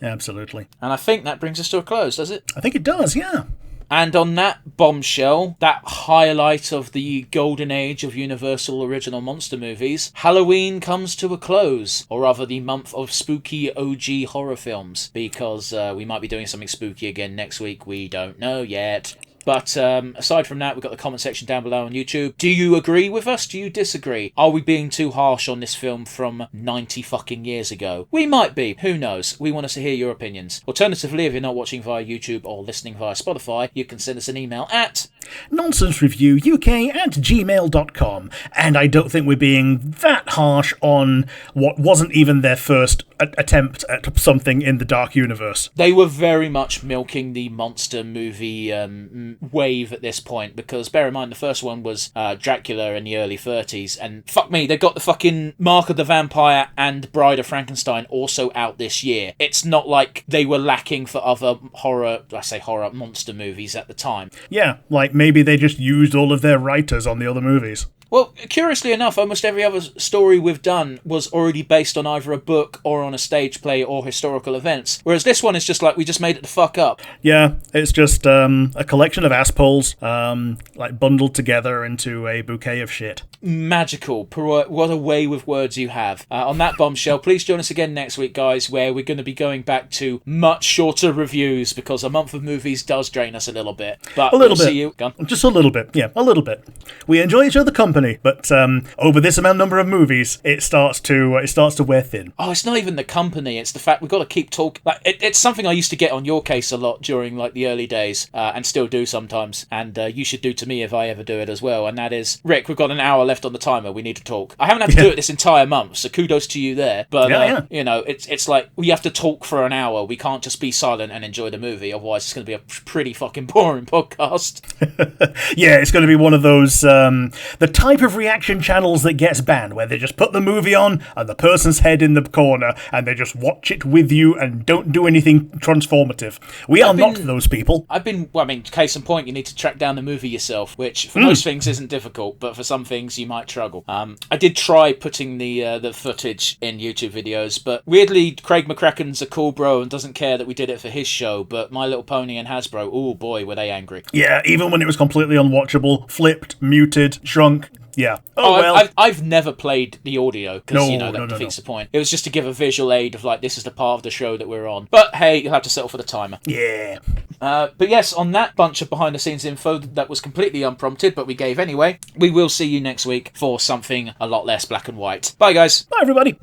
Absolutely. And I think that brings us to a close, does it? I think it does, yeah. And on that bombshell, that highlight of the golden age of Universal original monster movies, Halloween comes to a close. Or rather, the month of spooky OG horror films. Because we might be doing something spooky again next week. We don't know yet. But aside from that, we've got the comment section down below on YouTube. Do you agree with us? Do you disagree? Are we being too harsh on this film from 90 fucking years ago? We might be. Who knows? We want us to hear your opinions. Alternatively, if you're not watching via YouTube or listening via Spotify, you can send us an email at nonsensereviewuk@gmail.com. And I don't think we're being that harsh on what wasn't even their first attempt at something in the Dark Universe. They were very much milking the monster movie wave at this point, because bear in mind the first one was Dracula in the early 30s, and fuck me, they got the fucking Mark of the Vampire and Bride of Frankenstein also out this year. It's not like they were lacking for other horror monster movies at the time. Yeah, like maybe they just used all of their writers on the other movies. Well, curiously enough, almost every other story we've done was already based on either a book or on a stage play or historical events. Whereas this one is just like, we just made it the fuck up. Yeah, it's just a collection of assholes, like bundled together into a bouquet of shit. Magical. What a way with words you have. On that bombshell, please join us again next week, guys, where we're going to be going back to much shorter reviews, because a month of movies does drain us a little bit. But a little we'll bit. See you. Gone. Just a little bit. Yeah, a little bit. We enjoy each other's company, but over this number of movies, it starts to wear thin. Oh, it's not even the company. It's the fact we've got to keep talking. Like, it's something I used to get on your case a lot during like the early days, and still do sometimes. And you should do to me if I ever do it as well. And that is, Rick, we've got an hour left on the timer. We need to talk. I haven't had to do it this entire month, so kudos to you there. But it's like we have to talk for an hour. We can't just be silent and enjoy the movie. Otherwise, it's going to be a pretty fucking boring podcast. Yeah, it's going to be one of those the type of reaction channels that gets banned, where they just put the movie on and the person's head in the corner and they just watch it with you and don't do anything transformative. We are not those people. Case in point, you need to track down the movie yourself, which for most things isn't difficult, but for some things you might struggle. I did try putting the footage in YouTube videos, but weirdly Craig McCracken's a cool bro and doesn't care that we did it for his show, but My Little Pony and Hasbro, oh boy, were they angry. Yeah, even when it was completely unwatchable, flipped, muted, shrunk. Yeah. Well. I've never played the audio because that defeats the point. It was just to give a visual aid of like, this is the part of the show that we're on. But hey, you'll have to settle for the timer. Yeah. But yes, on that bunch of behind the scenes info that was completely unprompted, but we gave anyway, we will see you next week for something a lot less black and white. Bye, guys. Bye, everybody.